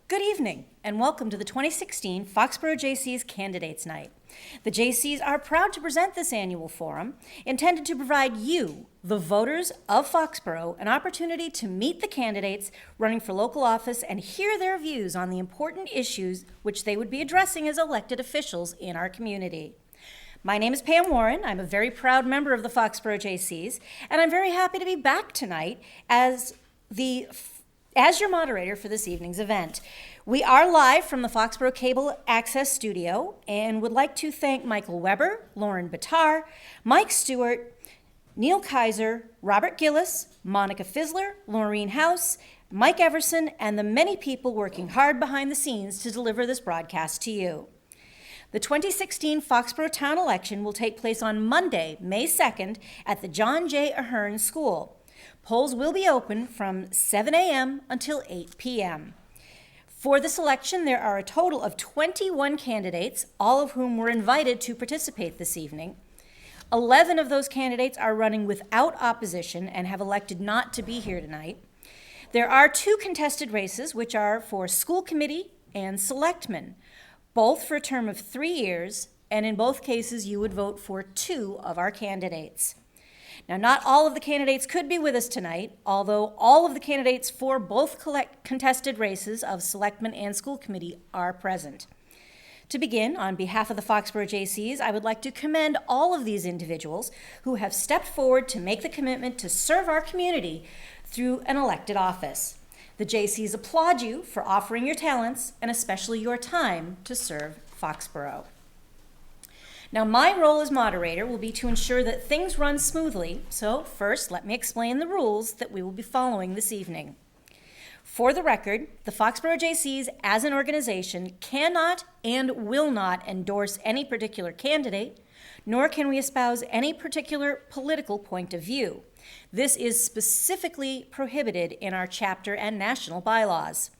Good evening, and welcome to the 2016 Foxboro Jaycees Candidates Night. The Jaycees are proud to present this annual forum, intended to provide you, the voters of Foxboro, an opportunity to meet the candidates running for local office and hear their views on the important issues which they would be addressing as elected officials in our community. My name is Pam Warren. I'm a very proud member of the Foxboro Jaycees, and I'm very happy to be back tonight as your moderator for this evening's event. We are live from the Foxboro Cable Access Studio and would like to thank Michael Weber, Lauren Bitar, Mike Stewart, Neil Kaiser, Robert Gillis, Monica Fizzler, Laureen House, Mike Everson, and the many people working hard behind the scenes to deliver this broadcast to you. The 2016 Foxboro Town election will take place on Monday, May 2nd at the John J. Ahern School. Polls will be open from 7 a.m. until 8 p.m. For this election, there are a total of 21 candidates, all of whom were invited to participate this evening. 11 of those candidates are running without opposition and have elected not to be here tonight. There are 2 contested races, which are for school committee and selectmen, both for a term of 3 years, and in both cases, you would vote for 2 of our candidates. Now, not all of the candidates could be with us tonight, although all of the candidates for both contested races of Selectmen and School Committee are present. To begin, on behalf of the Foxboro Jaycees, I would like to commend all of these individuals who have stepped forward to make the commitment to serve our community through an elected office. The Jaycees applaud you for offering your talents and especially your time to serve Foxboro. Now, my role as moderator will be to ensure that things run smoothly, so first let me explain the rules that we will be following this evening. For the record, the Foxboro Jaycees as an organization cannot and will not endorse any particular candidate, nor can we espouse any particular political point of view. This is specifically prohibited in our chapter and national bylaws.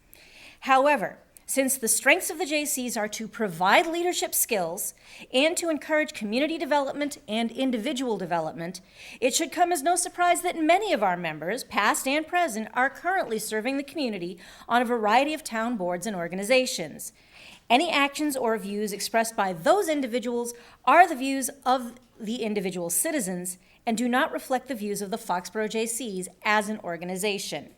However, since the strengths of the Jaycees are to provide leadership skills and to encourage community development and individual development, it should come as no surprise that many of our members, past and present, are currently serving the community on a variety of town boards and organizations. Any actions or views expressed by those individuals are the views of the individual citizens and do not reflect the views of the Foxboro Jaycees as an organization.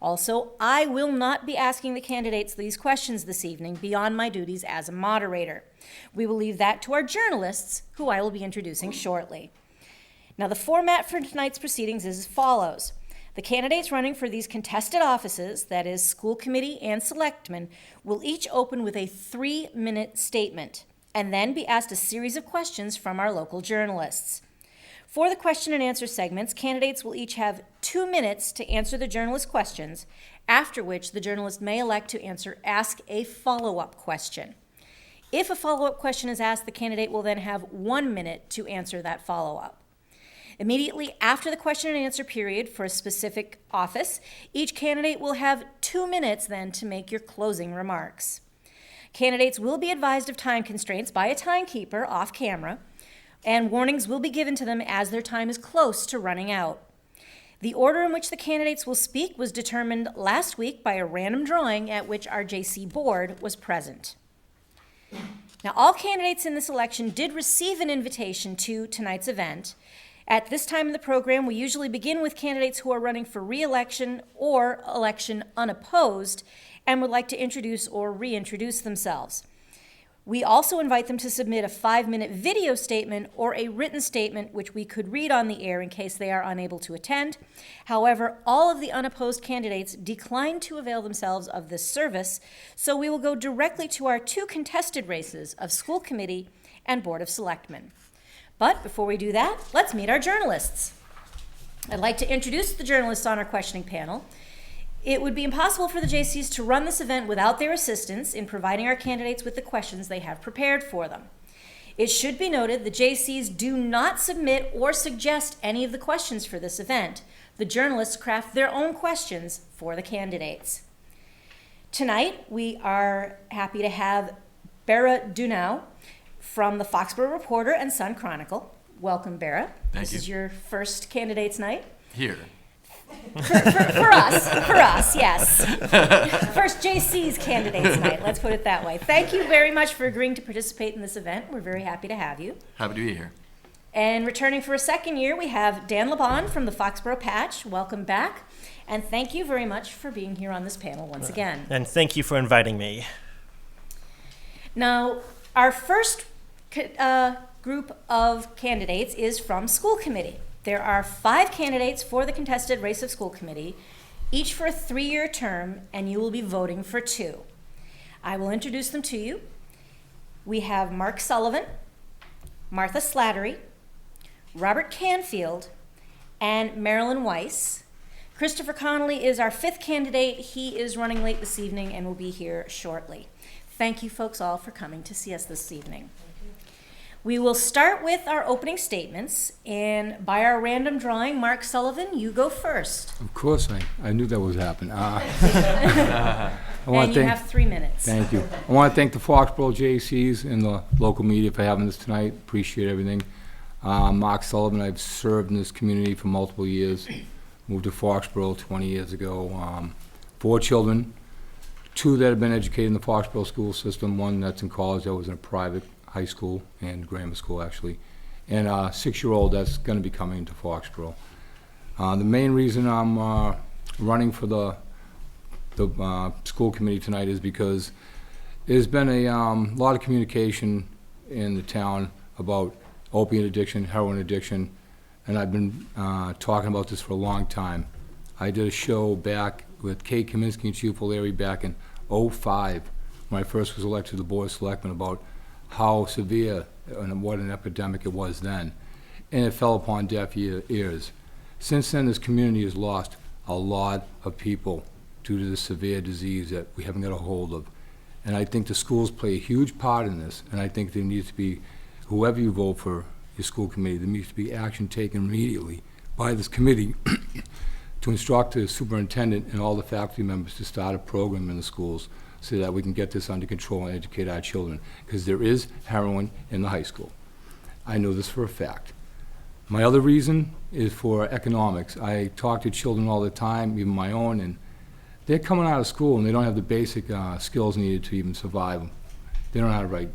Also, I will not be asking the candidates these questions this evening beyond my duties as a moderator. We will leave that to our journalists, who I will be introducing shortly. Now, the format for tonight's proceedings is as follows. The candidates running for these contested offices, that is, school committee and selectmen, will each open with a 3-minute statement and then be asked a series of questions from our local journalists. For the question and answer segments, candidates will each have 2 minutes to answer the journalist questions, after which the journalist may elect to ask a follow-up question. If a follow-up question is asked, the candidate will then have 1 minute to answer that follow-up. Immediately after the question and answer period for a specific office, each candidate will have 2 minutes then to make your closing remarks. Candidates will be advised of time constraints by a timekeeper off camera, and warnings will be given to them as their time is close to running out. The order in which the candidates will speak was determined last week by a random drawing at which our Jaycee board was present. Now, all candidates in this election did receive an invitation to tonight's event. At this time in the program, we usually begin with candidates who are running for re-election or election unopposed and would like to introduce or reintroduce themselves. We also invite them to submit a 5-minute video statement or a written statement which we could read on the air in case they are unable to attend. However, all of the unopposed candidates declined to avail themselves of this service, so we will go directly to our 2 contested races of School Committee and Board of Selectmen. But before we do that, let's meet our journalists. I'd like to introduce the journalists on our questioning panel. It would be impossible for the Jaycees to run this event without their assistance in providing our candidates with the questions they have prepared for them. It should be noted the Jaycees do not submit or suggest any of the questions for this event. The journalists craft their own questions for the candidates. Tonight, we are happy to have Bera Dunau from the Foxboro Reporter and Sun Chronicle. Welcome, Bera. Thank you. This is your first candidates night. Here. For us, yes. First Jaycees candidates night, let's put it that way. Thank you very much for agreeing to participate in this event. We're very happy to have you. Happy to be here. And returning for a second year, we have Dan LeBon from the Foxboro Patch. Welcome back. And thank you very much for being here on this panel once again. And thank you for inviting me. Now, our first group of candidates is from school committee. There are 5 candidates for the contested race of school committee, each for a 3-year term, and you will be voting for 2. I will introduce them to you. We have Mark Sullivan, Martha Slattery, Robert Canfield, and Marilyn Weiss. Christopher Connolly is our 5th candidate. He is running late this evening and will be here shortly. Thank you folks all for coming to see us this evening. We will start with our opening statements, and by our random drawing, Mark Sullivan, you go first. Of course, I knew that was happening. And you have 3 minutes. Thank you. I want to thank the Foxboro Jaycees and the local media for having this tonight. Appreciate everything. Mark Sullivan, I've served in this community for multiple years. Moved to Foxboro 20 years ago. 4 children, 2 that have been educated in the Foxboro school system, 1 that's in college that was in a private high school and grammar school actually, and a 6-year-old that's going to be coming to Foxboro. The main reason I'm running for the school committee tonight is because there's been a lot of communication in the town about opiate addiction, heroin addiction, and I've been talking about this for a long time. I did a show back with Kate Kaminsky and Chief O'Leary back in '05 when I first was elected to the Board of Selectmen about how severe and what an epidemic it was then, and it fell upon deaf ears. Since then, this community has lost a lot of people due to the severe disease that we haven't got a hold of. And I think the schools play a huge part in this, and I think there needs to be, whoever you vote for your school committee, there needs to be action taken immediately by this committee to instruct the superintendent and all the faculty members to start a program in the schools so that we can get this under control and educate our children, because there is heroin in the high school. I know this for a fact. My other reason is for economics. I talk to children all the time, even my own, and they're coming out of school and they don't have the basic skills needed to even survive. They don't know how to write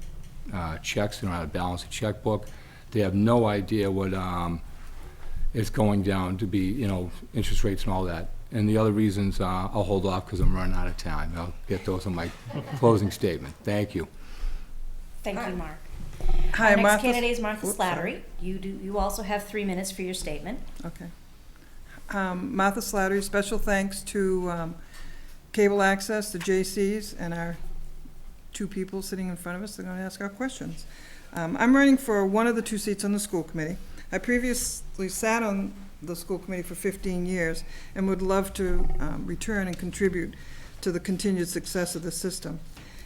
checks, they don't know how to balance a checkbook. They have no idea what it's going down to be, interest rates and all that. And the other reasons, I'll hold off because I'm running out of time. I'll get those in my closing statement. Thank you. Thank you, Mark. Hi, Our next Martha. candidate is Martha Oops, Slattery. You also have 3 minutes for your statement. Okay. Martha Slattery, special thanks to Cable Access, the Jaycees, and our 2 people sitting in front of us. They're going to ask our questions. I'm running for one of the 2 seats on the school committee. I previously sat on the school committee for 15 years and would love to return and contribute to the continued success of the system.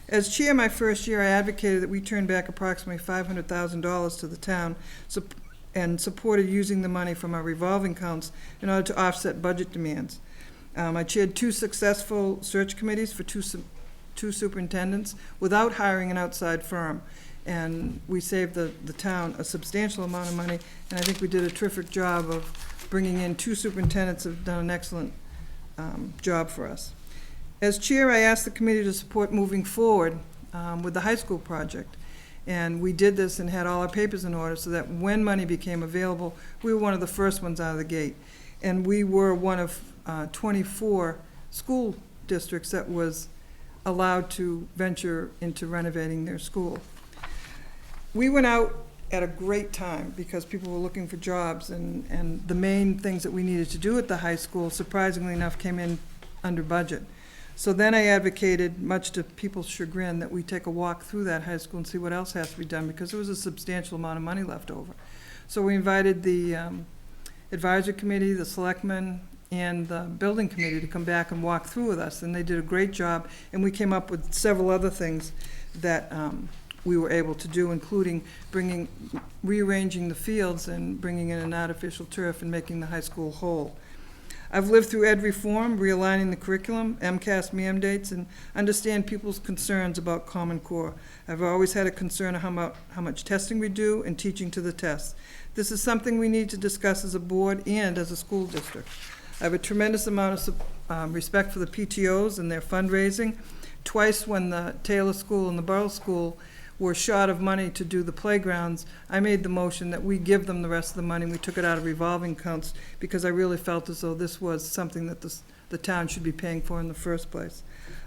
As chair my first year, I advocated that we turn back approximately $500,000 to the town and supported using the money from our revolving accounts in order to offset budget demands. I chaired 2 successful search committees for 2 superintendents without hiring an outside firm. And we saved the town a substantial amount of money, and I think we did a terrific job of bringing in 2 superintendents who have done an excellent job for us. As chair, I asked the committee to support moving forward with the high school project. And we did this and had all our papers in order so that when money became available, we were one of the first ones out of the gate. And we were one of 24 school districts that was allowed to venture into renovating their school. We went out at a great time because people were looking for jobs, and the main things that we needed to do at the high school, surprisingly enough, came in under budget. So then I advocated, much to people's chagrin, that we take a walk through that high school and see what else has to be done, because there was a substantial amount of money left over. So we invited the advisory committee, the selectmen, and the building committee to come back and walk through with us, and they did a great job, and we came up with several other things that we were able to do, including rearranging the fields and bringing in an artificial turf and making the high school whole. I've lived through ed reform, realigning the curriculum, MCAS mandates, and understand people's concerns about Common Core. I've always had a concern of how much testing we do and teaching to the test. This is something we need to discuss as a board and as a school district. I have a tremendous amount of respect for the PTOs and their fundraising. Twice when the Taylor School and the Borough School were short of money to do the playgrounds, I made the motion that we give them the rest of the money. We took it out of revolving accounts because I really felt as though this was something that the town should be paying for in the first place.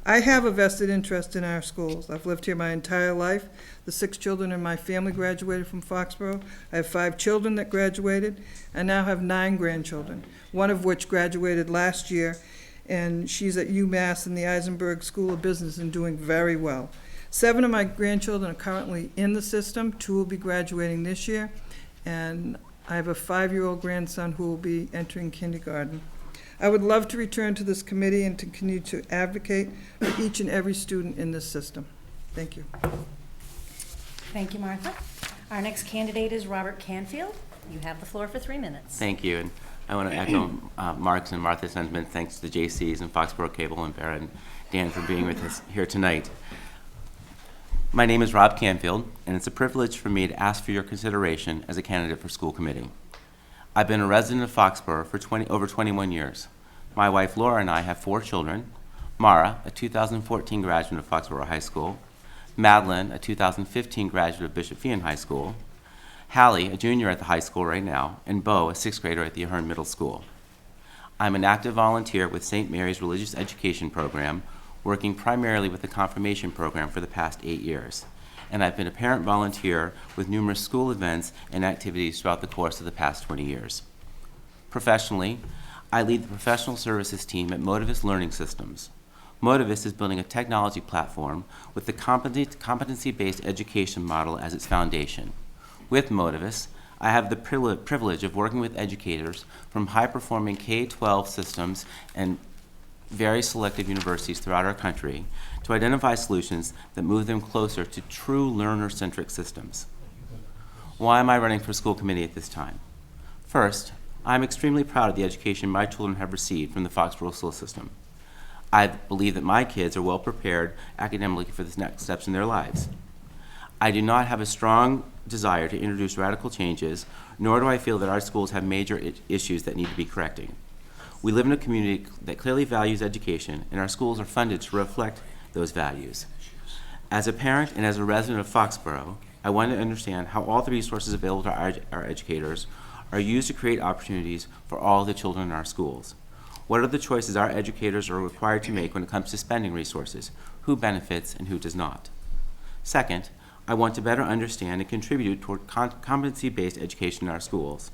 I have a vested interest in our schools. I've lived here my entire life. The 6 children in my family graduated from Foxboro. I have 5 children that graduated. I now have 9 grandchildren, one of which graduated last year, and she's at UMass in the Eisenberg School of Business and doing very well. 7 of my grandchildren are currently in the system. 2 will be graduating this year, and I have a 5-year-old grandson who will be entering kindergarten. I would love to return to this committee and to continue to advocate for each and every student in this system. Thank you. Thank you, Martha. Our next candidate is Robert Canfield. You have the floor for 3 minutes. Thank you, and I want to echo Mark's and Martha's sentiment. Thanks to the Jaycees and Foxboro Cable and Barra and Dan for being with us here tonight. My name is Rob Canfield, and it's a privilege for me to ask for your consideration as a candidate for school committee. I've been a resident of Foxboro for over 21 years. My wife Laura and I have 4 children: Mara, a 2014 graduate of Foxboro High School; Madeline, a 2015 graduate of Bishop Feion High School; Hallie, a junior at the high school right now; and Bo, a 6th grader at the Ahern Middle School. I'm an active volunteer with St. Mary's Religious Education Program, working primarily with the confirmation program for the past 8 years. And I've been a parent volunteer with numerous school events and activities throughout the course of the past 20 years. Professionally, I lead the professional services team at Motivus Learning Systems. Motivus is building a technology platform with the competency-based education model as its foundation. With Motivus, I have the privilege of working with educators from high-performing K-12 systems and very selective universities throughout our country to identify solutions that move them closer to true learner-centric systems. Why am I running for school committee at this time? First, I'm extremely proud of the education my children have received from the Foxboro school system. I believe that my kids are well prepared academically for the next steps in their lives. I do not have a strong desire to introduce radical changes, nor do I feel that our schools have major issues that need to be correcting. We live in a community that clearly values education, and our schools are funded to reflect those values. As a parent and as a resident of Foxboro, I want to understand how all the resources available to our educators are used to create opportunities for all the children in our schools. What are the choices our educators are required to make when it comes to spending resources? Who benefits and who does not? Second, I want to better understand and contribute toward competency-based education in our schools.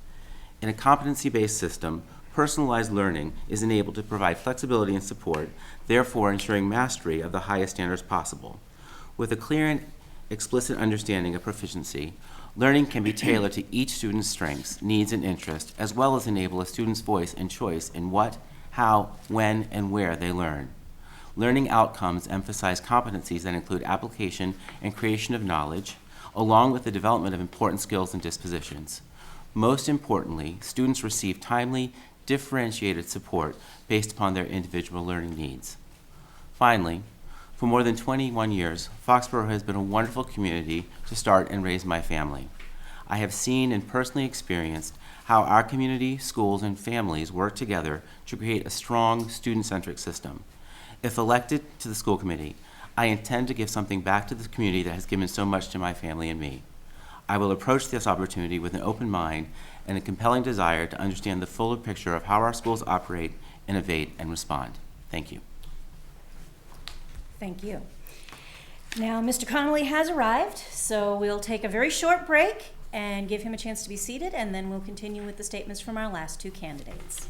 In a competency-based system, personalized learning is enabled to provide flexibility and support, therefore ensuring mastery of the highest standards possible. With a clear and explicit understanding of proficiency, learning can be tailored to each student's strengths, needs, and interests, as well as enable a student's voice and choice in what, how, when, and where they learn. Learning outcomes emphasize competencies that include application and creation of knowledge, along with the development of important skills and dispositions. Most importantly, students receive timely, differentiated support based upon their individual learning needs. Finally, for more than 21 years, Foxboro has been a wonderful community to start and raise my family. I have seen and personally experienced how our community, schools, and families work together to create a strong, student-centric system. If elected to the school committee, I intend to give something back to the community that has given so much to my family and me. I will approach this opportunity with an open mind and a compelling desire to understand the fuller picture of how our schools operate, innovate, and respond. Thank you. Thank you. Now, Mr. Connolly has arrived, so we'll take a very short break and give him a chance to be seated, and then we'll continue with the statements from our last 2 candidates.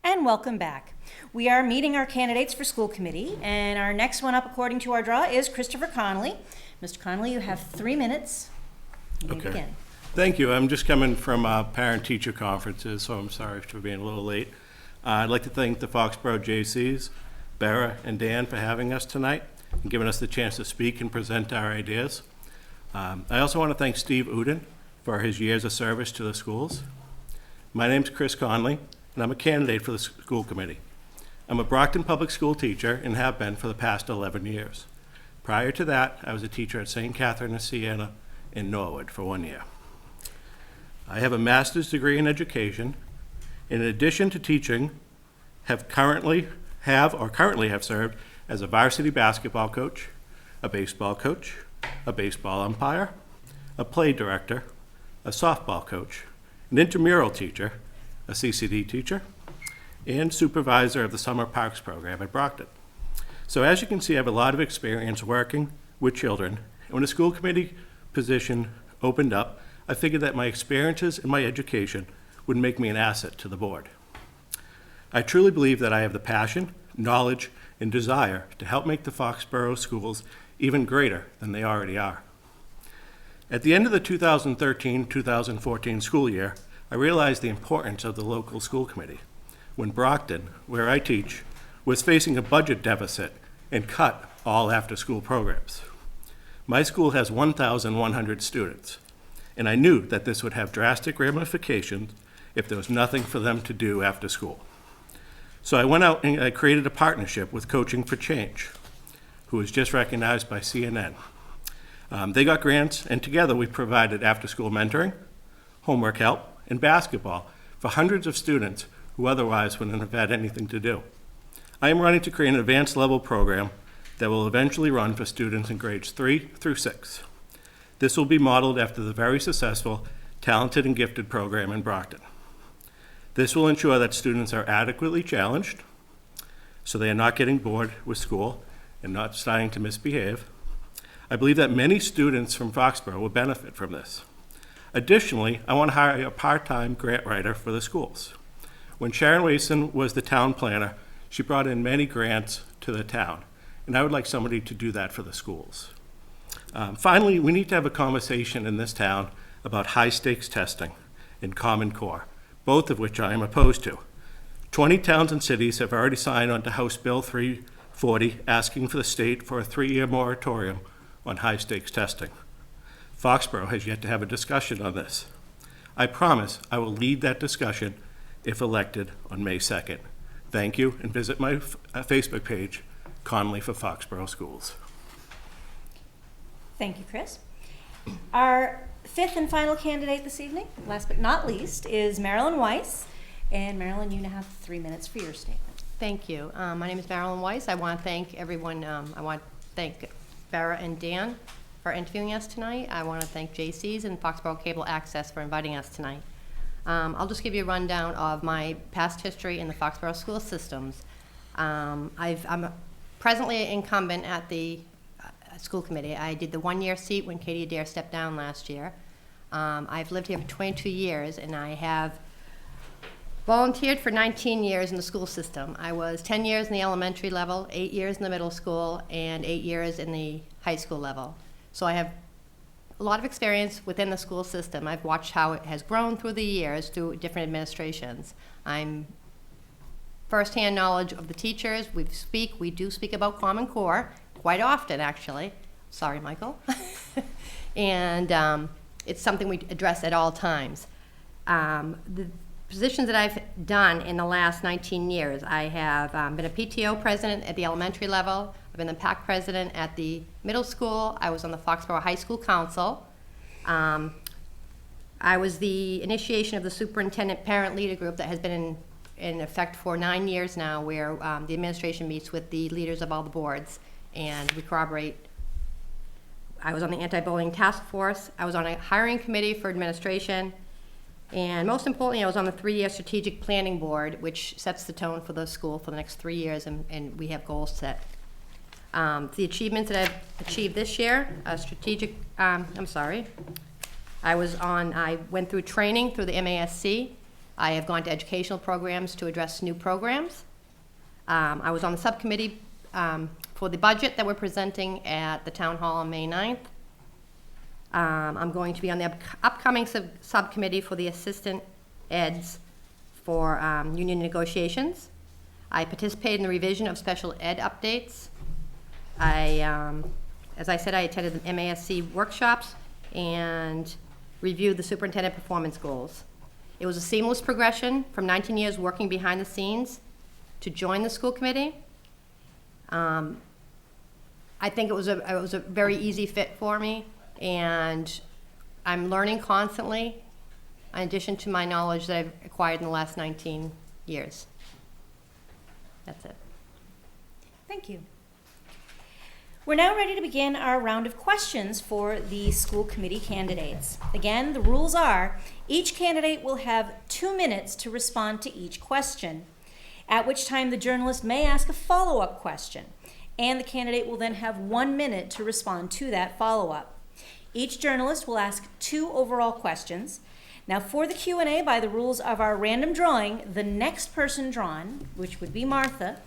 And welcome back. We are meeting our candidates for school committee, and our next one up according to our draw is Christopher Connolly. Mr. Connolly, you have 3 minutes. You may begin. Thank you. I'm just coming from parent-teacher conferences, so I'm sorry for being a little late. I'd like to thank the Foxboro Jaycees, Barra, and Dan for having us tonight and giving us the chance to speak and present our ideas. I also want to thank Steve Uden for his years of service to the schools. My name's Chris Conley, and I'm a candidate for the school committee. I'm a Brockton Public School teacher and have been for the past 11 years. Prior to that, I was a teacher at St. Catherine of Siena in Norwood for 1 year. I have a master's degree in education In addition to teaching, currently have served as a varsity basketball coach, a baseball umpire, a play director, a softball coach, an intramural teacher, a CCD teacher, and supervisor of the Summer Parks program at Brockton. So as you can see, I have a lot of experience working with children. And when the school committee position opened up, I figured that my experiences and my education would make me an asset to the board. I truly believe that I have the passion, knowledge, and desire to help make the Foxboro schools even greater than they already are. At the end of the 2013-2014 school year, I realized the importance of the local school committee when Brockton, where I teach, was facing a budget deficit and cut all after-school programs. My school has 1,100 students, and I knew that this would have drastic ramifications if there was nothing for them to do after school. So I went out and I created a partnership with Coaching for Change, who was just recognized by CNN. They got grants, and together we provided after-school mentoring, homework help, and basketball for hundreds of students who otherwise wouldn't have had anything to do. I am running to create an advanced level program that will eventually run for students in grades 3 through 6. This will be modeled after the very successful Talented and Gifted program in Brockton. This will ensure that students are adequately challenged, so they are not getting bored with school and not starting to misbehave. I believe that many students from Foxboro will benefit from this. Additionally, I want to hire a part-time grant writer for the schools. When Sharon Wason was the town planner, she brought in many grants to the town, and I would like somebody to do that for the schools. Finally, we need to have a conversation in this town about high-stakes testing and Common Core, both of which I am opposed to. 20 towns and cities have already signed on to House Bill 340, asking for the state for a 3-year moratorium on high-stakes testing. Foxboro has yet to have a discussion on this. I promise I will lead that discussion if elected on May 2nd. Thank you, and visit my Facebook page, Conley for Foxboro Schools. Thank you, Chris. Our fifth and final candidate this evening, last but not least, is Marilyn Weiss. And Marilyn, you now have 3 minutes for your statement. Thank you. My name is Marilyn Weiss. I want to thank everyone. I want to thank Farah and Dan for interviewing us tonight. I want to thank Jaycees and Foxboro Cable Access for inviting us tonight. I'll just give you a rundown of my past history in the Foxboro school systems. I'm presently incumbent at the school committee. I did the 1-year seat when Katie Adair stepped down last year. I've lived here for 22 years, and I have volunteered for 19 years in the school system. I was 10 years in the elementary level, 8 years in the middle school, and 8 years in the high school level. So I have a lot of experience within the school system. I've watched how it has grown through the years through different administrations. I'm firsthand knowledge of the teachers. We do speak about Common Core quite often, actually. Sorry, Michael. And it's something we address at all times. The positions that I've done in the last 19 years, I have been a PTO president at the elementary level. I've been the PAC president at the middle school. I was on the Foxboro High School Council. I was the initiation of the superintendent parent leader group that has been in effect for 9 years now, where the administration meets with the leaders of all the boards and we corroborate. I was on the anti-bullying task force. I was on a hiring committee for administration. And most importantly, I was on the 3-year strategic planning board, which sets the tone for the school for the next 3 years, and we have goals set. The achievements that I've achieved this year, I went through training through the MASC. I have gone to educational programs to address new programs. I was on the subcommittee for the budget that we're presenting at the town hall on May 9th. I'm going to be on the upcoming subcommittee for the assistant eds for union negotiations. I participated in the revision of special ed updates. As I said, I attended the MASC workshops and reviewed the superintendent performance goals. It was a seamless progression from 19 years working behind the scenes to join the school committee. I think it was a very easy fit for me, and I'm learning constantly, in addition to my knowledge that I've acquired in the last 19 years. That's it. Thank you. We're now ready to begin our round of questions for the school committee candidates. Again, the rules are each candidate will have 2 minutes to respond to each question, at which time the journalist may ask a follow-up question, and the candidate will then have 1 minute to respond to that follow-up. Each journalist will ask 2 overall questions. Now, for the Q&A, by the rules of our random drawing, the next person drawn, which would be Martha,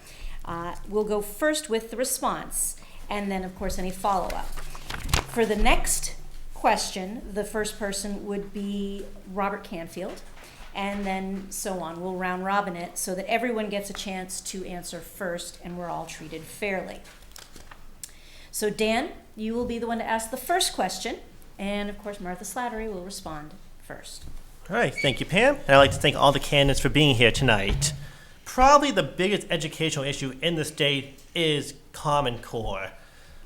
will go first with the response, and then, of course, any follow-up. For the next question, the first person would be Robert Canfield, and then so on. We'll round robin it so that everyone gets a chance to answer first, and we're all treated fairly. So, Dan, you will be the one to ask the first question, and, of course, Martha Slattery will respond first. All right, thank you, Pam. And I'd like to thank all the candidates for being here tonight. Probably the biggest educational issue in the state is Common Core.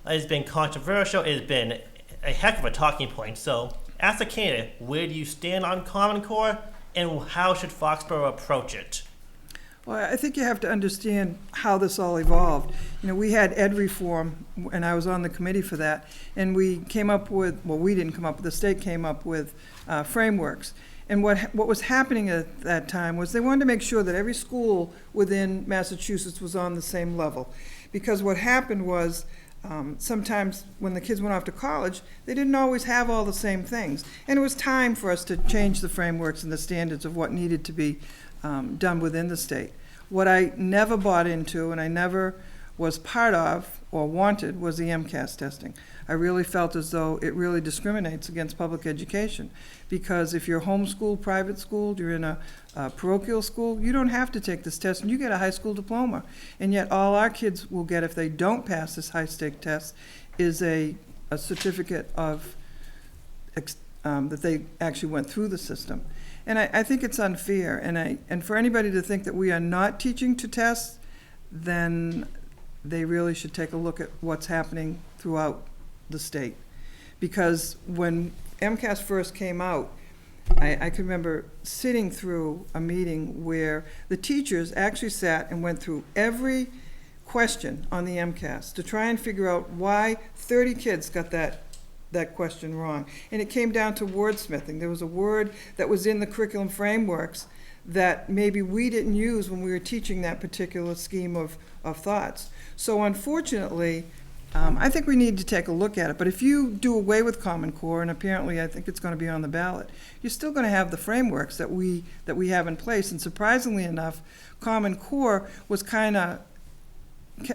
It's been controversial. It's been a heck of a talking point. So, as a candidate, where do you stand on Common Core, and how should Foxboro approach it? Well, I think you have to understand how this all evolved. You know, we had ed reform, and I was on the committee for that, and we came up with, well, we didn't come up with, the state came up with frameworks. And what was happening at that time was they wanted to make sure that every school within Massachusetts was on the same level. Because what happened was, sometimes when the kids went off to college, they didn't always have all the same things. And it was time for us to change the frameworks and the standards of what needed to be done within the state. What I never bought into and I never was part of or wanted was the MCAS testing. I really felt as though it really discriminates against public education, because if you're homeschooled, private schooled, you're in a parochial school, you don't have to take this test and you get a high school diploma. And yet all our kids will get, if they don't pass this high-stake test, is a certificate of that they actually went through the system. And I think it's unfair, and for anybody to think that we are not teaching to test, then they really should take a look at what's happening throughout the state. Because when MCAS first came out, I can remember sitting through a meeting where the teachers actually sat and went through every question on the MCAS to try and figure out why 30 kids got that question wrong. And it came down to wordsmithing. There was a word that was in the curriculum frameworks that maybe we didn't use when we were teaching that particular scheme of thoughts. So unfortunately, I think we need to take a look at it. But if you do away with Common Core, and apparently I think it's going to be on the ballot, you're still going to have the frameworks that we have in place. And surprisingly enough, Common Core was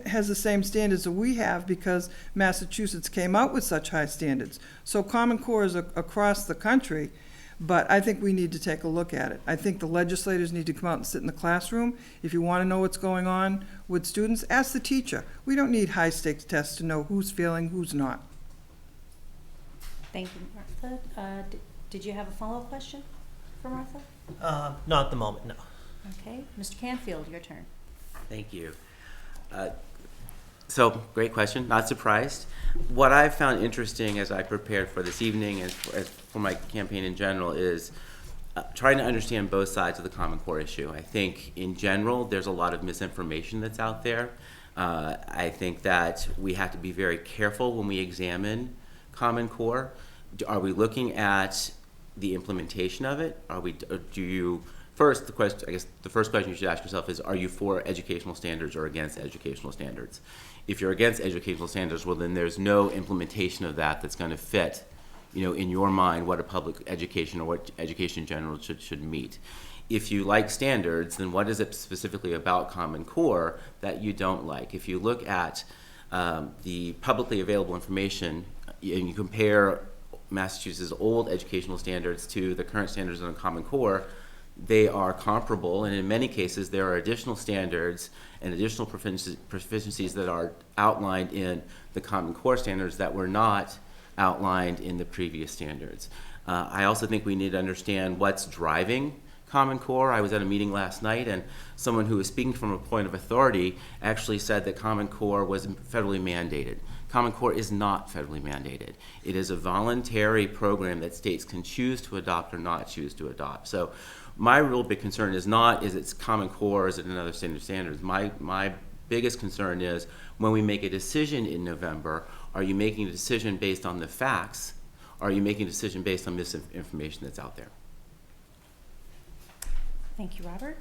has the same standards that we have because Massachusetts came out with such high standards. So Common Core is across the country, but I think we need to take a look at it. I think the legislators need to come out and sit in the classroom. If you want to know what's going on with students, ask the teacher. We don't need high-stakes tests to know who's failing, who's not. Thank you, Martha. Did you have a follow-up question for Martha? Not at the moment, no. Okay, Mr. Canfield, your turn. Thank you. So, great question. Not surprised. What I've found interesting as I prepared for this evening and for my campaign in general is trying to understand both sides of the Common Core issue. I think in general there's a lot of misinformation that's out there. I think that we have to be very careful when we examine Common Core. Are we looking at the implementation of it? First, the first question you should ask yourself is, are you for educational standards or against educational standards? If you're against educational standards, well, then there's no implementation of that that's going to fit, in your mind, what a public education or what education in general should meet. If you like standards, then what is it specifically about Common Core that you don't like? If you look at the publicly available information and you compare Massachusetts' old educational standards to the current standards on Common Core, they are comparable, and in many cases there are additional standards and additional proficiencies that are outlined in the Common Core standards that were not outlined in the previous standards. I also think we need to understand what's driving Common Core. I was at a meeting last night, and someone who was speaking from a point of authority actually said that Common Core was federally mandated. Common Core is not federally mandated. It is a voluntary program that states can choose to adopt or not choose to adopt. So my real big concern is not, is it Common Core or is it another standards? My biggest concern is when we make a decision in November, are you making a decision based on the facts? Or are you making a decision based on misinformation that's out there? Thank you, Robert.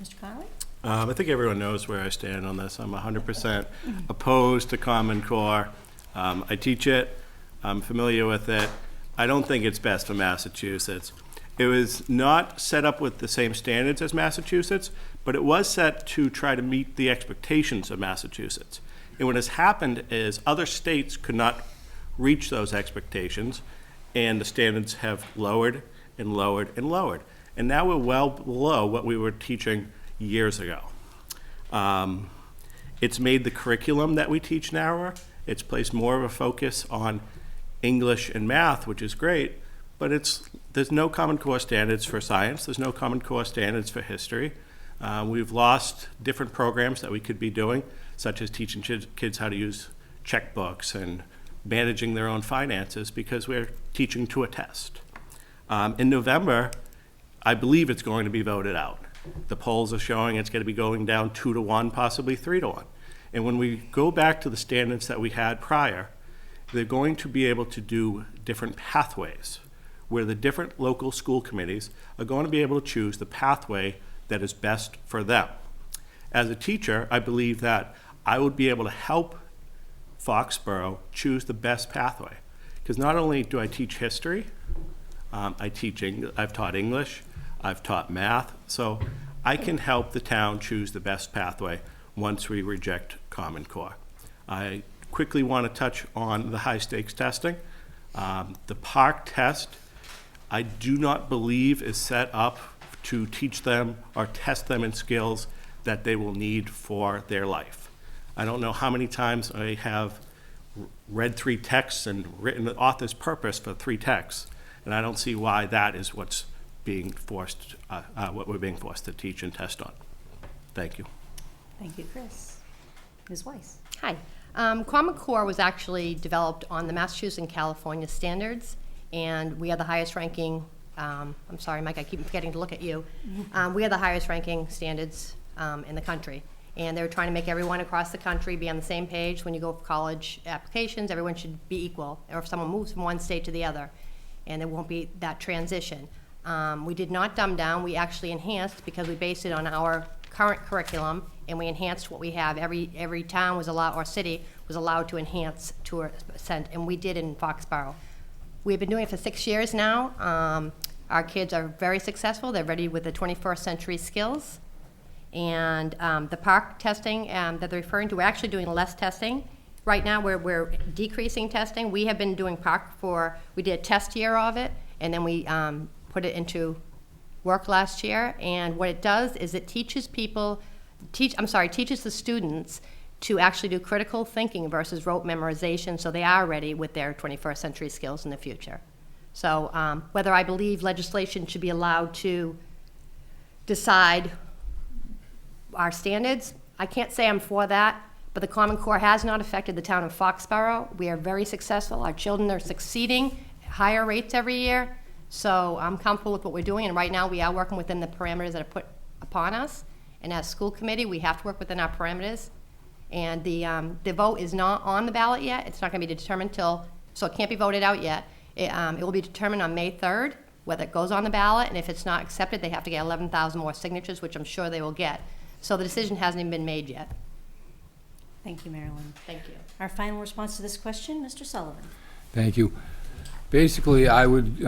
Mr. Connolly? I think everyone knows where I stand on this. I'm 100% opposed to Common Core. I teach it. I'm familiar with it. I don't think it's best for Massachusetts. It was not set up with the same standards as Massachusetts, but it was set to try to meet the expectations of Massachusetts. And what has happened is other states could not reach those expectations, and the standards have lowered and lowered and lowered. And now we're well below what we were teaching years ago. It's made the curriculum that we teach narrower. It's placed more of a focus on English and math, which is great, but there's no Common Core standards for science. There's no Common Core standards for history. We've lost different programs that we could be doing, such as teaching kids how to use checkbooks and managing their own finances, because we're teaching to a test. In November, I believe it's going to be voted out. The polls are showing it's going to be going down 2-1, possibly 3-1. And when we go back to the standards that we had prior, they're going to be able to do different pathways, where the different local school committees are going to be able to choose the pathway that is best for them. As a teacher, I believe that I would be able to help Foxboro choose the best pathway. Because not only do I teach history, I've taught English, I've taught math, so I can help the town choose the best pathway once we reject Common Core. I quickly want to touch on the high stakes testing. The PARC test, I do not believe is set up to teach them or test them in skills that they will need for their life. I don't know how many times I have read 3 texts and written the author's purpose for 3 texts, and I don't see why that is what's being forced, what we're being forced to teach and test on. Thank you. Thank you, Chris. Ms. Weiss? Hi. Common Core was actually developed on the Massachusetts and California standards, and we are the highest ranking, I'm sorry, Mike, I keep forgetting to look at you. We are the highest ranking standards in the country. And they're trying to make everyone across the country be on the same page. When you go for college applications, everyone should be equal, or if someone moves from one state to the other, and there won't be that transition. We did not dumb down, we actually enhanced, because we based it on our current curriculum, and we enhanced what we have. Every town was allowed, or city was allowed to enhance to a percent, and we did in Foxboro. We've been doing it for 6 years now. Our kids are very successful. They're ready with the 21st century skills. And the PARC testing that they're referring to, we're actually doing less testing. Right now, we're decreasing testing. We have been doing PARC we did a test year of it, and then we put it into work last year. And what it does is it teaches teaches the students to actually do critical thinking versus rote memorization, so they are ready with their 21st century skills in the future. So whether I believe legislation should be allowed to decide our standards, I can't say I'm for that, but the Common Core has not affected the town of Foxboro. We are very successful. Our children are succeeding at higher rates every year. So I'm comfortable with what we're doing, and right now we are working within the parameters that are put upon us. And as school committee, we have to work within our parameters. And the vote is not on the ballot yet. It's not going to be determined so it can't be voted out yet. It will be determined on May 3rd, whether it goes on the ballot, and if it's not accepted, they have to get 11,000 more signatures, which I'm sure they will get. So the decision hasn't even been made yet. Thank you, Marilyn. Thank you. Our final response to this question, Mr. Sullivan. Thank you. Basically, I would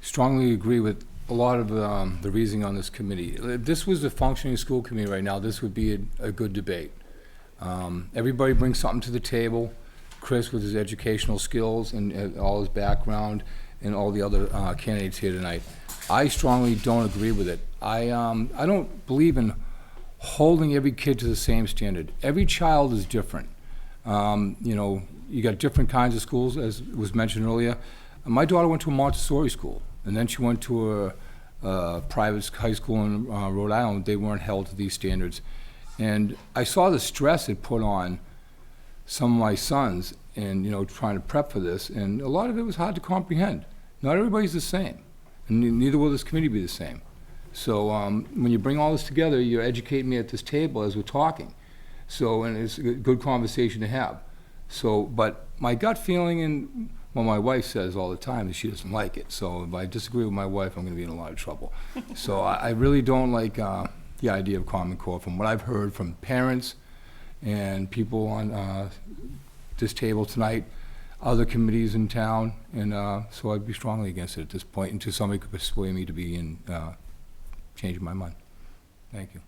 strongly agree with a lot of the reasoning on this committee. If this was a functioning school committee right now, this would be a good debate. Everybody brings something to the table. Chris with his educational skills and all his background, and all the other candidates here tonight. I strongly don't agree with it. I don't believe in holding every kid to the same standard. Every child is different. You got different kinds of schools, as was mentioned earlier. My daughter went to a Montessori school, and then she went to private high school in Rhode Island, they weren't held to these standards. And I saw the stress it put on some of my sons and, trying to prep for this, and a lot of it was hard to comprehend. Not everybody's the same, and neither will this committee be the same. So when you bring all this together, you're educating me at this table as we're talking. So, and it's a good conversation to have. So, but my gut feeling, and what my wife says all the time, is she doesn't like it. So if I disagree with my wife, I'm going to be in a lot of trouble. So I really don't like the idea of Common Core from what I've heard from parents and people on this table tonight, other committees in town, and so I'd be strongly against it at this point until somebody could persuade me to be in changing my mind. Thank you.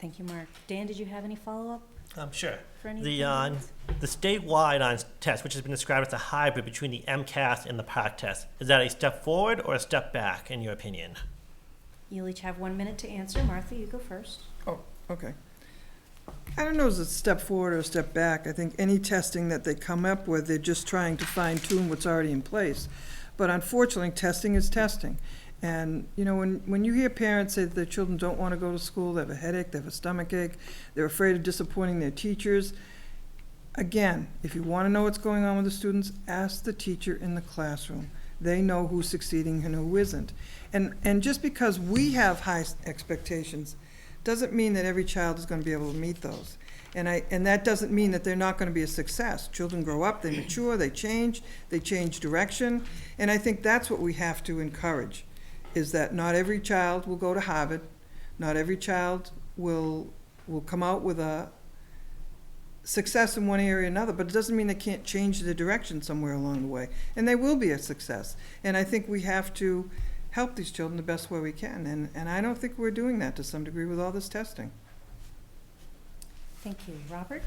Thank you, Mark. Dan, did you have any follow-up? Sure. For any The candidates? the statewide test, which has been described as a hybrid between the MCAS and the PARC test, is that a step forward or a step back, in your opinion? You'll each have 1 minute to answer. Martha, you go first. Oh, okay. I don't know if it's a step forward or a step back. I think any testing that they come up with, they're just trying to fine-tune what's already in place. But unfortunately, testing is testing. And, when you hear parents say that their children don't want to go to school, they have a headache, they have a stomachache, they're afraid of disappointing their teachers, again, if you want to know what's going on with the students, ask the teacher in the classroom. They know who's succeeding and who isn't. And just because we have high expectations doesn't mean that every child is going to be able to meet those. And that doesn't mean that they're not going to be a success. Children grow up, they mature, they change direction. And I think that's what we have to encourage, is that not every child will go to Harvard, not every child will come out with a success in one area or another, but it doesn't mean they can't change the direction somewhere along the way. And they will be a success. And I think we have to help these children the best way we can. And I don't think we're doing that to some degree with all this testing. Thank you. Robert?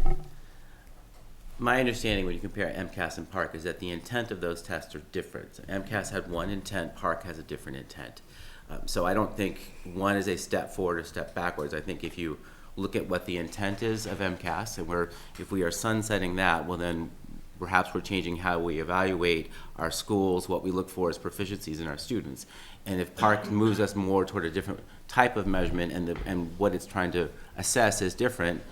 My understanding when you compare MCAS and PARC is that the intent of those tests are different. MCAS had one intent, PARC has a different intent. So I don't think one is a step forward or step backwards. I think if you look at what the intent is of MCAS, and if we are sunsetting that, well then perhaps we're changing how we evaluate our schools, what we look for as proficiencies in our students. And if PARC moves us more toward a different type of measurement and what it's trying to assess is different,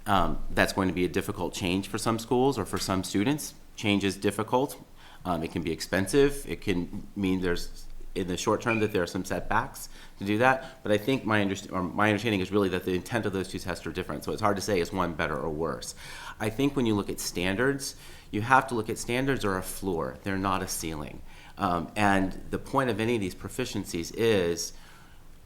that's going to be a difficult change for some schools or for some students. Change is difficult. It can be expensive. It can mean there's, in the short term, that there are some setbacks to do that. But I think my understanding is really that the intent of those two tests are different. So it's hard to say is one better or worse. I think when you look at standards, you have to look at standards are a floor. They're not a ceiling. And the point of any of these proficiencies is,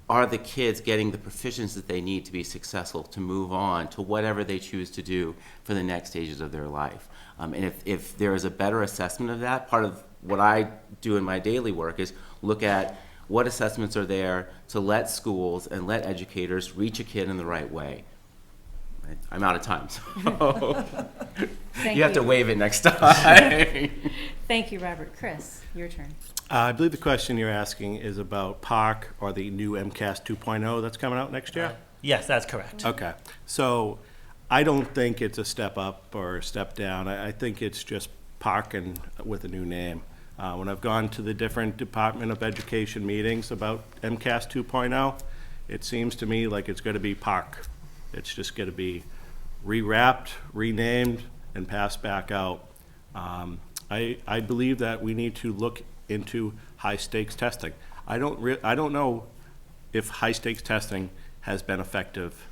are the kids getting the proficiency that they need to be successful, to move on to whatever they choose to do for the next stages of their life? And if there is a better assessment of that, part of what I do in my daily work is look at what assessments are there to let schools and let educators reach a kid in the right way. I'm out of time, so you have to waive it next time. Thank you, Robert. Chris, your turn. I believe the question you're asking is about PARC or the new MCAS 2.0 that's coming out next year? Yes, that's correct. Okay, so I don't think it's a step up or a step down. I think it's just PARC and with a new name. When I've gone to the different Department of Education meetings about MCAS 2.0, it seems to me like it's going to be PARC. It's just going to be rewrapped, renamed, and passed back out. I believe that we need to look into high-stakes testing. I don't know if high-stakes testing has been effective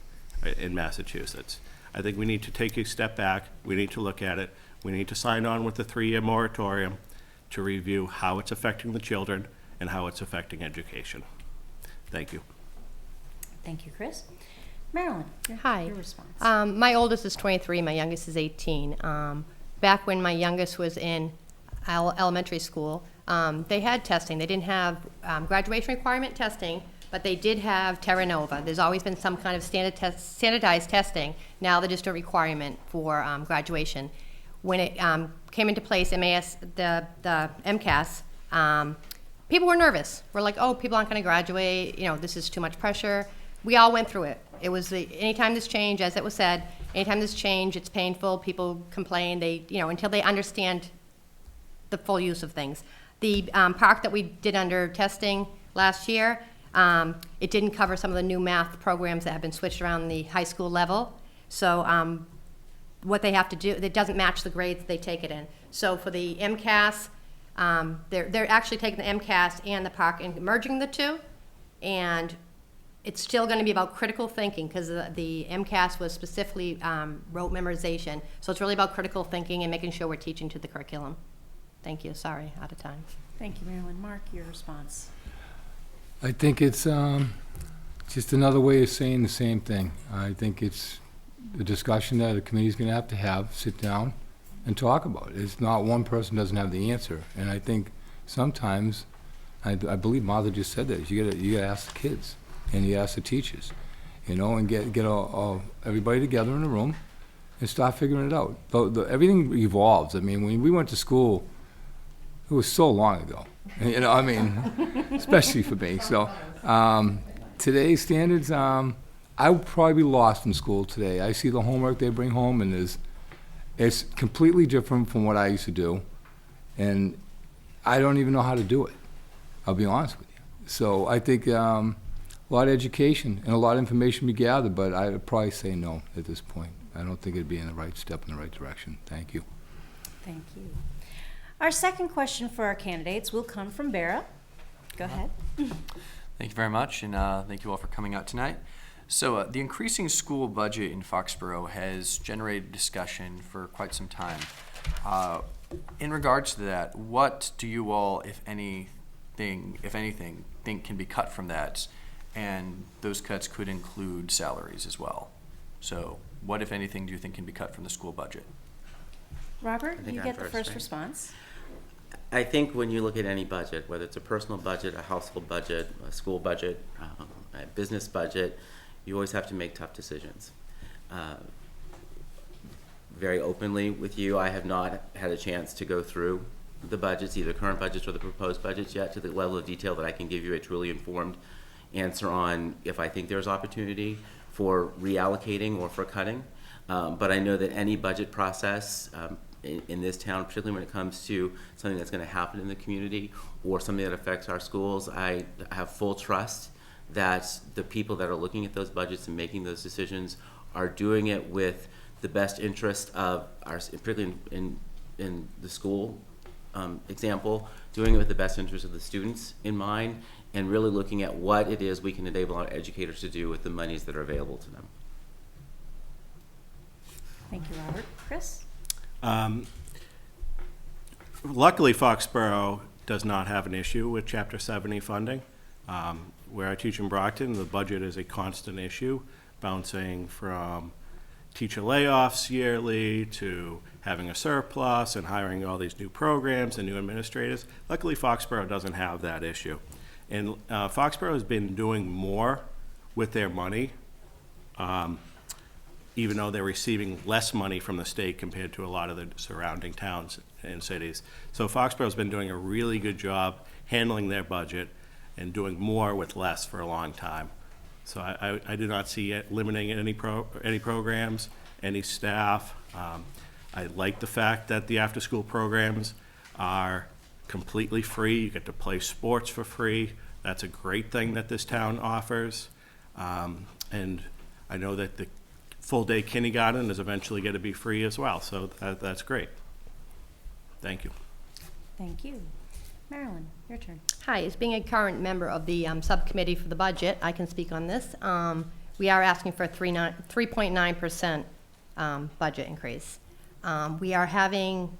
in Massachusetts. I think we need to take a step back. We need to look at it. We need to sign on with the 3-year moratorium to review how it's affecting the children and how it's affecting education. Thank you. Thank you, Chris. Marilyn, Hi. your response. My oldest is 23, my youngest is 18. Back when my youngest was in elementary school, they had testing. They didn't have graduation requirement testing, but they did have Terra Nova. There's always been some kind of standardized testing. Now they're just a requirement for graduation. When it came into place, the MCAS, people were nervous. We're like, oh, people aren't going to graduate. This is too much pressure. We all went through it. It was anytime this change, as it was said, anytime this change, it's painful. People complain. Until they understand the full use of things. The PARC that we did under testing last year. It didn't cover some of the new math programs that have been switched around the high school level. So what they have to do, it doesn't match the grades they take it in. So for the MCAS, they're actually taking the MCAS and the PARC and merging the two. And it's still going to be about critical thinking because the MCAS was specifically rote memorization. So it's really about critical thinking and making sure we're teaching to the curriculum. Thank you. Sorry, out of time. Thank you, Marilyn. Mark, your response. I think it's just another way of saying the same thing. I think it's a discussion that the committee's going to have, sit down and talk about it. It's not one person doesn't have the answer. And I think sometimes, I believe Martha just said that, you gotta ask the kids and you ask the teachers, you know, and get everybody together in a room and start figuring it out. Everything evolves. I mean, when we went to school, it was so long ago. You know, I mean, especially for me. So today's standards, I would probably be lost in school today. I see the homework they bring home, and it's completely different from what I used to do, and I don't even know how to do it. I'll be honest with you. So I think a lot of education and a lot of information be gathered, but I would probably say no at this point. I don't think it'd be in the right step in the right direction. Thank you. Thank you. Our second question for our candidates will come from Bara. Go ahead. Thank you very much, and thank you all for coming out tonight. So the increasing school budget in Foxboro has generated discussion for quite some time. In regards to that, what do you all, if anything, think can be cut from that? And those cuts could include salaries as well. So what, if anything, do you think can be cut from the school budget? Robert, I think you I'm get the first, first right? response. I think when you look at any budget, whether it's a personal budget, a household budget, a school budget, a business budget, you always have to make tough decisions. Very openly with you, I have not had a chance to go through the budgets, either current budgets or the proposed budgets yet, to the level of detail that I can give you a truly informed answer on if I think there's opportunity for reallocating or for cutting. But I know that any budget process in this town, particularly when it comes to something that's going to happen in the community or something that affects our schools, I have full trust that the people that are looking at those budgets and making those decisions are doing it with the best interest of our, particularly in the school example, doing it with the best interest of the students in mind, and really looking at what it is we can enable our educators to do with the monies that are available to them. Thank you, Robert. Chris? Luckily, Foxboro does not have an issue with Chapter 70 funding. Where I teach in Brockton, the budget is a constant issue, bouncing from teacher layoffs yearly to having a surplus and hiring all these new programs and new administrators. Luckily, Foxboro doesn't have that issue. And Foxboro has been doing more with their money, even though they're receiving less money from the state compared to a lot of the surrounding towns and cities. So Foxboro's been doing a really good job handling their budget and doing more with less for a long time. So I do not see it limiting any programs, any staff. I like the fact that the after-school programs are completely free. You get to play sports for free. That's a great thing that this town offers. And I know that the full-day kindergarten is eventually going to be free as well, so that's great. Thank you. Thank you. Marilyn, your turn. Hi, as being a current member of the subcommittee for the budget, I can speak on this. We are asking for a 3.9% budget increase. We are having,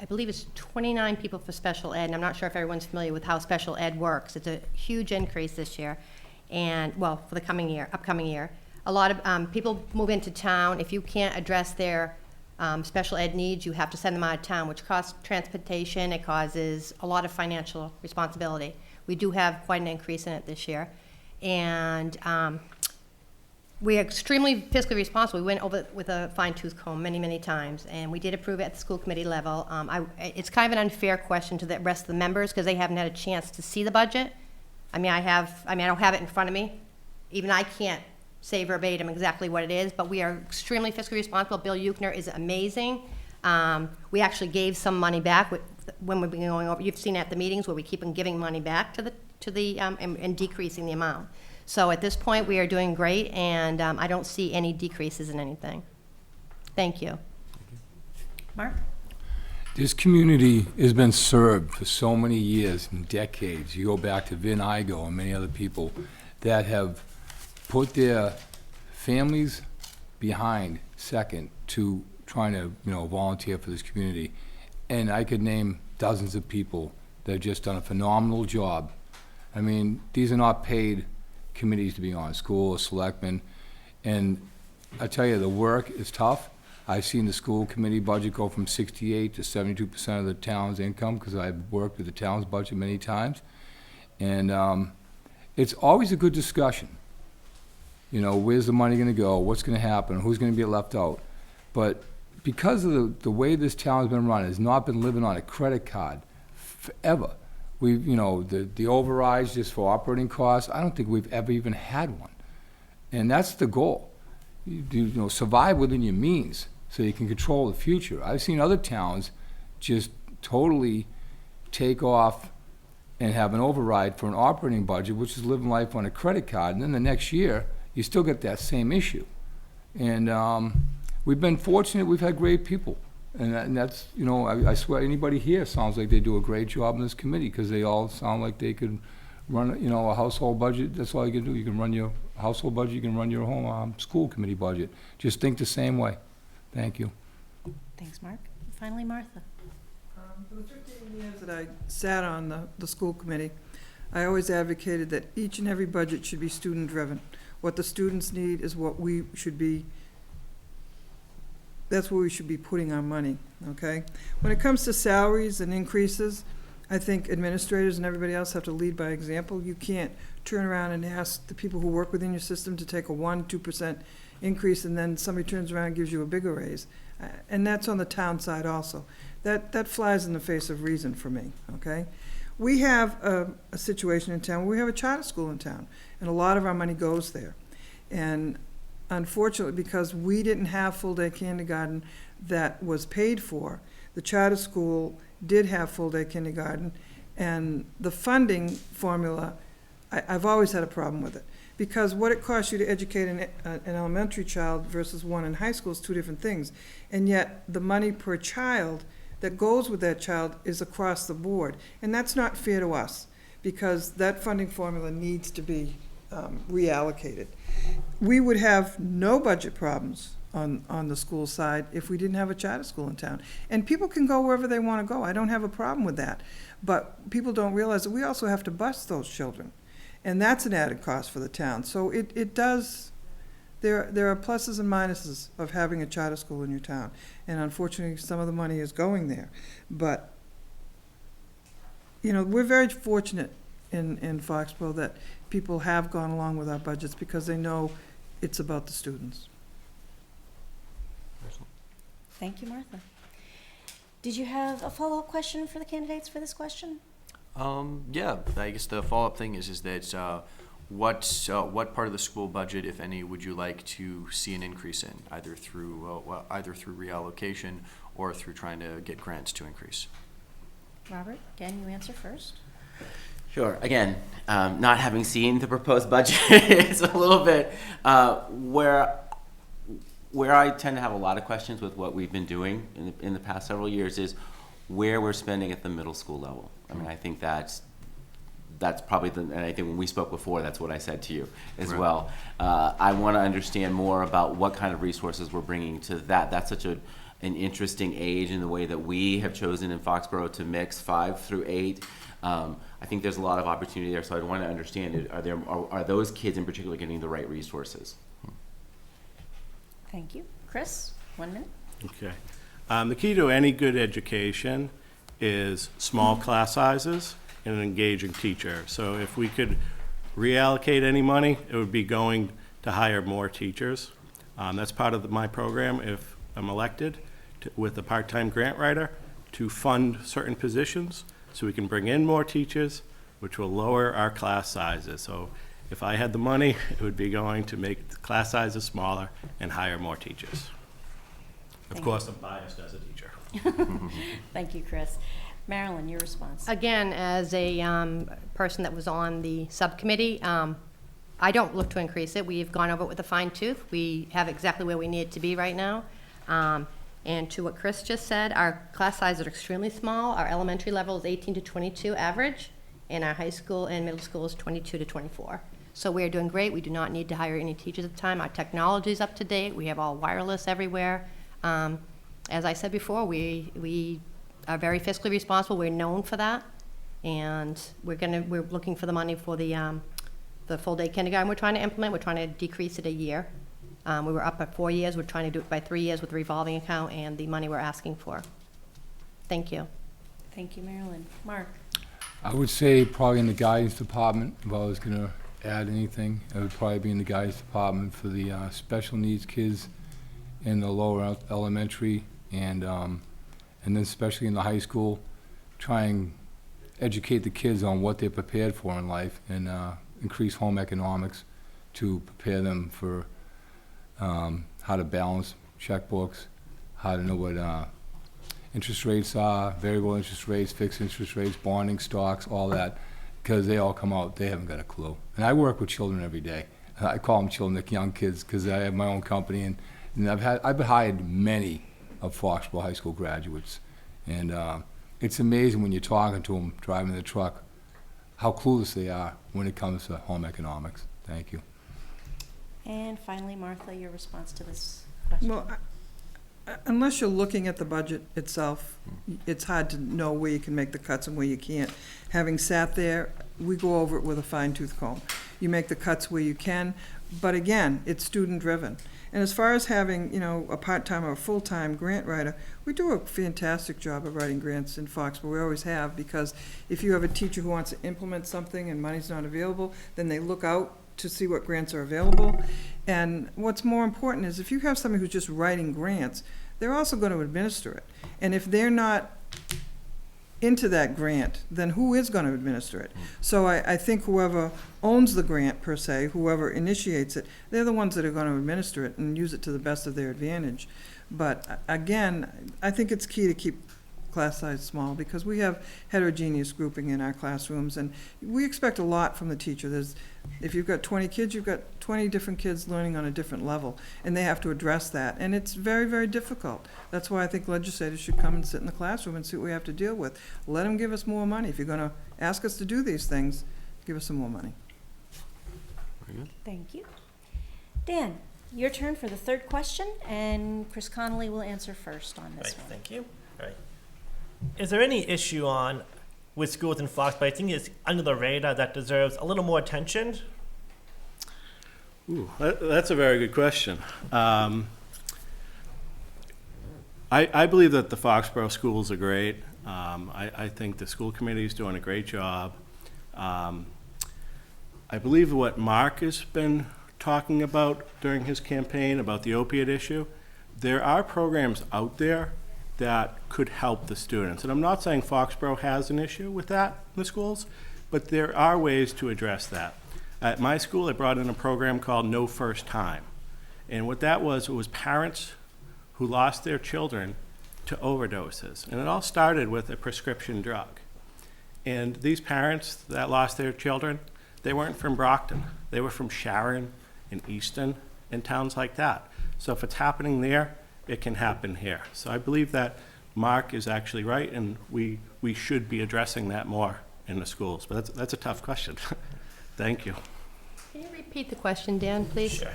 I believe it's 29 people for special ed, and I'm not sure if everyone's familiar with how special ed works. It's a huge increase this year, and, well, for the upcoming year. A lot of people move into town. If you can't address their special ed needs, you have to send them out of town, which costs transportation. It causes a lot of financial responsibility. We do have quite an increase in it this year. And we are extremely fiscally responsible. We went over with a fine-tooth comb many, many times, and we did approve it at the school committee level. It's kind of an unfair question to the rest of the members because they haven't had a chance to see the budget. I don't have it in front of me. Even I can't say verbatim exactly what it is, but we are extremely fiscally responsible. Bill Euchner is amazing. We actually gave some money back when we've been going over. You've seen at the meetings where we keep on giving money back to to the, and decreasing the amount. So at this point, we are doing great, and I don't see any decreases in anything. Thank you. Mark? This community has been served for so many years and decades. You go back to Vin Igo and many other people that have put their families behind second to trying to, volunteer for this community. And I could name dozens of people that have just done a phenomenal job. I mean, these are not paid committees to be on, school or selectmen. And I tell you, the work is tough. I've seen the school committee budget go from 68 to 72% of the town's income, because I've worked with the town's budget many times. And it's always a good discussion. Where's the money gonna go? What's gonna happen? Who's gonna be left out? But because of the way this town has been run, has not been living on a credit card forever. We've, the overrides just for operating costs, I don't think we've ever even had one. And that's the goal. You survive within your means so you can control the future. I've seen other towns just totally take off and have an override for an operating budget, which is living life on a credit card, and then the next year, you still get that same issue. And we've been fortunate, we've had great people. And that's, I swear, anybody here sounds like they do a great job in this committee, because they all sound like they could run, a household budget. That's all you can do. You can run your household budget, you can run your home school committee budget. Just think the same way. Thank you. Thanks, Mark. Finally, Martha. For the 15 years that I sat on the school committee, I always advocated that each and every budget should be student-driven. What the students need is what we should be, that's where we should be putting our money, okay? When it comes to salaries and increases, I think administrators and everybody else have to lead by example. You can't turn around and ask the people who work within your system to take a 1-2% increase, and then somebody turns around and gives you a bigger raise. And that's on the town side also. That flies in the face of reason for me, okay? We have a situation in town where we have a charter school in town, and a lot of our money goes there. And unfortunately, because we didn't have full-day kindergarten that was paid for, the charter school did have full-day kindergarten, and the funding formula, I've always had a problem with it. Because what it costs you to educate an elementary child versus one in high school is two different things. And yet, the money per child that goes with that child is across the board. And that's not fair to us, because that funding formula needs to be reallocated. We would have no budget problems on the school side if we didn't have a charter school in town. And people can go wherever they want to go. I don't have a problem with that. But people don't realize that we also have to bus those children. And that's an added cost for the town. So it does, there are pluses and minuses of having a charter school in your town. And unfortunately, some of the money is going there. But, we're very fortunate in Foxboro that people have gone along with our budgets because they know it's about the students. Thank you, Martha. Did you have a follow-up question for the candidates for this question? Yeah, I guess the follow-up thing is that what part of the school budget, if any, would you like to see an increase in, either through reallocation or through trying to get grants to increase? Robert, again, you answer first. Sure. Again, not having seen the proposed budget, it's a little bit where I tend to have a lot of questions with what we've been doing in the past several years is where we're spending at the middle school level. I mean, I think that's probably and I think when we spoke before, that's what I said to you as right. well. I want to understand more about what kind of resources we're bringing to that. That's such an interesting age in the way that we have chosen in Foxboro to mix 5 through 8. I think there's a lot of opportunity there, so I want to understand, are those kids in particular getting the right resources? Thank you. Chris, 1 minute. Okay. The key to any good education is small class sizes and an engaging teacher. So if we could reallocate any money, it would be going to hire more teachers. That's part of my program, if I'm elected, with a part-time grant writer, to fund certain positions so we can bring in more teachers, which will lower our class sizes. So if I had the money, it would be going to make the class sizes smaller and hire more teachers. Of course, I'm biased as a teacher. Thank you, Chris. Marilyn, your response. Again, as a person that was on the subcommittee, I don't look to increase it. We've gone over it with a fine tooth. We have exactly where we need it to be right now. And to what Chris just said, our class sizes are extremely small. Our elementary level is 18 to 22 average, and our high school and middle school is 22 to 24. So we're doing great. We do not need to hire any teachers at the time. Our technology is up to date. We have all wireless everywhere. As I said before, we are very fiscally responsible. We're known for that, and we're looking for the money for the full day kindergarten we're trying to implement. We're trying to decrease it a year. We were up at 4 years. We're trying to do it by 3 years with the revolving account and the money we're asking for. Thank you. Thank you, Marilyn. Mark? I would say probably in the guidance department, if I was gonna add anything, it would probably be in the guidance department for the special needs kids in the lower elementary and then especially in the high school, try and educate the kids on what they're prepared for in life and increase home economics to prepare them for how to balance checkbooks, how to know what interest rates are, variable interest rates, fixed interest rates, bonding stocks, all that, because they all come out, they haven't got a clue. And I work with children every day. I call them children, they're young kids, because I have my own company, and I've hired many of Foxboro High School graduates. And it's amazing when you're talking to them, driving the truck, how clueless they are when it comes to home economics. Thank you. And finally, Martha, your response to this question. Well, unless you're looking at the budget itself, it's hard to know where you can make the cuts and where you can't. Having sat there, we go over it with a fine-tooth comb. You make the cuts where you can, but again, it's student-driven. And as far as having, you know, a part-time or a full-time grant writer, we do a fantastic job of writing grants in Foxborough. We always have, because if you have a teacher who wants to implement something and money's not available, then they look out to see what grants are available. And what's more important is if you have somebody who's just writing grants, they're also going to administer it. And if they're not into that grant, then who is going to administer it? So I think whoever owns the grant, per se, whoever initiates it, they're the ones that are going to administer it and use it to the best of their advantage. But again, I think it's key to keep class size small, because we have heterogeneous grouping in our classrooms, and we expect a lot from the teacher. If you've got 20 kids, you've got 20 different kids learning on a different level, and they have to address that, and it's very, very difficult. That's why I think legislators should come and sit in the classroom and see what we have to deal with. Let them give us more money. If you're going to ask us to do these things, give us some more money. Very good. Thank you. Dan, your turn for the third question, and Chris Connolly will answer first on this Right, one. thank you. All right. Is there any issue with schools in Foxborough, I think it's under the radar, that deserves a little more attention? Ooh, that's a very good question. I believe that the Foxborough schools are great. I think the school committee is doing a great job. I believe what Mark has been talking about during his campaign about the opiate issue, there are programs out there that could help the students. And I'm not saying Foxborough has an issue with that in the schools, but there are ways to address that. At my school, I brought in a program called No First Time. And what that was, it was parents who lost their children to overdoses. And it all started with a prescription drug. And these parents that lost their children, they weren't from Brockton. They were from Sharon and Easton and towns like that. So if it's happening there, it can happen here. So I believe that Mark is actually right, and we should be addressing that more in the schools. But that's a tough question. Thank you. Can you repeat the question, Dan, please? Sure.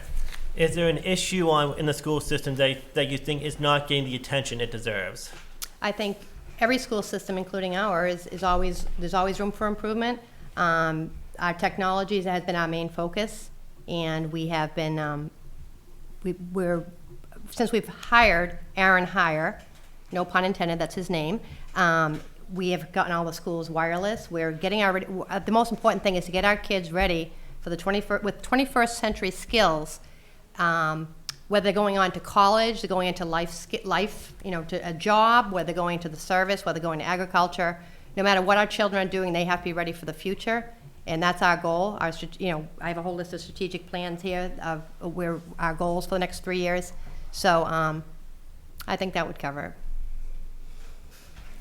Is there an issue in the school system that you think is not getting the attention it deserves? I think every school system, including ours, there's always room for improvement. Our technology has been our main focus, and we have been since we've hired Aaron Heyer, no pun intended, that's his name. We have gotten all the schools wireless. We're getting the most important thing is to get our kids ready for the 21st century skills. Whether they're going on to college, they're going into life, to a job, whether they're going to the service, whether they're going to agriculture. No matter what our children are doing, they have to be ready for the future, and that's our goal. I have a whole list of strategic plans here of where our goals for the next 3 years. So I think that would cover it.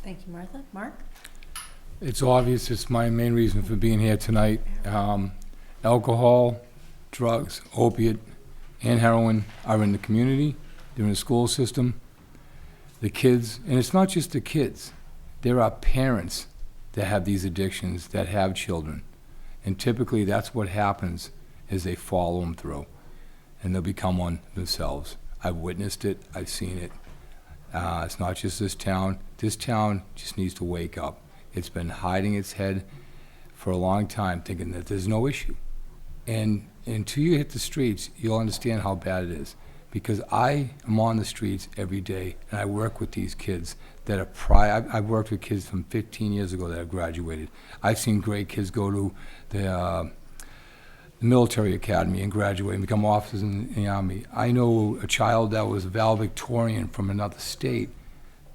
Thank you, Martha. Mark? It's obvious, it's my main reason for being here tonight. Alcohol, drugs, opiate, and heroin are in the community, they're in the school system. The kids, and it's not just the kids, there are parents that have these addictions, that have children. And typically that's what happens, is they follow them through, and they'll become one themselves. I've witnessed it, I've seen it. It's not just this town. This town just needs to wake up. It's been hiding its head for a long time, thinking that there's no issue. And until you hit the streets, you'll understand how bad it is. Because I am on the streets every day, and I work with these kids that are I've worked with kids from 15 years ago that have graduated. I've seen great kids go to the military academy and graduate and become officers in the Army. I know a child that was valedictorian from another state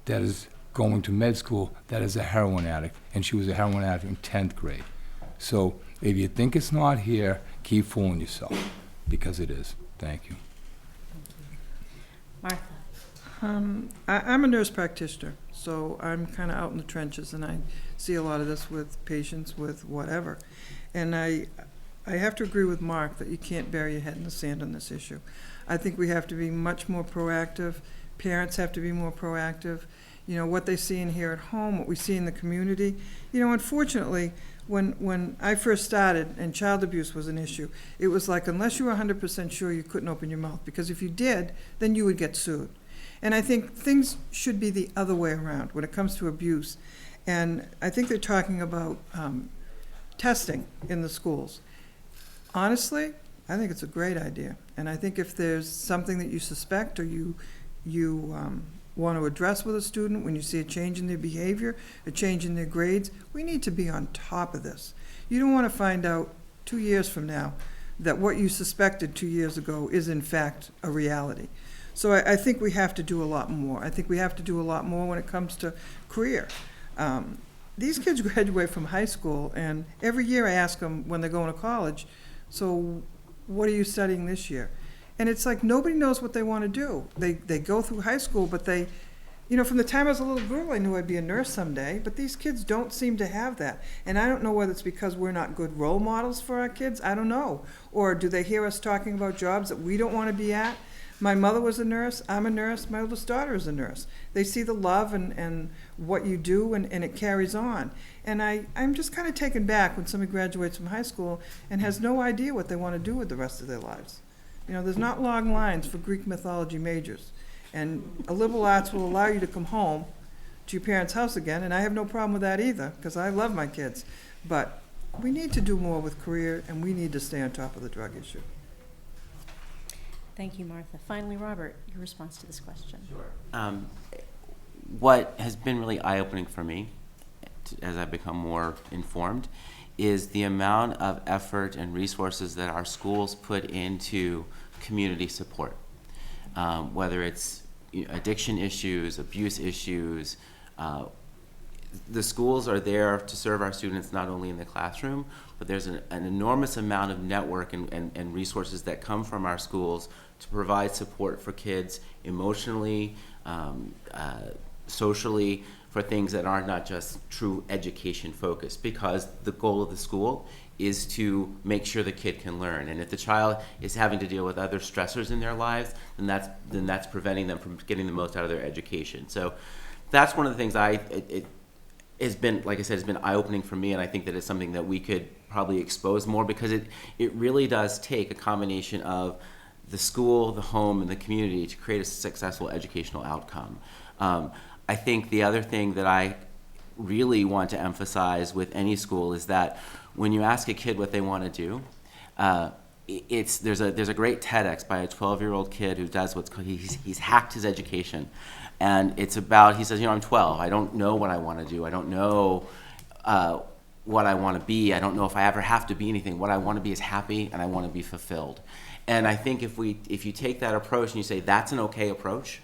that is going to med school that is a heroin addict, and she was a heroin addict in 10th grade. So if you think it's not here, keep fooling yourself, because it is. Thank you. Martha? I'm a nurse practitioner, so I'm kind of out in the trenches, and I see a lot of this with patients with whatever. And I have to agree with Mark that you can't bury your head in the sand on this issue. I think we have to be much more proactive. Parents have to be more proactive. You know, what they see and hear at home, what we see in the community. You know, unfortunately, when I first started and child abuse was an issue, it was like unless you were 100% sure, you couldn't open your mouth, because if you did, then you would get sued. And I think things should be the other way around when it comes to abuse. And I think they're talking about testing in the schools. Honestly, I think it's a great idea. And I think if there's something that you suspect or you want to address with a student, when you see a change in their behavior, a change in their grades, we need to be on top of this. You don't want to find out 2 years from now that what you suspected 2 years ago is in fact a reality. So I think we have to do a lot more. I think we have to do a lot more when it comes to career. These kids graduate from high school, and every year I ask them when they're going to college, so what are you studying this year? And it's like nobody knows what they want to do. They go through high school, but they, you know, from the time I was a little girl, I knew I'd be a nurse someday, but these kids don't seem to have that. And I don't know whether it's because we're not good role models for our kids, I don't know. Or do they hear us talking about jobs that we don't want to be at? My mother was a nurse, I'm a nurse, my oldest daughter is a nurse. They see the love and what you do, and it carries on. And I'm just kind of taken back when somebody graduates from high school and has no idea what they want to do with the rest of their lives. You know, there's not long lines for Greek mythology majors. And a liberal arts will allow you to come home to your parents' house again, and I have no problem with that either, because I love my kids. But we need to do more with career, and we need to stay on top of the drug issue. Thank you, Martha. Finally, Robert, your response to this question. Sure. What has been really eye-opening for me, as I've become more informed, is the amount of effort and resources that our schools put into community support, whether it's addiction issues, abuse issues. The schools are there to serve our students not only in the classroom, but there's an enormous amount of network and resources that come from our schools to provide support for kids emotionally, socially, for things that are not just true education focused, because the goal of the school is to make sure the kid can learn. And if the child is having to deal with other stressors in their lives, then that's preventing them from getting the most out of their education. So that's one of the things it has been, like I said, has been eye-opening for me, and I think that it's something that we could probably expose more, because it really does take a combination of the school, the home, and the community to create a successful educational outcome. I think the other thing that I really want to emphasize with any school is that when you ask a kid what they want to do, there's a great TEDx by a 12-year-old kid who does he's hacked his education, and it's about, he says, I'm 12, I don't know what I want to do, I don't know what I want to be, I don't know if I ever have to be anything. What I want to be is happy, and I want to be fulfilled. And I think if you take that approach and you say that's an okay approach,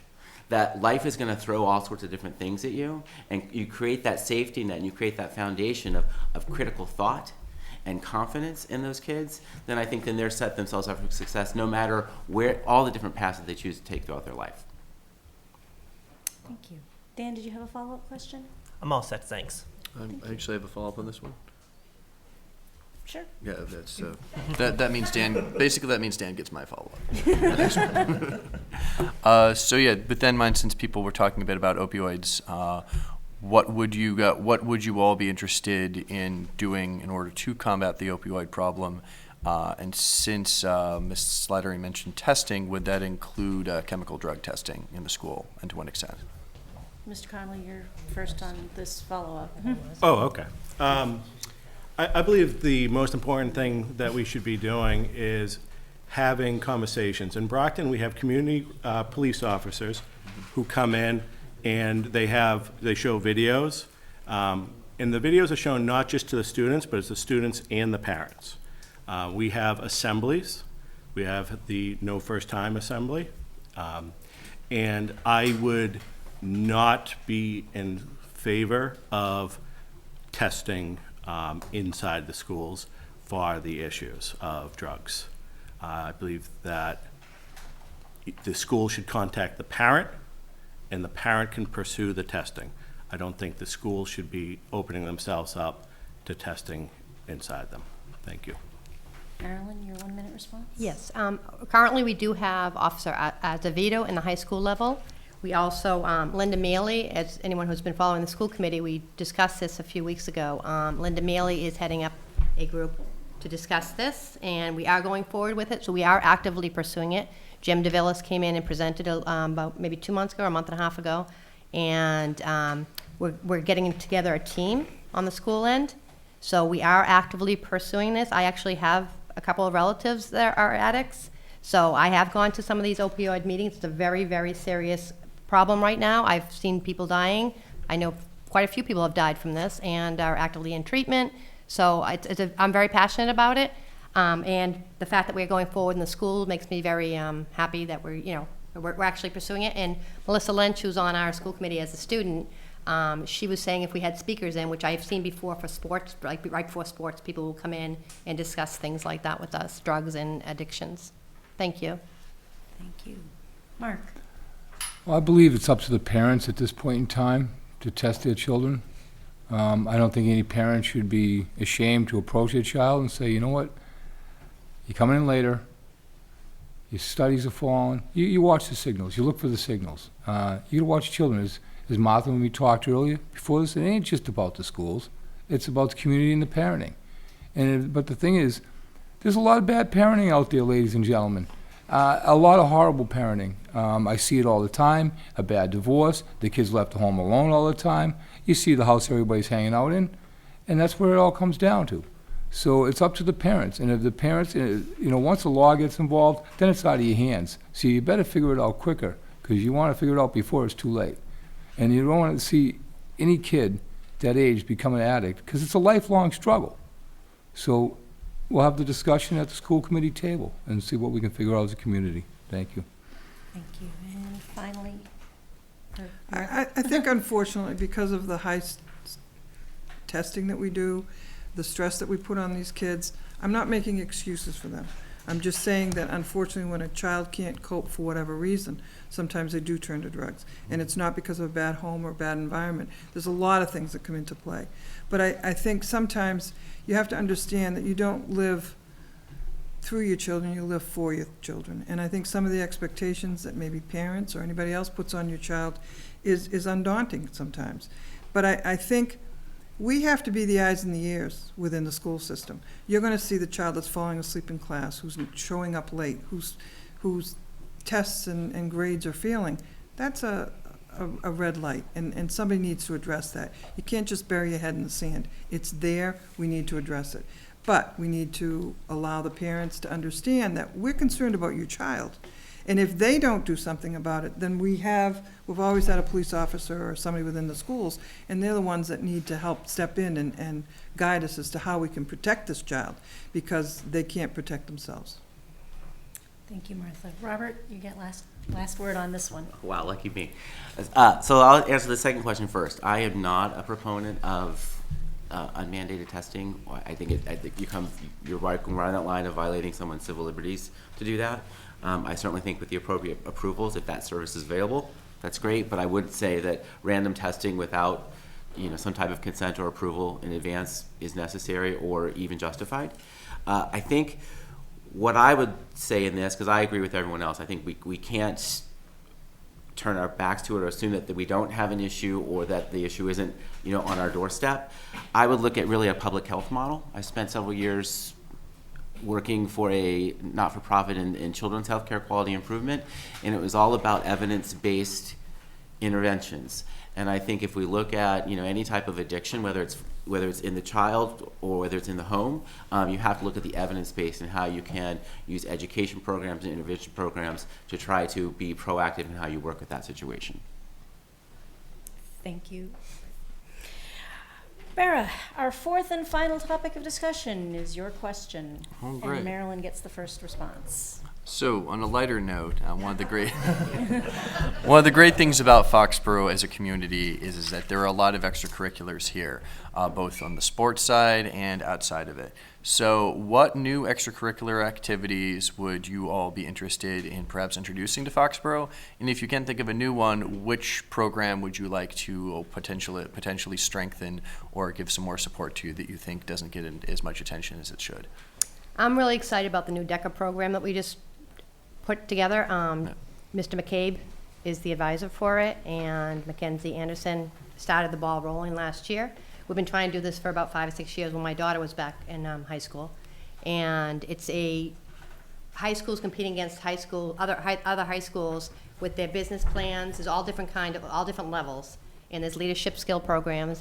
that life is going to throw all sorts of different things at you, and you create that safety net and you create that foundation of critical thought and confidence in those kids, then I think then they're set themselves up for success no matter where all the different paths that they choose to take throughout their life. Thank you. Dan, did you have a follow-up question? I'm all set, thanks. I actually have a follow-up on this one. Sure. Yeah, that's, that means Dan, basically that means Dan gets my follow-up. So yeah, but then mine, since people were talking a bit about opioids, what would you all be interested in doing in order to combat the opioid problem? And since Ms. Slattery mentioned testing, would that include chemical drug testing in the school, and to what extent? Mr. Connolly, you're first on this follow-up. Oh, okay. I believe the most important thing that we should be doing is having conversations. In Brockton, we have community police officers who come in and they show videos. And the videos are shown not just to the students, but it's the students and the parents. We have assemblies. We have the No First Time assembly. And I would not be in favor of testing inside the schools for the issues of drugs. I believe that the school should contact the parent, and the parent can pursue the testing. I don't think the school should be opening themselves up to testing inside them. Thank you. Marilyn, your 1-minute response? Yes. Currently, we do have Officer Azevedo in the high school level. We also, Linda Mealy, as anyone who's been following the school committee, we discussed this a few weeks ago. Linda Mealy is heading up a group to discuss this, and we are going forward with it, so we are actively pursuing it. Jim DeVillis came in and presented about maybe 2 months ago, or a month and a half ago, and we're getting together a team on the school end. So we are actively pursuing this. I actually have a couple of relatives that are addicts, so I have gone to some of these opioid meetings. It's a very, very serious problem right now. I've seen people dying. I know quite a few people have died from this and are actively in treatment. So I'm very passionate about it. And the fact that we're going forward in the school makes me very happy that we're actually pursuing it. And Melissa Lynch, who's on our school committee as a student, she was saying if we had speakers in, which I've seen before for sports, like right before sports, people will come in and discuss things like that with us, drugs and addictions. Thank you. Thank you. Mark? Well, I believe it's up to the parents at this point in time to test their children. I don't think any parent should be ashamed to approach their child and say, you know what, you're coming in later, your studies are falling, you watch the signals, you look for the signals. You gotta watch children. As Martha, when we talked earlier, before this, it ain't just about the schools, it's about the community and the parenting. But the thing is, there's a lot of bad parenting out there, ladies and gentlemen. A lot of horrible parenting. I see it all the time. A bad divorce, the kids left home alone all the time. You see the house everybody's hanging out in, and that's where it all comes down to. So it's up to the parents, and if the parents, once the law gets involved, then it's out of your hands. So you better figure it out quicker, because you want to figure it out before it's too late. And you don't want to see any kid that age become an addict, because it's a lifelong struggle. So we'll have the discussion at the school committee table and see what we can figure out as a community. Thank you. Thank you. And finally, I think unfortunately, because of the high testing that we do, the stress that we put on these kids, I'm not making excuses for them. I'm just saying that unfortunately when a child can't cope for whatever reason, sometimes they do turn to drugs. And it's not because of a bad home or bad environment. There's a lot of things that come into play. But I think sometimes you have to understand that you don't live through your children, you live for your children. And I think some of the expectations that maybe parents or anybody else puts on your child is undaunting sometimes. But I think we have to be the eyes and the ears within the school system. You're going to see the child that's falling asleep in class, who's showing up late, whose tests and grades are failing. That's a red light, and somebody needs to address that. You can't just bury your head in the sand. It's there, we need to address it. But we need to allow the parents to understand that we're concerned about your child. And if they don't do something about it, then we've always had a police officer or somebody within the schools, and they're the ones that need to help step in and guide us as to how we can protect this child, because they can't protect themselves. thank you, Martha. Robert, you get last word on this one. Wow, lucky me. So I'll answer the second question first. I am not a proponent of unmandated testing. I think you're right on that line of violating someone's civil liberties to do that. I certainly think with the appropriate approvals, if that service is available, that's great. But I would say that random testing without some type of consent or approval in advance is necessary or even justified. I think what I would say in this, because I agree with everyone else, I think we can't turn our backs to it or assume that we don't have an issue or that the issue isn't, on our doorstep. I would look at really a public health model. I spent several years working for a not-for-profit in children's healthcare quality improvement, and it was all about evidence-based interventions. And I think if we look at any type of addiction, whether it's in the child or whether it's in the home, you have to look at the evidence base and how you can use education programs and intervention programs to try to be proactive in how you work with that situation. Thank you. Bara, our fourth and final topic of discussion is your question. Oh, great. And Marilyn gets the first response. So, on a lighter note, one of the great things about Foxboro as a community is that there are a lot of extracurriculars here, both on the sports side and outside of it. So, what new extracurricular activities would you all be interested in perhaps introducing to Foxboro? And if you can think of a new one, which program would you like to potentially strengthen or give some more support to that you think doesn't get as much attention as it should? I'm really excited about the new DECA program that we just put together. Mr. McCabe is the advisor for it, and Mackenzie Anderson started the ball rolling last year. We've been trying to do this for about 5 or 6 years when my daughter was back in high school. And it's high schools competing against other high schools with their business plans. There's all different levels, and there's leadership skill programs.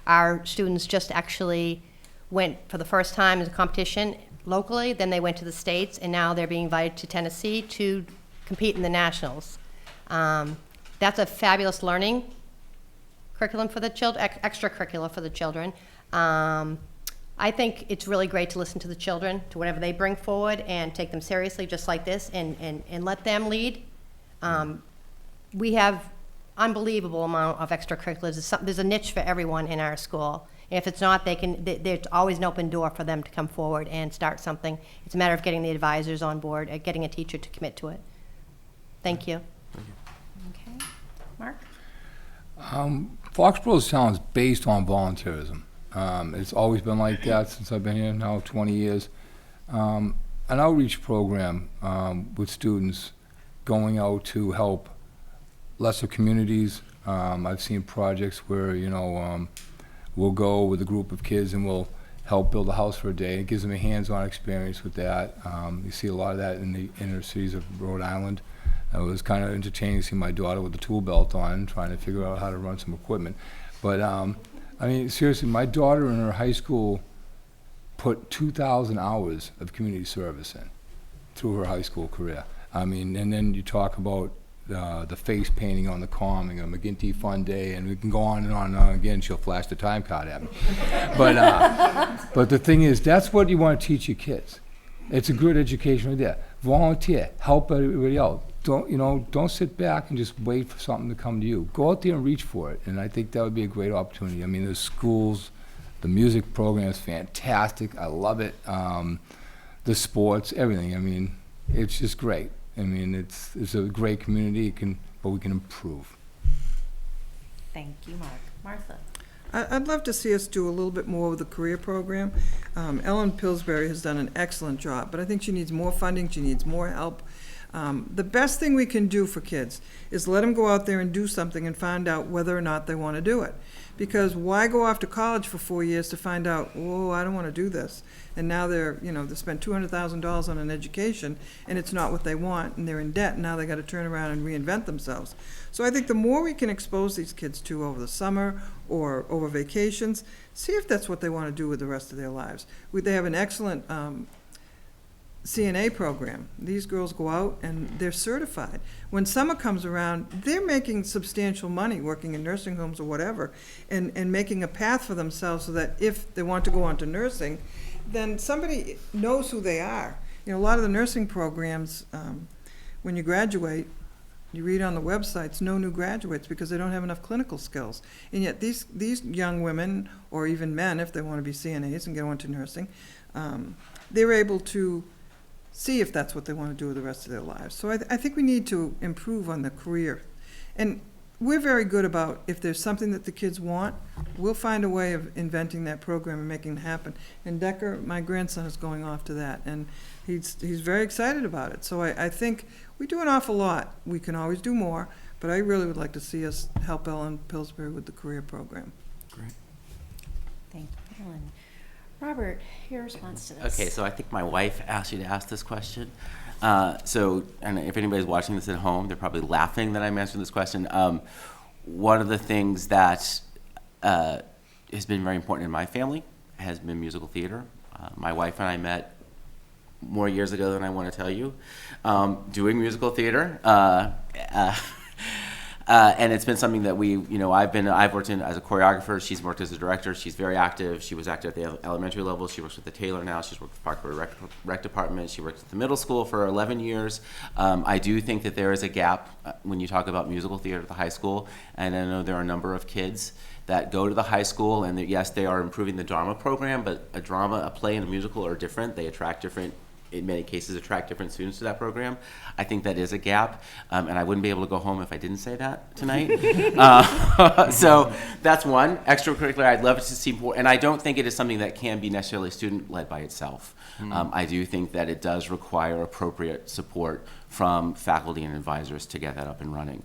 Our students just actually went for the first time as a competition locally, then they went to the States, and now they're being invited to Tennessee to compete in the nationals. That's a fabulous learning curriculum for the children, extracurricular for the children. I think it's really great to listen to the children, to whatever they bring forward, and take them seriously just like this, and let them lead. We have unbelievable amount of extracurriculars. There's a niche for everyone in our school. If it's not, there's always an open door for them to come forward and start something. It's a matter of getting the advisors on board, getting a teacher to commit to it. Thank you. Okay. Mark? Foxboro's town is based on volunteerism. It's always been like that since I've been here now 20 years. An outreach program with students going out to help lesser communities. I've seen projects where, we'll go with a group of kids and we'll help build a house for a day. It gives them a hands-on experience with that. You see a lot of that in the inner cities of Rhode Island. It was kind of entertaining to see my daughter with the tool belt on, trying to figure out how to run some equipment. But, seriously, my daughter in her high school put 2,000 hours of community service in through her high school career. And then you talk about the face painting on the common, McGinty Fun Day, and we can go on and on and on. Again, she'll flash the time card at me. But the thing is, that's what you want to teach your kids. It's a good education right there. Volunteer, help everybody out. Don't sit back and just wait for something to come to you. Go out there and reach for it, and I think that would be a great opportunity. The schools, the music program is fantastic. I love it. The sports, everything. It's just great. It's a great community, but we can improve. Thank you, Mark. Martha? I'd love to see us do a little bit more with the career program. Ellen Pillsbury has done an excellent job, but I think she needs more funding, she needs more help. The best thing we can do for kids is let them go out there and do something and find out whether or not they want to do it. Because why go off to college for 4 years to find out, I don't want to do this. And now they spent $200,000 on an education, and it's not what they want, and they're in debt, and now they got to turn around and reinvent themselves. So I think the more we can expose these kids to over the summer or over vacations, see if that's what they want to do with the rest of their lives. They have an excellent CNA program. These girls go out and they're certified. When summer comes around, they're making substantial money working in nursing homes or whatever, and making a path for themselves so that if they want to go on to nursing, then somebody knows who they are. A lot of the nursing programs, when you graduate, you read on the websites, no new graduates because they don't have enough clinical skills. And yet these young women, or even men, if they want to be CNAs and go into nursing, they're able to see if that's what they want to do with the rest of their lives. So I think we need to improve on the career. And we're very good about, if there's something that the kids want, we'll find a way of inventing that program and making it happen. And Decker, my grandson, is going off to that, and he's very excited about it. So I think we do an awful lot. We can always do more, but I really would like to see us help Ellen Pillsbury with the career program. Great. Thank you, Ellen. Robert, your response to this? Okay, so I think my wife asked you to ask this question. And if anybody's watching this at home, they're probably laughing that I'm answering this question. One of the things that has been very important in my family has been musical theater. My wife and I met more years ago than I want to tell you, doing musical theater. And it's been something that I've worked in as a choreographer. She's worked as a director. She's very active. She was active at the elementary level. She works with the Taylor now. She's worked with the Foxboro rec department. She works at the middle school for 11 years. I do think that there is a gap when you talk about musical theater at the high school. And I know there are a number of kids that go to the high school, and yes, they are improving the drama program, but a play, and a musical are different. They attract different, in many cases, attract different students to that program. I think that is a gap, and I wouldn't be able to go home if I didn't say that tonight. So that's one. Extracurricular, I'd love to see more, and I don't think it is something that can be necessarily student-led by itself. I do think that it does require appropriate support from faculty and advisors to get that up and running.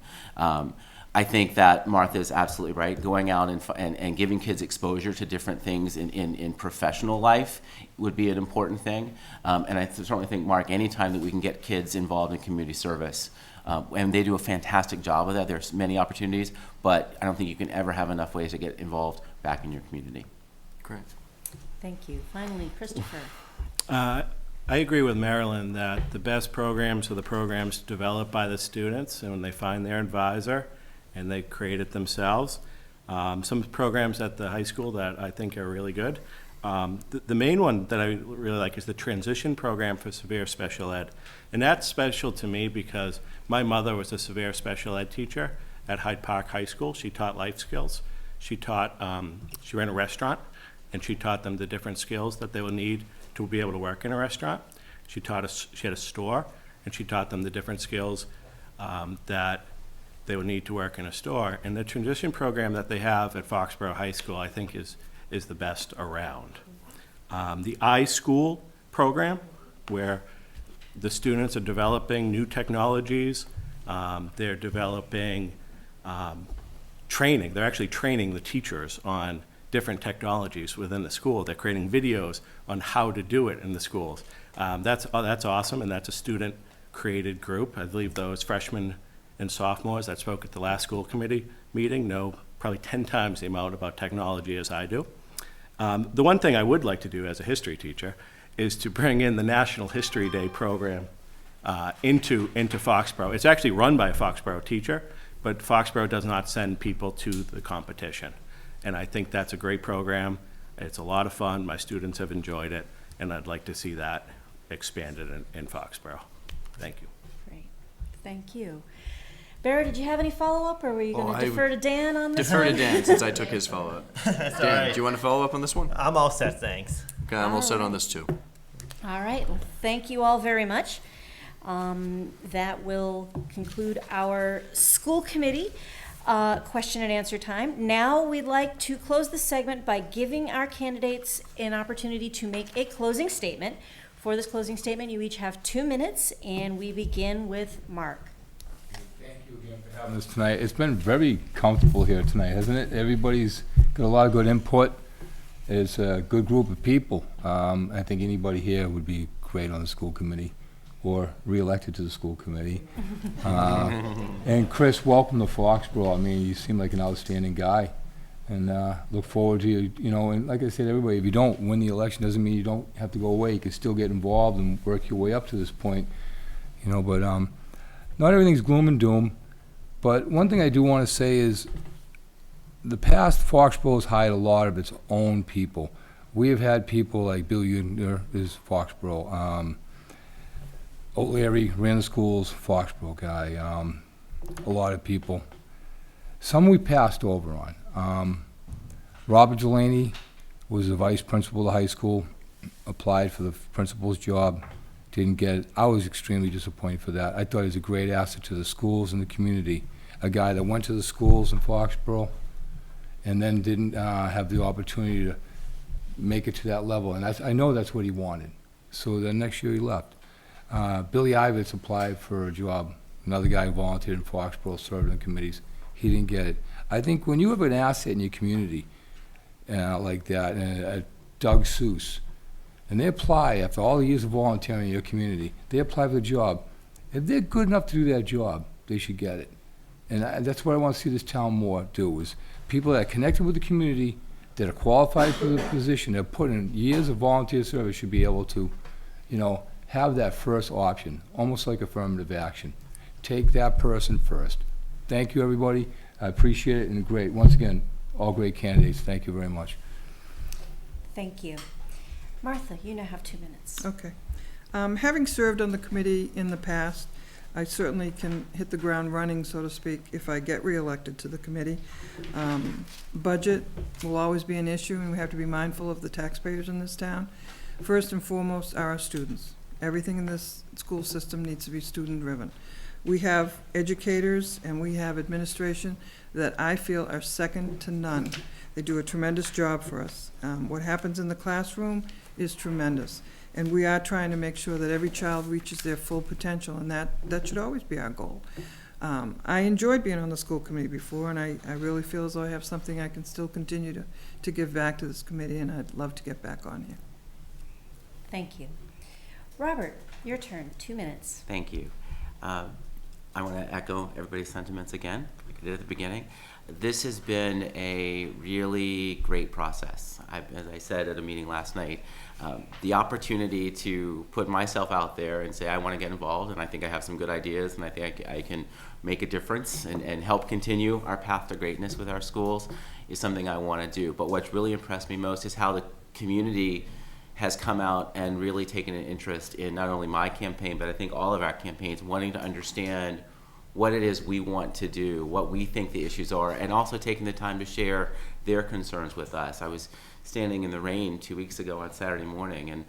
I think that Martha is absolutely right. Going out and giving kids exposure to different things in professional life would be an important thing. And I certainly think, Mark, anytime that we can get kids involved in community service, and they do a fantastic job of that. There's many opportunities, but I don't think you can ever have enough ways to get involved back in your community. Great. Thank you. Finally, Christopher. I agree with Marilyn that the best programs are the programs developed by the students, and when they find their advisor and they create it themselves. Some programs at the high school that I think are really good. The main one that I really like is the transition program for severe special ed. And that's special to me because my mother was a severe special ed teacher at Hyde Park High School. She taught life skills. She ran a restaurant, and she taught them the different skills that they would need to be able to work in a restaurant. She had a store, and she taught them the different skills that they would need to work in a store. And the transition program that they have at Foxboro High School, I think, is the best around. The iSchool program, where the students are developing new technologies, they're developing training. They're actually training the teachers on different technologies within the school. They're creating videos on how to do it in the schools. That's awesome, and that's a student-created group. I believe those freshmen and sophomores that spoke at the last school committee meeting know probably 10 times the amount about technology as I do. The one thing I would like to do as a history teacher is to bring in the National History Day program into Foxboro. It's actually run by a Foxboro teacher, but Foxboro does not send people to the competition. And I think that's a great program. It's a lot of fun. My students have enjoyed it, and I'd like to see that expanded in Foxborough. Thank you. Great. Thank you. Barry, did you have any follow-up, or were you going to I defer to Dan on this Defer one? to Dan since I took his follow-up. Dan, do you want to follow up on this one? I'm all set, thanks. Okay, I'm all set on this too. All right. Well, thank you all very much. That will conclude our school committee question and answer time. Now we'd like to close the segment by giving our candidates an opportunity to make a closing statement. For this closing statement, you each have 2 minutes, and we begin with Mark. Thank you again for having us tonight. It's been very comfortable here tonight, hasn't it? Everybody's got a lot of good input. It's a good group of people. I think anybody here would be great on the school committee or re-elected to the school committee. And Chris, welcome to Foxborough. I mean, you seem like an outstanding guy. And look forward to you know, and like I said, everybody, if you don't win the election, doesn't mean you don't have to go away. You can still get involved and work your way up to this point, you know, but not everything's gloom and doom. But one thing I do want to say is the past, Foxborough has hired a lot of its own people. We have had people like Bill Uner is Foxborough. O'Leary ran the schools, Foxborough guy. A lot of people. Some we passed over on. Robert Delaney was the vice principal of the high school, applied for the principal's job, didn't get it. I was extremely disappointed for that. I thought he was a great asset to the schools and the community. A guy that went to the schools in Foxborough and then didn't have the opportunity to make it to that level. And I know that's what he wanted. So the next year he left. Billy Ivets applied for a job. Another guy who volunteered in Foxborough, served in committees. He didn't get it. I think when you have an asset in your community like that, and Doug Seuss, and they apply after all the years of volunteering in your community, they apply for the job. If they're good enough to do that job, they should get it. And that's what I want to see this town more do, is people that are connected with the community, that are qualified for the position, that put in years of volunteer service should be able to, have that first option, almost like affirmative action. Take that person first. Thank you, everybody. I appreciate it, and great. Once again, all great candidates. Thank you very much. Thank you. Martha, you now have 2 minutes. Okay. Having served on the committee in the past, I certainly can hit the ground running, so to speak, if I get reelected to the committee. Budget will always be an issue, and we have to be mindful of the taxpayers in this town. First and foremost are our students. Everything in this school system needs to be student-driven. We have educators and we have administration that I feel are second to none. They do a tremendous job for us. What happens in the classroom is tremendous. And we are trying to make sure that every child reaches their full potential, and that should always be our goal. I enjoyed being on the school committee before, and I really feel as though I have something I can still continue to give back to this committee, and I'd love to get back on here. Thank you. Robert, your turn, 2 minutes. Thank you. I want to echo everybody's sentiments again, like I did at the beginning. This has been a really great process. As I said at a meeting last night, the opportunity to put myself out there and say I want to get involved, and I think I have some good ideas, and I think I can make a difference and help continue our path to greatness with our schools is something I want to do. But what's really impressed me most is how the community has come out and really taken an interest in not only my campaign, but I think all of our campaigns, wanting to understand what it is we want to do, what we think the issues are, and also taking the time to share their concerns with us. I was standing in the rain 2 weeks ago on Saturday morning, and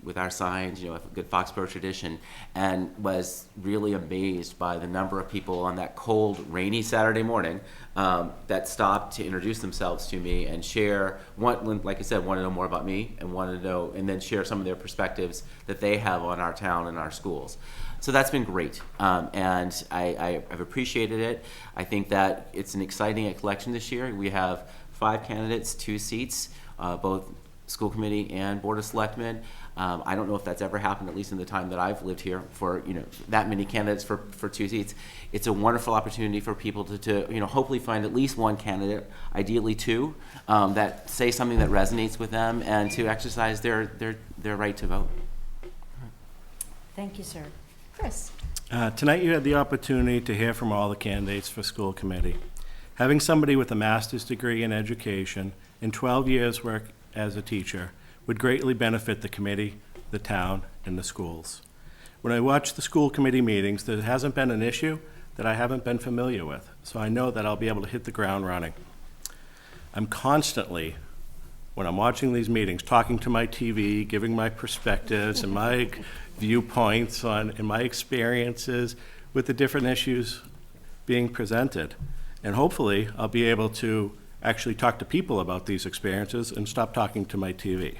with our signs, a good Foxboro tradition, and was really amazed by the number of people on that cold, rainy Saturday morning that stopped to introduce themselves to me and share, like I said, want to know more about me and want to know, and then share some of their perspectives that they have on our town and our schools. So that's been great, and I've appreciated it. I think that it's an exciting election this year. We have 5 candidates, 2 seats, both school committee and board of selectmen. I don't know if that's ever happened, at least in the time that I've lived here, for that many candidates for 2 seats. It's a wonderful opportunity for people to hopefully find at least one candidate, ideally 2, that say something that resonates with them, and to exercise their right to vote. Thank you, sir. Chris. Tonight you had the opportunity to hear from all the candidates for school committee. Having somebody with a master's degree in education and 12 years' work as a teacher would greatly benefit the committee, the town, and the schools. When I watch the school committee meetings, there hasn't been an issue that I haven't been familiar with, so I know that I'll be able to hit the ground running. I'm constantly, when I'm watching these meetings, talking to my TV, giving my perspectives and my viewpoints and my experiences with the different issues being presented. And hopefully, I'll be able to actually talk to people about these experiences and stop talking to my TV.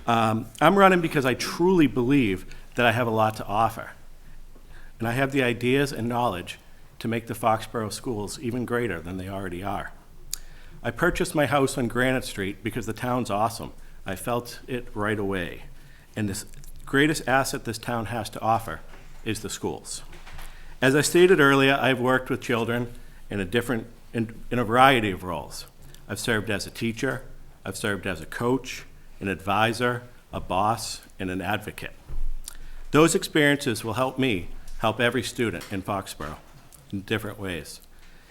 I'm running because I truly believe that I have a lot to offer. And I have the ideas and knowledge to make the Foxboro schools even greater than they already are. I purchased my house on Granite Street because the town's awesome. I felt it right away. And the greatest asset this town has to offer is the schools. As I stated earlier, I've worked with children in a variety of roles. I've served as a teacher, I've served as a coach, an advisor, a boss, and an advocate. Those experiences will help me help every student in Foxboro in different ways.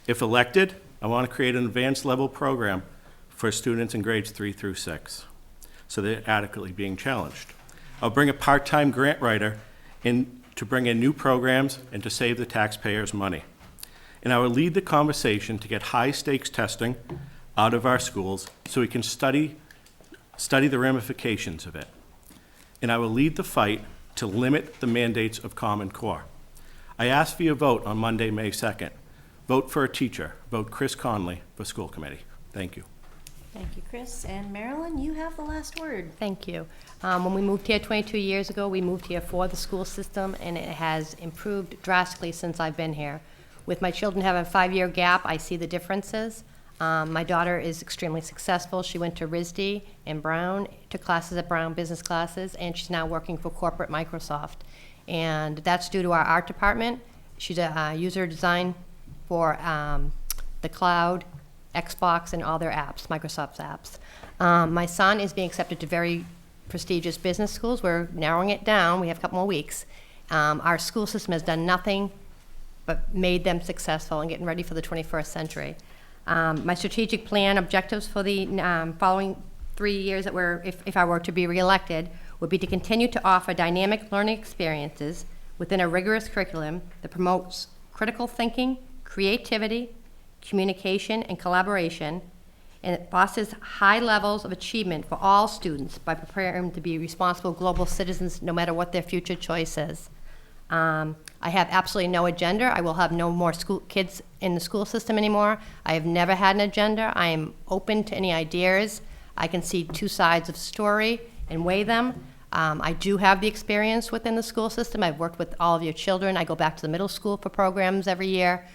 If elected, I want to create an advanced level program for students in grades 3 through 6, so they're adequately being challenged. I'll bring a part-time grant writer in to bring in new programs and to save the taxpayers money. And I will lead the conversation to get high-stakes testing out of our schools so we can study the ramifications of it. And I will lead the fight to limit the mandates of Common Core. I ask for your vote on Monday, May 2nd. Vote for a teacher. Vote Chris Conley for school committee. Thank you. Thank you, Chris. And Marilyn, you have the last word. Thank you. When we moved here 22 years ago, we moved here for the school system, and it has improved drastically since I've been here. With my children having a 5-year gap, I see the differences. My daughter is extremely successful. She went to RISD and Brown, took classes at Brown, business classes, and she's now working for corporate Microsoft. And that's due to our art department. She's a user design for the cloud, Xbox, and all their apps, Microsoft's apps. My son is being accepted to very prestigious business schools. We're narrowing it down. We have a couple more weeks. Our school system has done nothing but made them successful and getting ready for the 21st century. My strategic plan objectives for the following 3 years that if I were to be reelected, would be to continue to offer dynamic learning experiences within a rigorous curriculum that promotes critical thinking, creativity, communication, and collaboration, and it fosters high levels of achievement for all students by preparing them to be responsible global citizens no matter what their future choice is. I have absolutely no agenda. I will have no more kids in the school system anymore. I have never had an agenda. I am open to any ideas. I can see two sides of the story and weigh them. I do have the experience within the school system. I've worked with all of your children. I go back to the middle school for programs every year,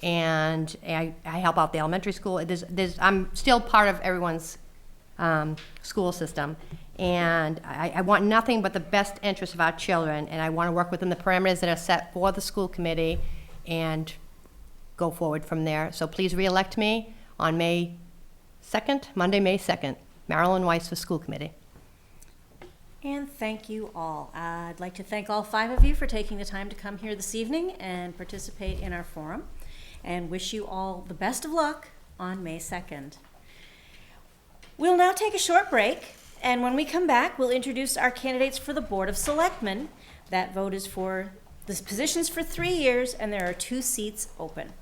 and I help out the elementary school. I'm still part of everyone's school system. And I want nothing but the best interest of our children, and I want to work within the parameters that are set for the school committee and go forward from there. So please re-elect me on May 2nd, Monday, May 2nd. Marilyn Weiss for school committee. And thank you all. I'd like to thank all 5 of you for taking the time to come here this evening and participate in our forum, and wish you all the best of luck on May 2nd. We'll now take a short break. And when we come back, we'll introduce our candidates for the Board of Selectmen. That vote is for the positions for 3 years, and there are 2 seats open.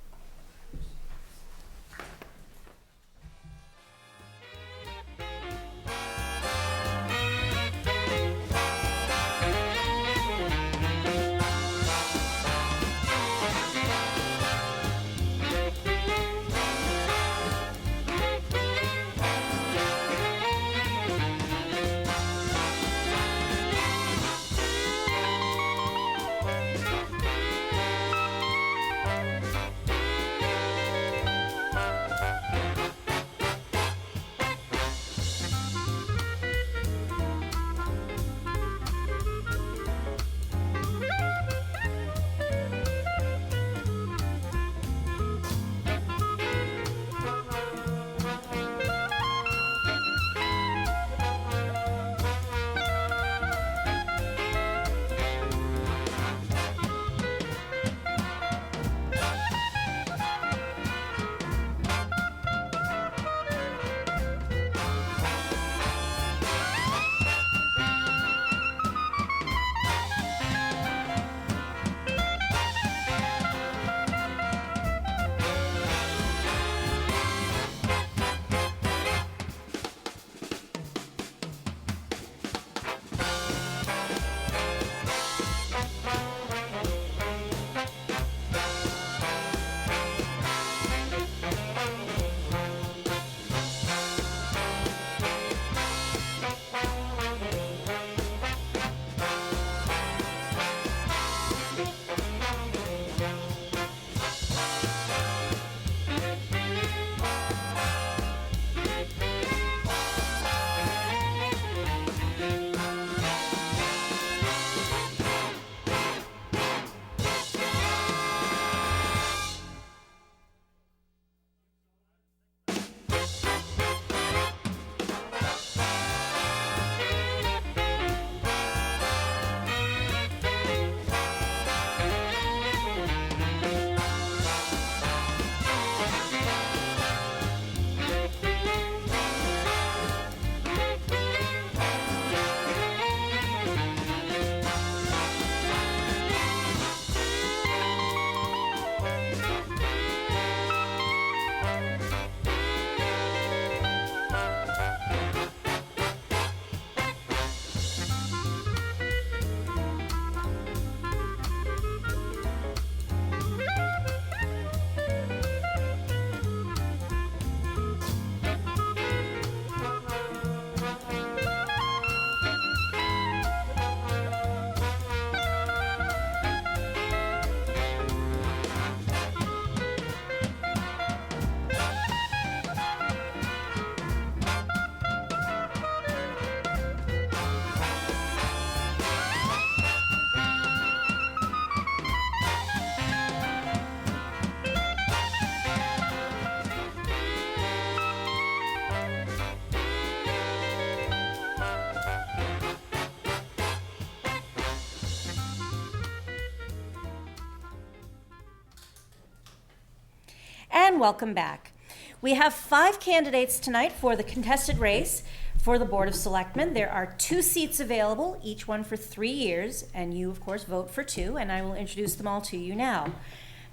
and welcome back. We have 5 candidates tonight for the contested race for the Board of Selectmen. There are 2 seats available, each one for 3 years, and you, of course, vote for 2, and I will introduce them all to you now.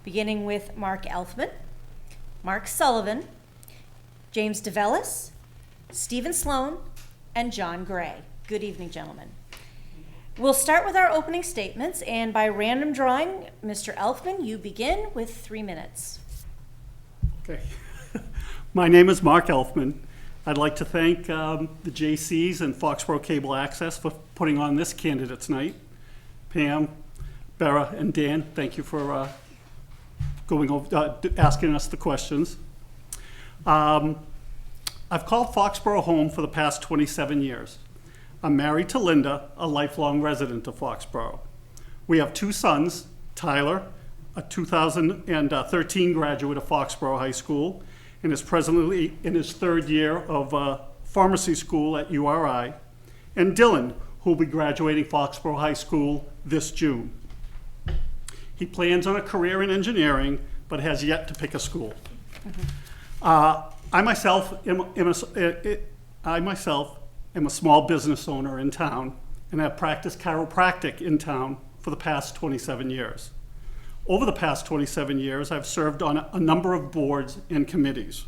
Beginning with Mark Elfman, Mark Sullivan, James DeVellis, Stephen Sloan, and John Gray. Good evening, gentlemen. We'll start with our opening statements, and by random drawing, Mr. Elfman, you begin with 3 minutes. Okay. My name is Mark Elfman. I'd like to thank the Jaycees and Foxboro Cable Access for putting on this candidates night. Pam, Bera, and Dan, thank you for going over, asking us the questions. I've called Foxboro home for the past 27 years. I'm married to Linda, a lifelong resident of Foxboro. We have 2 sons, Tyler, a 2013 graduate of Foxboro High School, and is presently in his 3rd year of pharmacy school at URI, and Dylan, who will be graduating Foxboro High School this June. He plans on a career in engineering, but has yet to pick a school. I myself am a small business owner in town, and have practiced chiropractic in town for the past 27 years. Over the past 27 years, I've served on a number of boards and committees.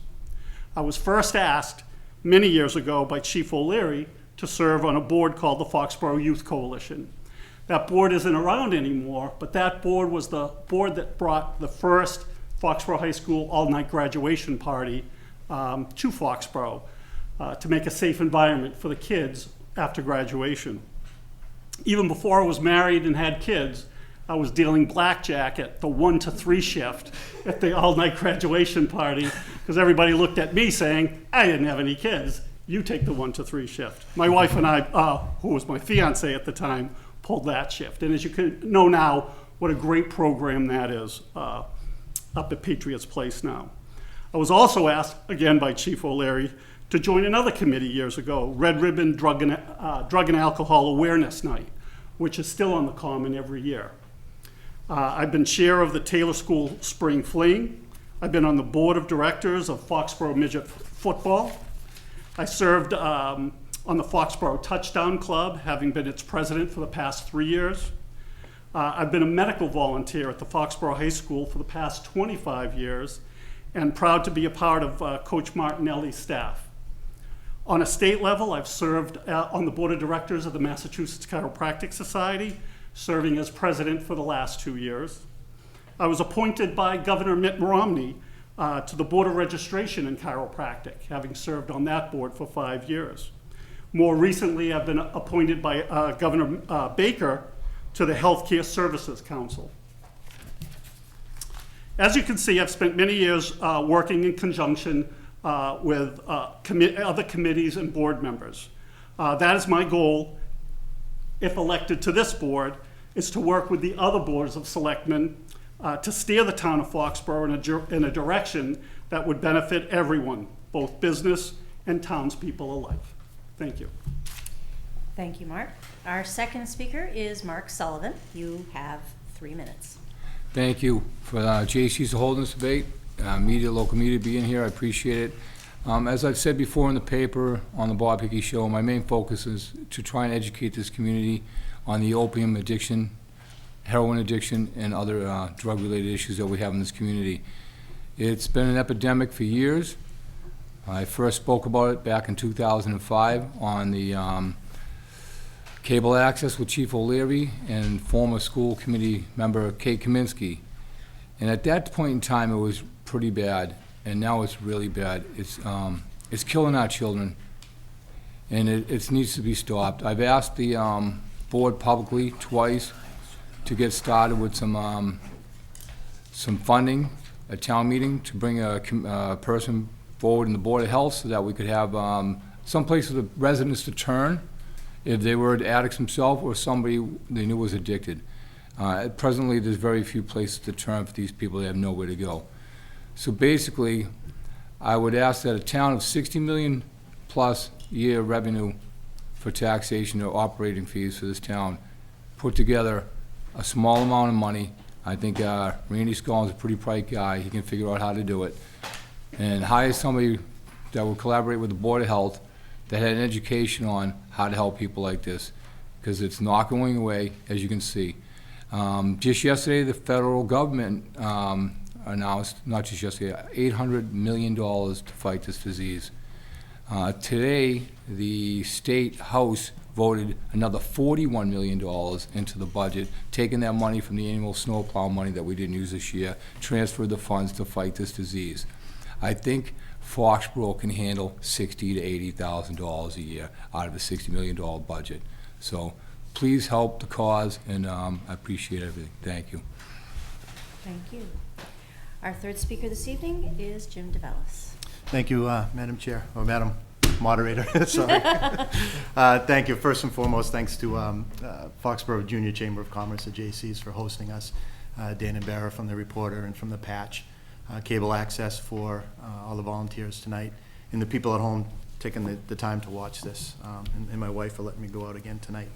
I was first asked many years ago by Chief O'Leary to serve on a board called the Foxboro Youth Coalition. That board isn't around anymore, but that board was the board that brought the first Foxboro High School all-night graduation party to Foxboro to make a safe environment for the kids after graduation. Even before I was married and had kids, I was dealing blackjack at the 1 to 3 shift at the all-night graduation party because everybody looked at me saying, I didn't have any kids. You take the 1 to 3 shift. My wife and I, who was my fiance at the time, pulled that shift. And as you can know now, what a great program that is up at Patriots Place now. I was also asked, again by Chief O'Leary, to join another committee years ago, Red Ribbon Drug and Alcohol Awareness Night, which is still on the Common every year. I've been chair of the Taylor School Spring Fling. I've been on the board of directors of Foxboro Midget Football. I served on the Foxboro Touchdown Club, having been its president for the past 3 years. I've been a medical volunteer at the Foxboro High School for the past 25 years, and proud to be a part of Coach Martinelli's staff. On a state level, I've served on the board of directors of the Massachusetts Chiropractic Society, serving as president for the last 2 years. I was appointed by Governor Mitt Romney to the Board of Registration in Chiropractic, having served on that board for 5 years. More recently, I've been appointed by Governor Baker to the Healthcare Services Council. As you can see, I've spent many years working in conjunction with other committees and board members. That is my goal, if elected to this board, is to work with the other boards of selectmen to steer the town of Foxboro in a direction that would benefit everyone, both business and townspeople alike. Thank you. Thank you, Mark. Our second speaker is Mark Sullivan. You have 3 minutes. Thank you for Jaycees holding this debate, local media being here. I appreciate it. As I've said before in the paper, on the Bob Hickey Show, my main focus is to try and educate this community on the opium addiction, heroin addiction, and other drug-related issues that we have in this community. It's been an epidemic for years. I first spoke about it back in 2005 on the cable access with Chief O'Leary and former school committee member Kate Kaminsky. And at that point in time, it was pretty bad, and now it's really bad. It's killing our children, and it needs to be stopped. I've asked the board publicly twice to get started with some funding at town meeting to bring a person forward in the Board of Health so that we could have some place for the residents to turn if they were addicts themselves or somebody they knew was addicted. Presently, there's very few places to turn for these people. They have nowhere to go. So basically, I would ask that a town of 60 million plus year revenue for taxation or operating fees for this town put together a small amount of money I think Randy Scollins is a pretty bright guy. He can figure out how to do it. And hire somebody that will collaborate with the Board of Health that had an education on how to help people like this, because it's not going away, as you can see. Just yesterday, the federal government announced, not just yesterday, $800 million to fight this disease. Today, the State House voted another $41 million into the budget, taking that money from the annual snowplow money that we didn't use this year, transferred the funds to fight this disease. I think Foxboro can handle $60,000 to $80,000 a year out of a $60 million budget. So please help the cause, and I appreciate everything. Thank you. Thank you. Our third speaker this evening is Jim DeVellis. Thank you, Madam Chair, or Madam Moderator, sorry. Thank you. First and foremost, thanks to Foxboro Junior Chamber of Commerce, the Jaycees, for hosting us, Dan and Barra from the Reporter and from the Patch, Cable Access for all the volunteers tonight, and the people at home taking the time to watch this, and my wife for letting me go out again tonight.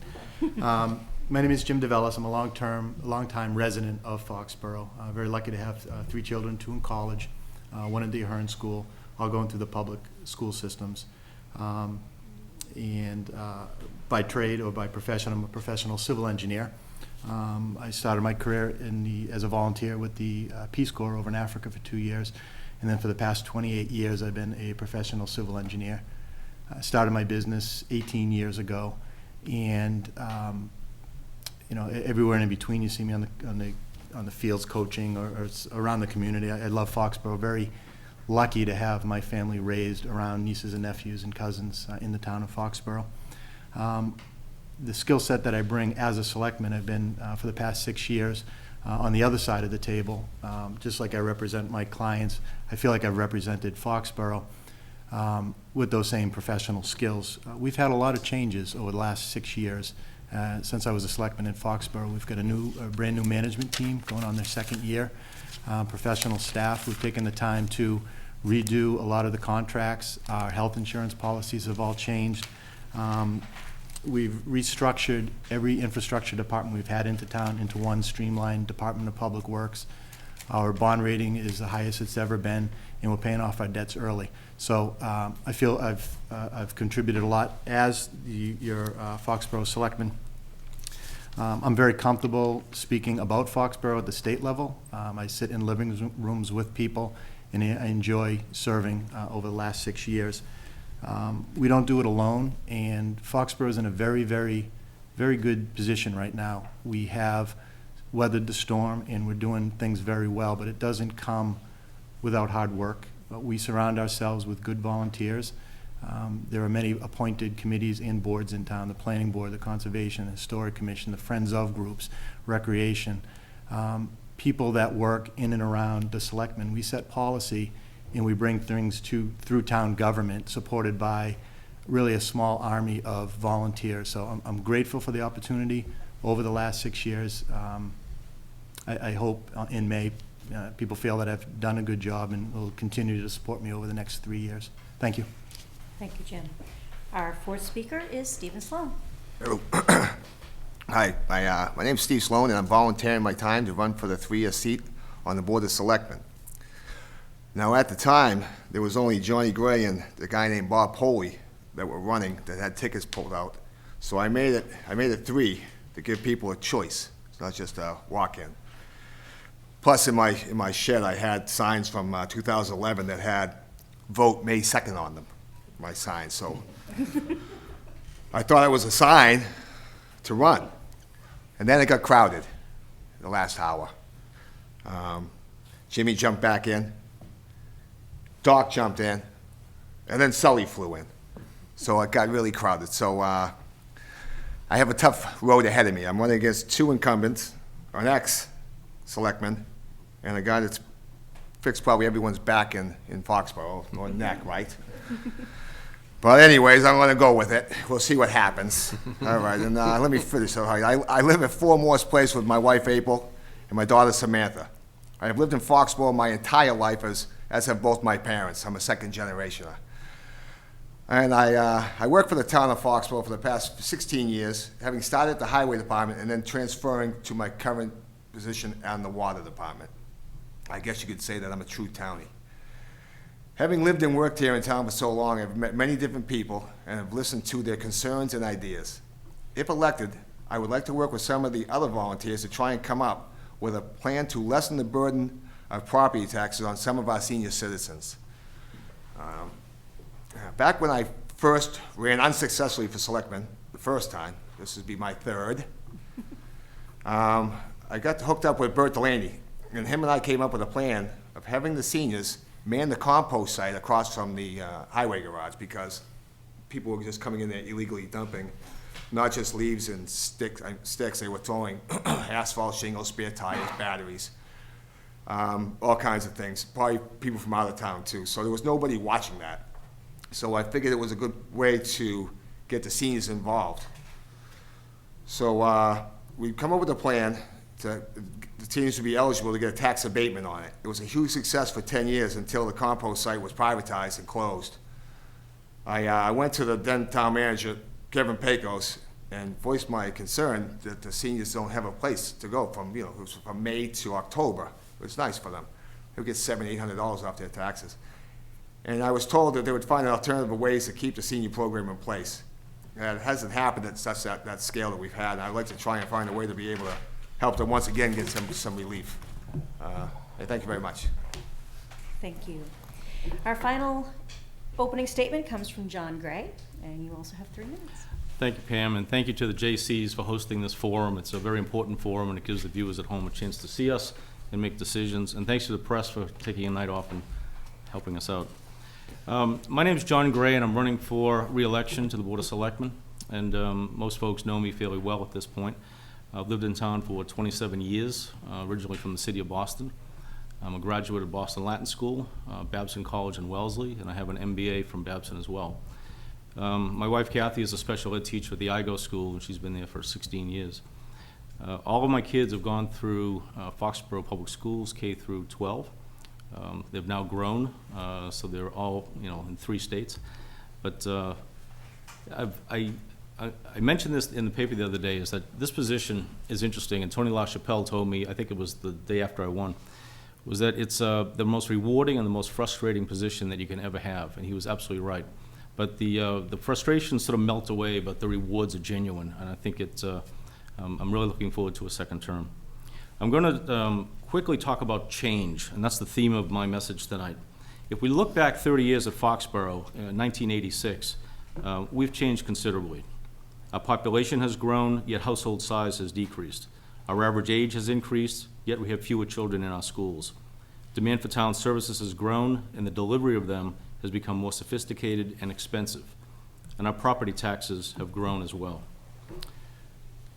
My name is Jim DeVellis. I'm a long-time resident of Foxboro. Very lucky to have 3 children, 2 in college, 1 in the Ahern School, all going through the public school systems. And by trade or by profession, I'm a professional civil engineer. I started my career as a volunteer with the Peace Corps over in Africa for 2 years. And then for the past 28 years, I've been a professional civil engineer. I started my business 18 years ago. And, you know, everywhere in between, you see me on the fields coaching or around the community. I love Foxboro. Very lucky to have my family raised around nieces and nephews and cousins in the town of Foxboro. The skill set that I bring as a selectman, I've been for the past 6 years on the other side of the table. Just like I represent my clients, I feel like I've represented Foxboro with those same professional skills. We've had a lot of changes over the last 6 years. Since I was a selectman in Foxboro, we've got a brand new management team going on their 2nd year. Professional staff. We've taken the time to redo a lot of the contracts. Our health insurance policies have all changed. We've restructured every infrastructure department we've had into town into one streamlined Department of Public Works. Our bond rating is the highest it's ever been, and we're paying off our debts early. So I feel I've contributed a lot as your Foxboro selectman. I'm very comfortable speaking about Foxboro at the state level. I sit in living rooms with people, and I enjoy serving over the last 6 years. We don't do it alone, and Foxboro is in a very, very, very good position right now. We have weathered the storm, and we're doing things very well, but it doesn't come without hard work. We surround ourselves with good volunteers. There are many appointed committees and boards in town, the Planning Board, the Conservation, the Historic Commission, the Friends of groups, Recreation, people that work in and around the Selectmen. We set policy and we bring things through town government, supported by really a small army of volunteers. So I'm grateful for the opportunity over the last 6 years. I hope in May people feel that I've done a good job and will continue to support me over the next 3 years. Thank you. Thank you, Jim. Our fourth speaker is Stephen Sloan. Hello. Hi, my name's Steve Sloan, and I'm volunteering my time to run for the 3-year seat on the Board of Selectmen. Now, at the time, there was only Johnny Gray and the guy named Bob Poley that were running that had tickets pulled out. So I made it 3 to give people a choice. It's not just a walk-in. Plus, in my shed, I had signs from 2011 that had "Vote May 2nd" on them. My sign, so I thought it was a sign to run. And then it got crowded the last hour. Jimmy jumped back in, Doc jumped in, and then Sully flew in. So it got really crowded. So I have a tough road ahead of me. I'm running against 2 incumbents, an ex-selectman, and a guy that's fixed probably everyone's back in Foxboro, or neck, right? But anyways, I'm going to go with it. We'll see what happens. All right, and let me finish. I live at 4 Morse Place with my wife, April, and my daughter, Samantha. I have lived in Foxboro my entire life, as have both my parents. I'm a 2nd generationer. And I work for the town of Foxboro for the past 16 years, having started at the Highway Department and then transferring to my current position on the water department. I guess you could say that I'm a true townie. Having lived and worked here in town for so long, I've met many different people and have listened to their concerns and ideas. If elected, I would like to work with some of the other volunteers to try and come up with a plan to lessen the burden of property taxes on some of our senior citizens. Back when I first ran unsuccessfully for Selectmen, the first time, this would be my third, I got hooked up with Bert Delaney, and him and I came up with a plan of having the seniors man the compost site across from the highway garage, because people were just coming in there illegally dumping not just leaves and sticks, they were throwing asphalt, shingles, spare tires, batteries, all kinds of things, probably people from out of town too. So there was nobody watching that. So I figured it was a good way to get the seniors involved. So we come up with a plan to the seniors would be eligible to get a tax abatement on it. It was a huge success for 10 years until the compost site was privatized and closed. I went to the then town manager, Kevin Pecos, and voiced my concern that the seniors don't have a place to go from, it was from May to October. It was nice for them. They would get $700, $800 off their taxes. And I was told that they would find alternative ways to keep the senior program in place. And it hasn't happened at such that scale that we've had. And I'd like to try and find a way to be able to help them once again get some relief. Thank you very much. Thank you. Our final opening statement comes from John Gray, and you also have 3 minutes. Thank you, Pam, and thank you to the Jaycees for hosting this forum. It's a very important forum, and it gives the viewers at home a chance to see us and make decisions. And thanks to the press for taking a night off and helping us out. My name is John Gray, and I'm running for re-election to the Board of Selectmen. And most folks know me fairly well at this point. I've lived in town for 27 years, originally from the city of Boston. I'm a graduate of Boston Latin School, Babson College in Wellesley, and I have an MBA from Babson as well. My wife Kathy is a special ed teacher at the IGO school, and she's been there for 16 years. All of my kids have gone through Foxboro Public Schools, K through 12. They've now grown, so they're all, in 3 states. But I mentioned this in the paper the other day, is that this position is interesting, and Tony LaChapelle told me, I think it was the day after I won, was that it's the most rewarding and the most frustrating position that you can ever have, and he was absolutely right. But the frustrations sort of melt away, but the rewards are genuine, and I think I'm really looking forward to a second term. I'm going to quickly talk about change, and that's the theme of my message tonight. If we look back 30 years at Foxboro, 1986, we've changed considerably. Our population has grown, yet household size has decreased. Our average age has increased, yet we have fewer children in our schools. Demand for town services has grown, and the delivery of them has become more sophisticated and expensive. And our property taxes have grown as well.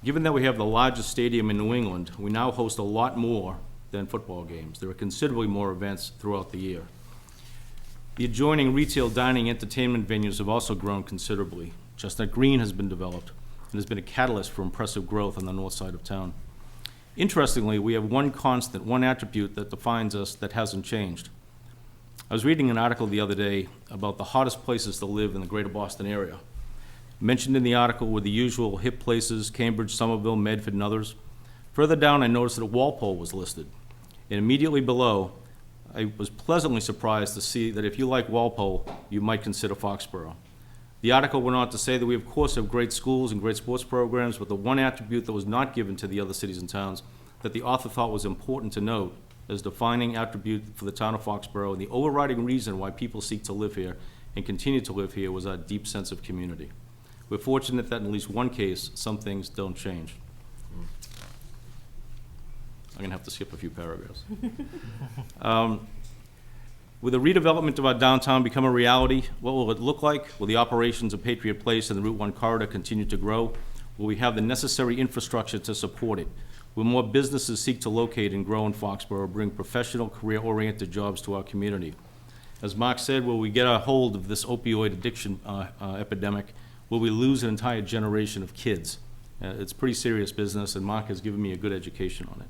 Given that we have the largest stadium in New England, we now host a lot more than football games. There are considerably more events throughout the year. The adjoining retail, dining, entertainment venues have also grown considerably. Chestnut Green has been developed and has been a catalyst for impressive growth on the north side of town. Interestingly, we have one constant, one attribute that defines us that hasn't changed. I was reading an article the other day about the hottest places to live in the greater Boston area. Mentioned in the article were the usual hip places, Cambridge, Somerville, Medford, and others. Further down, I noticed that Walpole was listed. And immediately below, I was pleasantly surprised to see that if you like Walpole, you might consider Foxboro. The article went on to say that we, of course, have great schools and great sports programs, but the one attribute that was not given to the other cities and towns that the author thought was important to note as defining attribute for the town of Foxboro, and the overriding reason why people seek to live here and continue to live here was our deep sense of community. We're fortunate that in at least one case, some things don't change. I'm gonna have to skip a few paragraphs. Will the redevelopment of our downtown become a reality? What will it look like? Will the operations of Patriot Place and the Route 1 corridor continue to grow? Will we have the necessary infrastructure to support it? Will more businesses seek to locate and grow in Foxboro, bring professional, career-oriented jobs to our community? As Mark said, will we get a hold of this opioid addiction epidemic? Will we lose an entire generation of kids? It's pretty serious business, and Mark has given me a good education on it.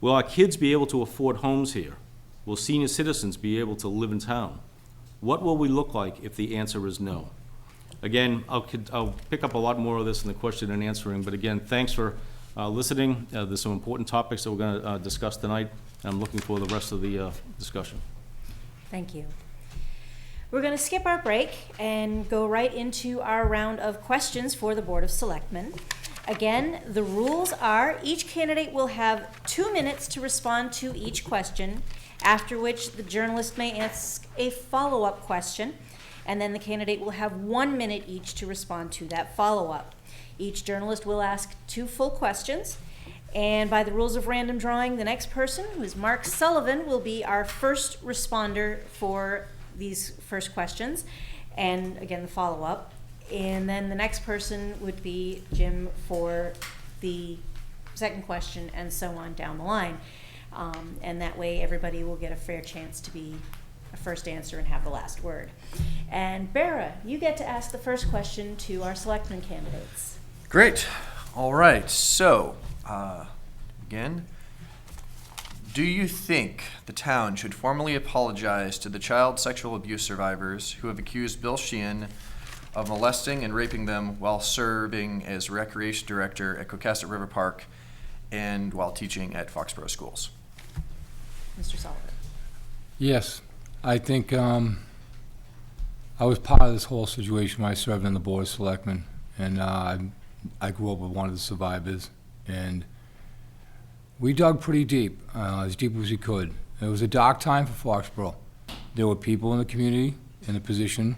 Will our kids be able to afford homes here? Will senior citizens be able to live in town? What will we look like if the answer is no? Again, I'll pick up a lot more of this in the question and answering, but again, thanks for listening. There's some important topics that we're going to discuss tonight. I'm looking for the rest of the discussion. Thank you. We're going to skip our break and go right into our round of questions for the Board of Selectmen. Again, the rules are each candidate will have 2 minutes to respond to each question, after which the journalist may ask a follow-up question, and then the candidate will have 1 minute each to respond to that follow-up. Each journalist will ask 2 full questions, and by the rules of random drawing, the next person, who is Mark Sullivan, will be our first responder for these first questions, and again, the follow-up. And then the next person would be Jim for the second question, and so on down the line. And that way, everybody will get a fair chance to be a first answer and have the last word. And Bera, you get to ask the first question to our selectmen candidates. Great. All right. So, again, do you think the town should formally apologize to the child sexual abuse survivors who have accused Bill Sheehan of molesting and raping them while serving as recreation director at Cocasset River Park and while teaching at Foxboro schools? Mr. Sullivan. Yes, I think I was part of this whole situation when I served on the Board of Selectmen, and I grew up with one of the survivors, and we dug pretty deep as we could. It was a dark time for Foxboro. There were people in the community in a position,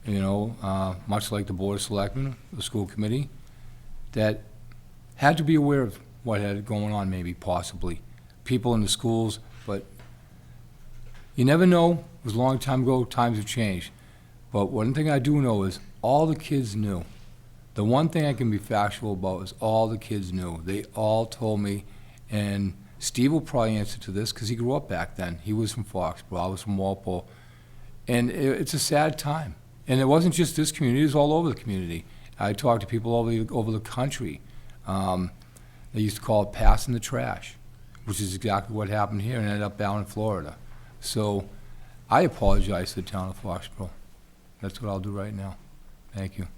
much like the Board of Selectmen, the school committee, that had to be aware of what had going on, maybe, possibly. People in the schools, but you never know. It was a long time ago, times have changed. But one thing I do know is all the kids knew. The one thing I can be factual about is all the kids knew. They all told me, and Steve will probably answer to this because he grew up back then. He was from Foxboro, I was from Walpole. And it's a sad time. And it wasn't just this community, it was all over the community. I talked to people all over the country. They used to call it passing the trash, which is exactly what happened here and ended up down in Florida. So I apologize to the town of Foxboro. That's what I'll do right now. Thank you.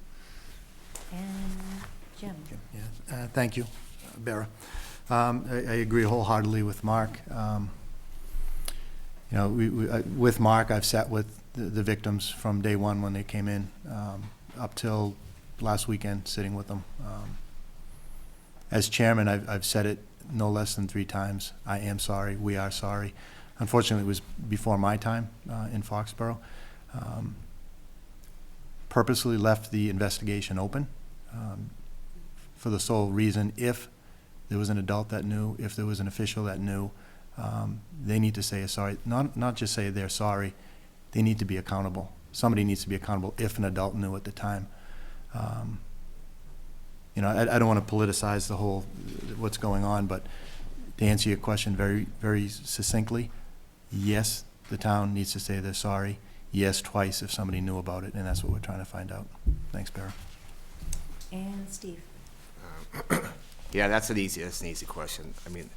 And Jim. Yeah, thank you, Bera. I agree wholeheartedly with Mark. With Mark, I've sat with the victims from day one when they came in, up till last weekend, sitting with them. As chairman, I've said it no less than 3 times. I am sorry. We are sorry. Unfortunately, it was before my time in Foxboro. Purposely left the investigation open for the sole reason, if there was an adult that knew, if there was an official that knew, they need to say sorry. Not just say they're sorry. They need to be accountable. Somebody needs to be accountable if an adult knew at the time. I don't want to politicize the whole what's going on, but to answer your question very, very succinctly, yes, the town needs to say they're sorry. Yes, twice if somebody knew about it, and that's what we're trying to find out. Thanks, Barry. And Steve. Yeah, that's an easy question. I mean,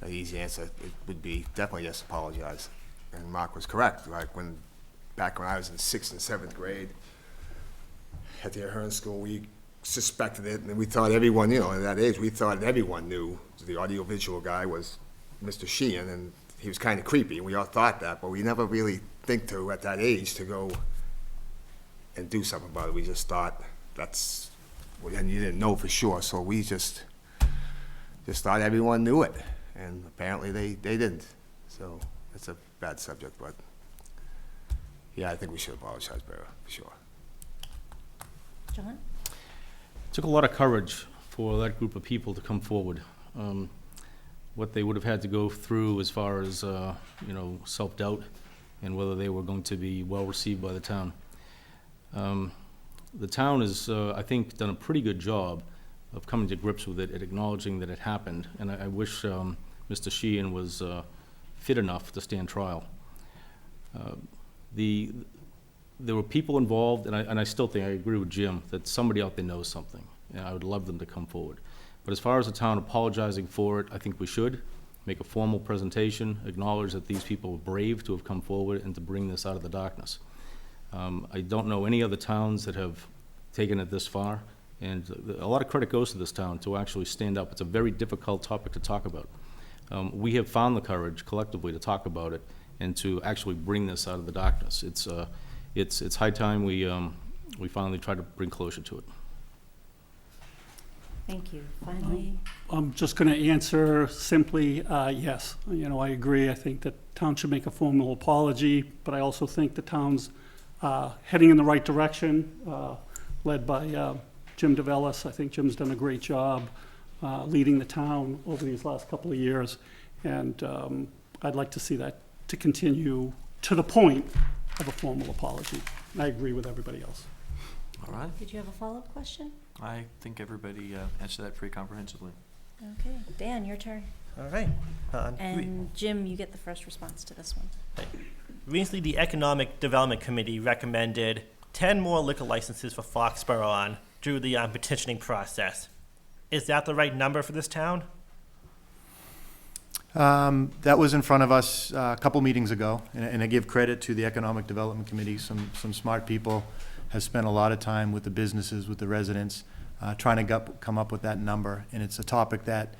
an easy answer it would be definitely just apologize. And Mark was correct. Like back when I was in 6th and 7th grade at the Ahern School, we suspected it, and we thought everyone, at that age, we thought everyone knew the audiovisual guy was Mr. Sheehan, and he was kind of creepy. We all thought that, but we never really think to, at that age, to go and do something about it. We just thought and you didn't know for sure, so we just thought everyone knew it, and apparently they didn't. So it's a bad subject, but yeah, I think we should apologize, Barry, for sure. John? It took a lot of courage for that group of people to come forward. What they would have had to go through as far as, self-doubt and whether they were going to be well received by the town. The town has, I think, done a pretty good job of coming to grips with it and acknowledging that it happened. And I wish Mr. Sheehan was fit enough to stand trial. There were people involved, and I still think, I agree with Jim, that somebody out there knows something. And I would love them to come forward. But as far as the town apologizing for it, I think we should make a formal presentation, acknowledge that these people were brave to have come forward and to bring this out of the darkness. I don't know any other towns that have taken it this far, And a lot of credit goes to this town to actually stand up. It's a very difficult topic to talk about. We have found the courage collectively to talk about it and to actually bring this out of the darkness. It's high time we finally try to bring closure to it. Thank you. Finally, I'm just going to answer simply, yes. You know, I agree. I think that town should make a formal apology, but I also think the town's heading in the right direction, led by Jim DeVellis. I think Jim's done a great job leading the town over these last couple of years, and I'd like to see that to continue to the point of a formal apology. I agree with everybody else. All right. did you have a follow-up question? I think everybody answered that pretty comprehensively. Okay, Dan, your turn. All right. And Jim, you get the first response to this one. Recently, the Economic Development Committee recommended 10 more liquor licenses for Foxboro through the petitioning process. Is that the right number for this town? That was in front of us a couple meetings ago, and I give credit to the Economic Development Committee. Some smart people have spent a lot of time with the businesses, with the residents, trying to come up with that number, and it's a topic that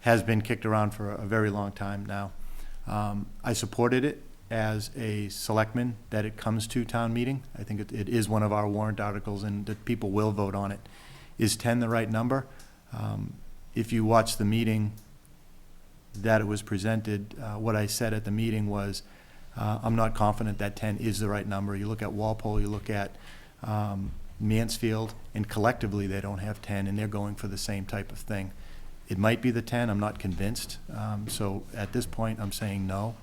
has been kicked around for a very long time now. I supported it as a selectman that it comes to town meeting. I think it is one of our warrant articles and that people will vote on it. Is 10 the right number? If you watch the meeting that it was presented, what I said at the meeting was, I'm not confident that 10 is the right number. You look at Walpole, you look at Mansfield, and collectively they don't have 10, and they're going for the same type of thing. It might be the 10, I'm not convinced. So at this point, I'm saying no.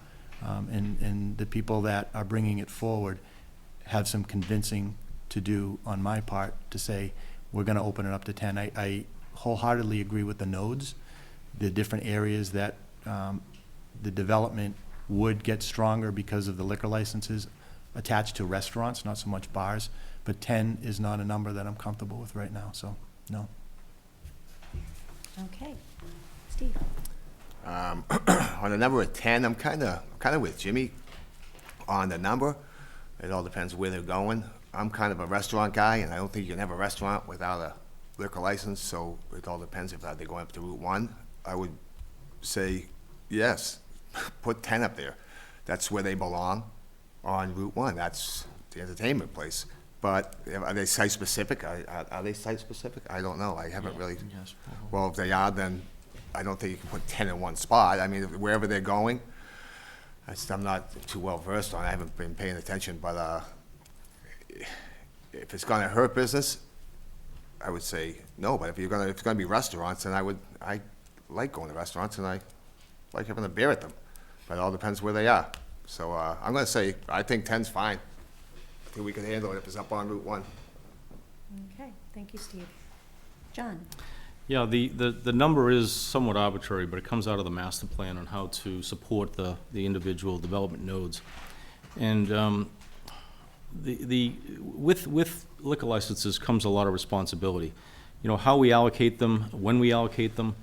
And the people that are bringing it forward have some convincing to do on my part to say, we're gonna open it up to 10. I wholeheartedly agree with the nodes, the different areas that the development would get stronger because of the liquor licenses attached to restaurants, not so much bars. But 10 is not a number that I'm comfortable with right now, so no. Okay, Steve. On the number of 10, I'm kind of with Jimmy on the number. It all depends where they're going. I'm kind of a restaurant guy, and I don't think you can have a restaurant without a liquor license, so it all depends if they're going up to Route 1. I would say, yes, put 10 up there. That's where they belong on Route 1. That's the entertainment place. But are they site-specific? Are they site-specific? I don't know. I haven't really. Yes. Well, if they are, then I don't think you can put 10 in one spot. I mean, wherever they're going, I'm not too well versed on it. I haven't been paying attention, but if it's going to hurt business, I would say no. But if it's going to be restaurants, then I like going to restaurants and I like having a beer at them. But it all depends where they are. So I'm going to say I think 10's fine. I think we can handle it if it's up on Route 1. Okay, thank you, Steve. John? Yeah, the number is somewhat arbitrary, but it comes out of the master plan on how to support the individual development nodes. And with liquor licenses comes a lot of responsibility. You know, how we allocate them, when we allocate them,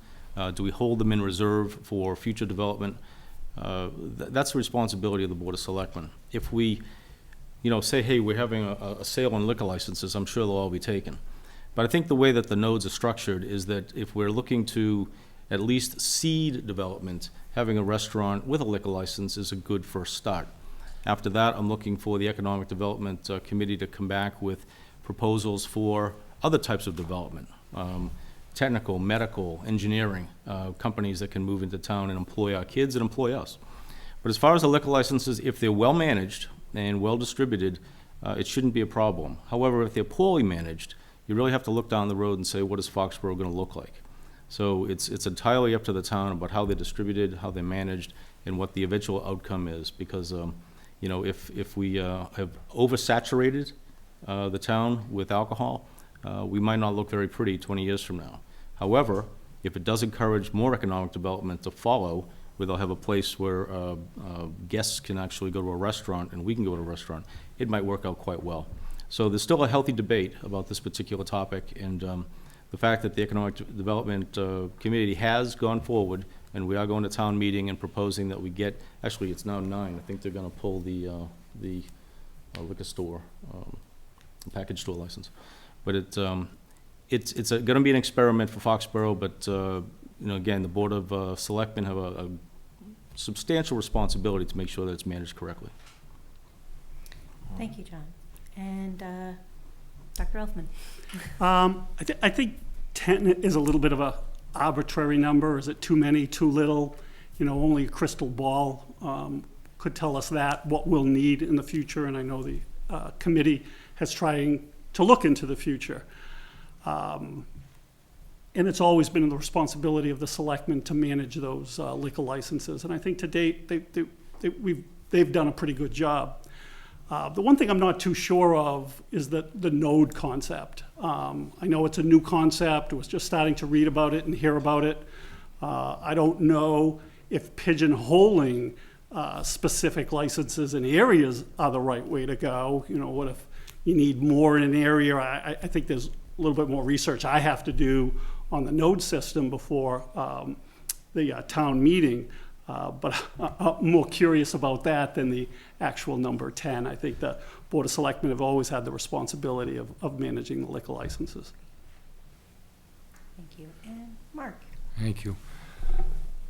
do we hold them in reserve for future development? That's the responsibility of the Board of Selectmen. If we, say, hey, we're having a sale on liquor licenses, I'm sure they'll all be taken. But I think the way that the nodes are structured is that if we're looking to at least seed development, having a restaurant with a liquor license is a good first start. After that, I'm looking for the Economic Development Committee to come back with proposals for other types of development, technical, medical, engineering, companies that can move into town and employ our kids and employ us. But as far as the liquor licenses, if they're well managed and well distributed, it shouldn't be a problem. However, if they're poorly managed, you really have to look down the road and say, what is Foxboro going to look like? So it's entirely up to the town about how they're distributed, how they're managed, and what the eventual outcome is. Because if we have oversaturated the town with alcohol, we might not look very pretty 20 years from now. However, if it does encourage more economic development to follow, where they'll have a place where guests can actually go to a restaurant and we can go to a restaurant, it might work out quite well. So there's still a healthy debate about this particular topic, and the fact that the Economic Development Committee has gone forward, and we are going to town meeting and proposing that we get, actually it's now 9, I think they're going to pull the liquor store, package store license. But it's going to be an experiment for Foxborough, but, again, the Board of Selectmen have a substantial responsibility to make sure that it's managed correctly. Thank you, John. And Dr. Elfman? I think 10 is a little bit of a arbitrary number. Is it too many, too little? Only a crystal ball could tell us that, what we'll need in the future, and I know the committee has trying to look into the future. And it's always been the responsibility of the selectmen to manage those liquor licenses, and I think to date, they've done a pretty good job. The one thing I'm not too sure of is the node concept. I know it's a new concept. I was just starting to read about it and hear about it. I don't know if pigeonholing specific licenses in areas are the right way to go. What if you need more in an area? I think there's a little bit more research I have to do on the node system before the town meeting. But I'm more curious about that than the actual number 10. I think the Board of Selectmen have always had the responsibility of managing the liquor licenses. Thank you. And Mark? Thank you.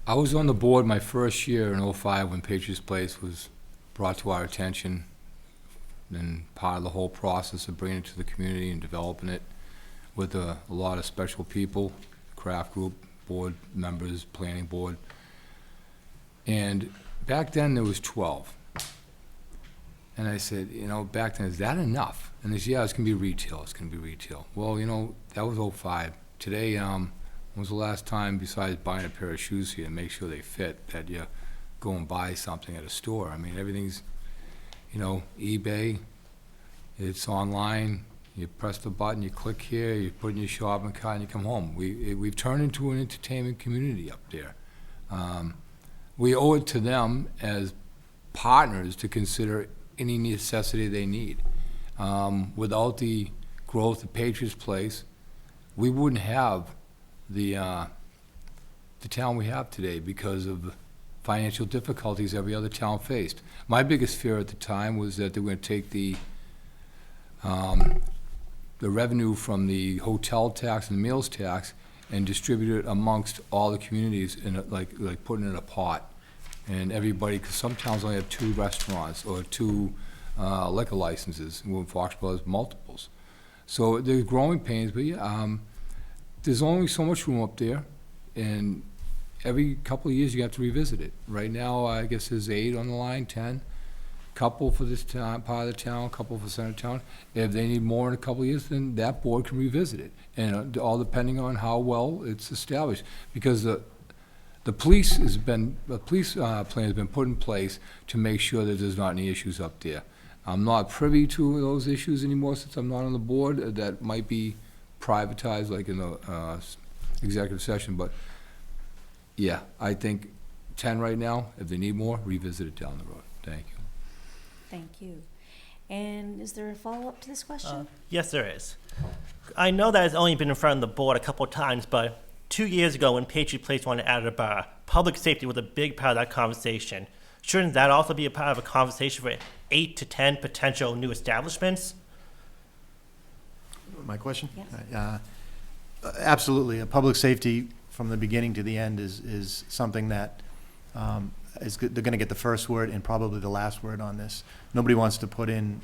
I was on the board my first year in '05 when Patriots Place was brought to our attention, and part of the whole process of bringing it to the community and developing it with a lot of special people, craft group, board members, planning board. And back then there was 12. And I said, back then, is that enough? And they said, yeah, it's going to be retail. It's going to be retail. Well, that was '05. Today, when was the last time, besides buying a pair of shoes here and make sure they fit, that you go and buy something at a store? I mean, everything's, eBay, it's online. You press the button, you click here, you put in your shopping cart, and you come home. We've turned into an entertainment community up there. We owe it to them as partners to consider any necessity they need. Without the growth of Patriots Place, we wouldn't have the town we have today because of financial difficulties every other town faced. My biggest fear at the time was that they were going to take the revenue from the hotel tax and the meals tax and distribute it amongst all the communities in like putting it in a pot. And everybody, because some towns only have 2 restaurants or 2 liquor licenses, and Foxborough has multiples. So there's growing pains, but there's only so much room up there, and every couple of years you have to revisit it. Right now, I guess there's 8 on the line, 10. Couple for this town, part of the town, couple for center town. If they need more in a couple of years, then that board can revisit it, and all depending on how well it's established. Because the police plan has been put in place to make sure that there's not any issues up there. I'm not privy to those issues anymore since I'm not on the board. That might be privatized, like in the executive session. But yeah, I think 10 right now. If they need more, revisit it down the road. Thank you. Thank you. And is there a follow-up to this question? Yes, there is. I know that it's only been in front of the board a couple of times, but 2 years ago when Patriot Place wanted to add a bar, public safety was a big part of that conversation. Shouldn't that also be a part of a conversation for 8 to 10 potential new establishments? My question? Yes. Absolutely. Public safety from the beginning to the end is something that they're going to get the first word and probably the last word on this. Nobody wants to put in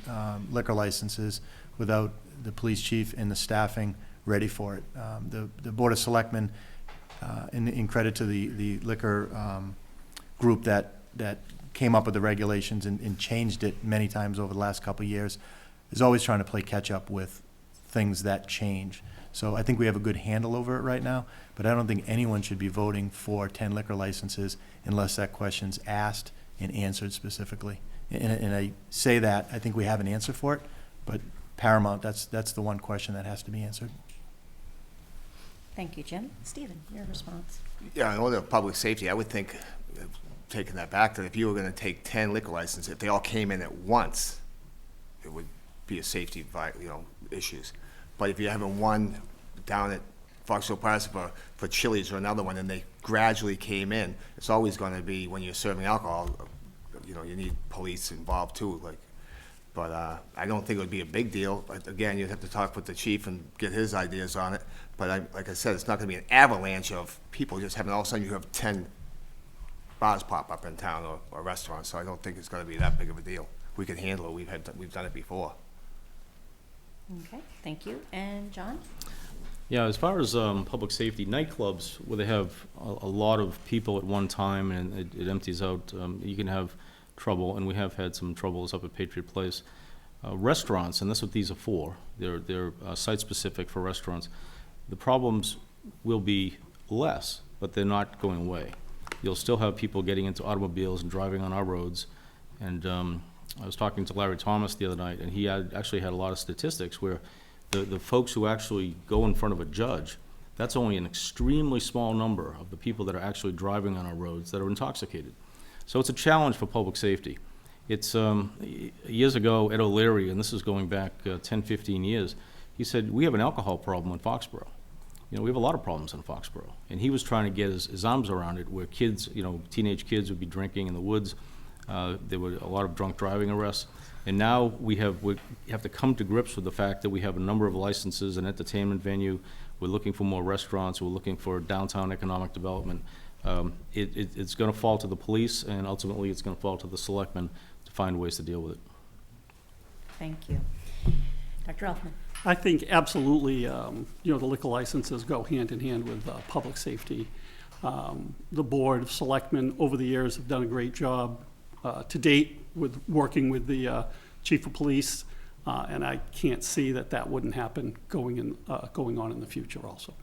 liquor licenses without the police chief and the staffing ready for it. The Board of Selectmen, in credit to the liquor group that came up with the regulations and changed it many times over the last couple of years, is always trying to play catch up with things that change. So I think we have a good handle over it right now, but I don't think anyone should be voting for 10 liquor licenses unless that question's asked and answered specifically. And I say that, I think we have an answer for it, but paramount, that's the one question that has to be answered. Thank you, Jim. Stephen, your response. Yeah, in order of public safety, I would think, taking that back, that if you were going to take 10 liquor licenses, if they all came in at once, it would be a safety, issues. But if you're having one down at Foxboro Plaza for Chili's or another one, and they gradually came in, it's always going to be, when you're serving alcohol, you need police involved too. Like, But I don't think it would be a big deal. But again, you'd have to talk with the chief and get his ideas on it. But like I said, it's not gonna be an avalanche of people just having, all of a sudden you have 10 bars pop up in town or restaurants, so I don't think it's gonna be that big of a deal. We can handle it, we've done it before. Okay, thank you. And John? Yeah, as far as public safety, nightclubs where they have a lot of people at one time and it empties out, you can have trouble, and we have had some troubles up at Patriot Place. Restaurants, and that's what these are for, they're site-specific for restaurants. The problems will be less, but they're not going away. You'll still have people getting into automobiles and driving on our roads. And I was talking to Larry Thomas the other night, and he actually had a lot of statistics where the folks who actually go in front of a judge, that's only an extremely small number of the people that are actually driving on our roads that are intoxicated. So it's a challenge for public safety. It's, years ago, Ed O'Leary, and this is going back 10, 15 years, he said, we have an alcohol problem in Foxboro. You know, we have a lot of problems in Foxboro. And he was trying to get his arms around it, where kids, you know, teenage kids would be drinking in the woods. There were a lot of drunk driving arrests. And now we have to come to grips with the fact that we have a number of licenses, an entertainment venue. We're looking for more restaurants. We're looking for downtown economic development. It's going to fall to the police, and ultimately it's going to fall to the selectmen to find ways to deal with it. Thank you. Dr. Elfman? I think absolutely, the liquor licenses go hand in hand with public safety. The Board of Selectmen over the years have done a great job to date with working with the Chief of Police, and I can't see that wouldn't happen going on in the future also.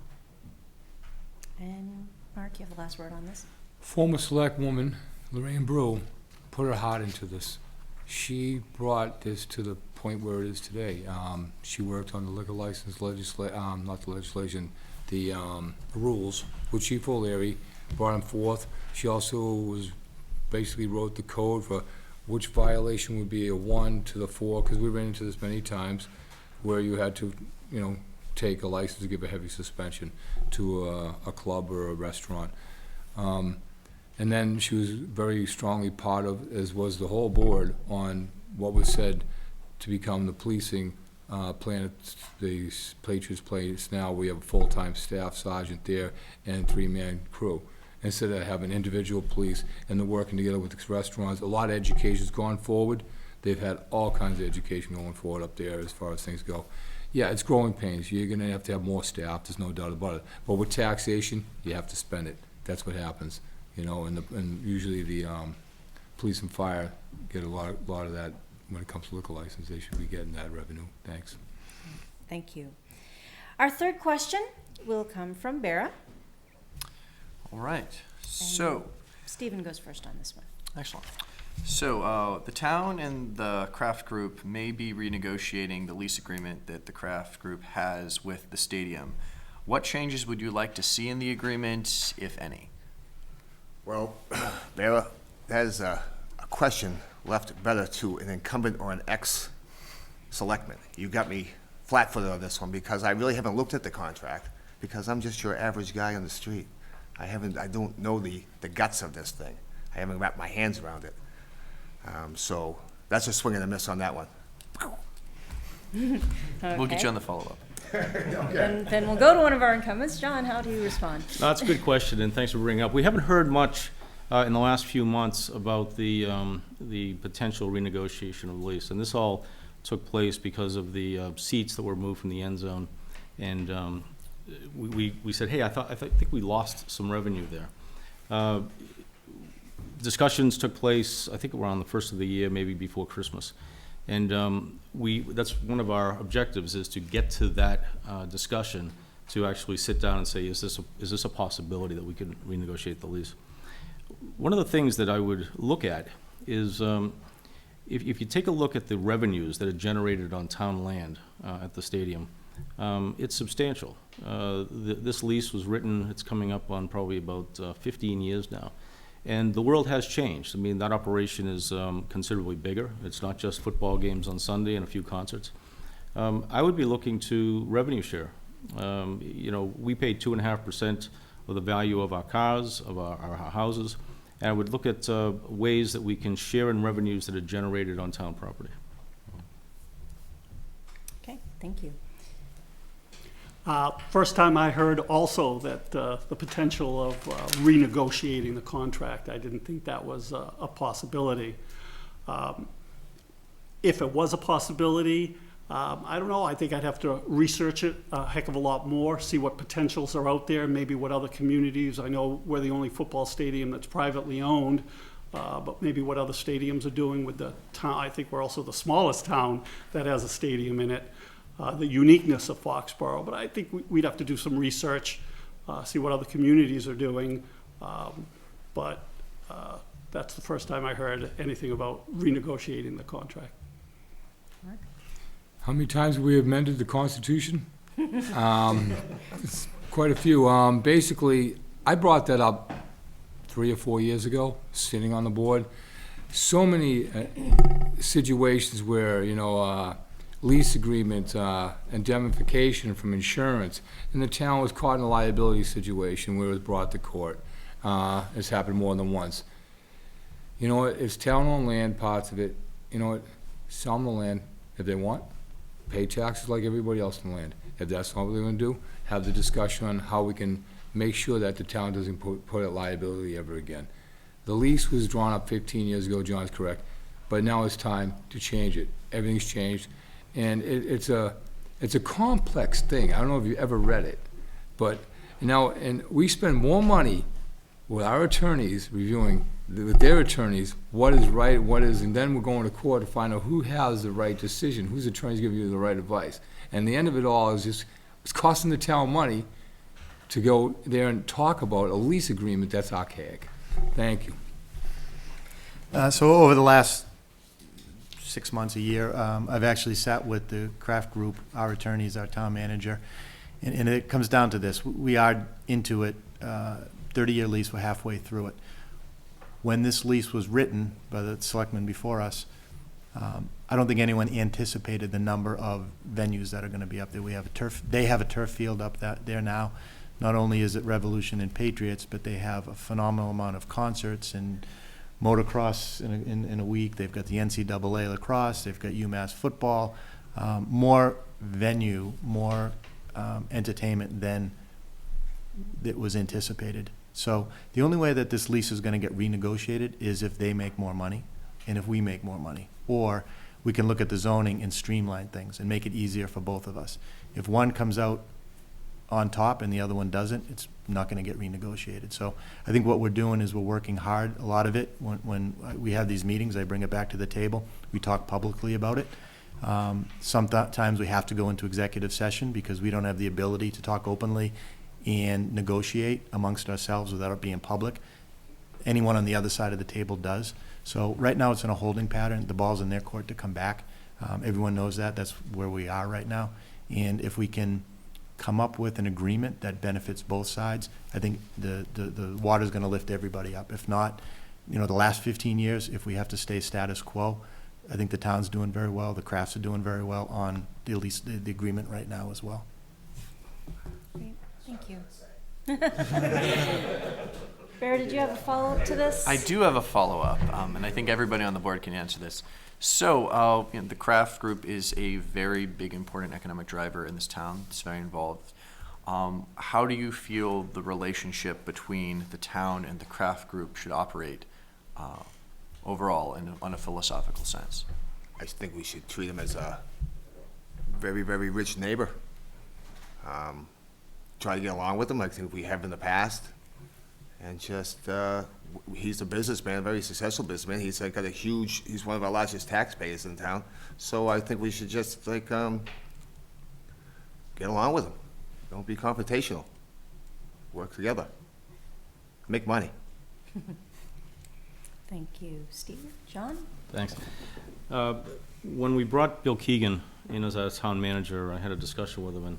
And Mark, you have the last word on this. Former Selectwoman Lorraine Brew put her heart into this. She brought this to the point where it is today. She worked on the liquor license not the legislation, the rules with Chief O'Leary, brought them forth. She also basically wrote the code for which violation would be a 1 to the 4, because we ran into this many times, where you had to, take a license to give a heavy suspension to a club or a restaurant. And then she was very strongly part of, as was the whole board, on what was said to become the policing plan at the Patriots Place. Now we have a full-time staff sergeant there and 3-man crew, instead of having individual police, and they're working together with the restaurants. A lot of education's gone forward. They've had all kinds of education going forward up there as far as things go. Yeah, it's growing pains. You're gonna have to have more staff, there's no doubt about it. But with taxation, you have to spend it. That's what happens, and usually the police and fire get a lot of that. When it comes to liquor license, they should be getting that revenue. Thanks. Thank you. Our third question will come from Bera. All right. So, Stephen goes first on this one. excellent. So, the town and the Kraft Group may be renegotiating the lease agreement that the Kraft Group has with the stadium. What changes would you like to see in the agreement, if any? Well, Vera, that is a question left better to an incumbent or an ex-selectman. You got me flat-footed on this one, because I really haven't looked at the contract, because I'm just your average guy on the street. I don't know the guts of this thing. I haven't wrapped my hands around it. So that's a swing and a miss on that one. We'll get you on the follow-up. Then we'll go to one of our incumbents. John, how do you respond? No, that's a good question, and thanks for bringing it up. We haven't heard much in the last few months about the potential renegotiation of the lease, and this all took place because of the seats that were moved from the end zone, and we said, hey, I think we lost some revenue there. Discussions took place, I think around the first of the year, maybe before Christmas, and that's one of our objectives, is to get to that discussion, to actually sit down and say, is this a possibility that we can renegotiate the lease? One of the things that I would look at is, if you take a look at the revenues that are generated on town land at the stadium, it's substantial. This lease was written, it's coming up on probably about 15 years now. And the world has changed. I mean, that operation is considerably bigger. It's not just football games on Sunday and a few concerts. I would be looking to revenue share. We pay 2.5% of the value of our cars, of our houses, and I would look at ways that we can share in revenues that are generated on town property. Thank you. First time I heard also that the potential of renegotiating the contract. I didn't think that was a possibility. If it was a possibility, I don't know, I think I'd have to research it a heck of a lot more, see what potentials are out there, maybe what other communities. I know we're the only football stadium that's privately owned, but maybe what other stadiums are doing with the town. I think we're also the smallest town that has a stadium in it. The uniqueness of Foxboro, but I think we'd have to do some research, see what other communities are doing. But that's the first time I heard anything about renegotiating the contract. How many times have we amended the Constitution? It's quite a few. Basically, I brought that up 3 or 4 years ago, sitting on the board. So many situations where, lease agreement, indemnification from insurance, and the town was caught in a liability situation where it was brought to court. It's happened more than once. You know what, it's town-owned land, parts of it, sell them the land if they want, pay taxes like everybody else in the land. If that's not what they're gonna do, have the discussion on how we can make sure that the town doesn't put at liability ever again. The lease was drawn up 15 years ago, John's correct, but now it's time to change it. Everything's changed. And it's a complex thing. I don't know if you ever read it, but and we spend more money with our attorneys reviewing with their attorneys what is right, what is, and then we're going to court to find out who has the right decision, whose attorney's giving you the right advice. And the end of it all is just it's costing the town money to go there and talk about a lease agreement that's archaic. Thank you. So over the last 6 months, a year, I've actually sat with the Kraft Group, our attorneys, our town manager, and it comes down to this. We are into it, 30-year lease, we're halfway through it. When this lease was written by the selectmen before us, I don't think anyone anticipated the number of venues that are going to be up there. They have a turf field up there now. Not only is it Revolution and Patriots, but they have a phenomenal amount of concerts and motocross in a week. They've got the NCAA lacrosse. They've got UMass football. More venue, more entertainment than it was anticipated. So the only way that this lease is going to get renegotiated is if they make more money and if we make more money. Or we can look at the zoning and streamline things and make it easier for both of us. If one comes out on top and the other one doesn't, it's not going to get renegotiated. So I think what we're doing is we're working hard. A lot of it, when we have these meetings, I bring it back to the table. We talk publicly about it. Sometimes we have to go into executive session because we don't have the ability to talk openly and negotiate amongst ourselves without it being public. Anyone on the other side of the table does. So right now it's in a holding pattern. The ball's in their court to come back. Everyone knows that. That's where we are right now. And if we can come up with an agreement that benefits both sides, I think the water's going to lift everybody up. If not, the last 15 years, if we have to stay status quo, I think the town's doing very well. The Crafts are doing very well on at least the agreement right now as well. Great, thank you. Bear, did you have a follow-up to this? I do have a follow-up, and I think everybody on the board can answer this. So, the Kraft Group is a very big, important economic driver in this town. It's very involved. How do you feel the relationship between the town and the Kraft Group should operate overall on a philosophical sense? I think we should treat him as a very, very rich neighbor. Try to get along with him like I think we have in the past. And just, he's a businessman, a very successful businessman. He's he's one of our largest taxpayers in town. So I think we should just get along with him. Don't be confrontational. Work together. Make money. Thank you. Steve? John? Thanks. When we brought Bill Keegan in as our town manager, I had a discussion with him, and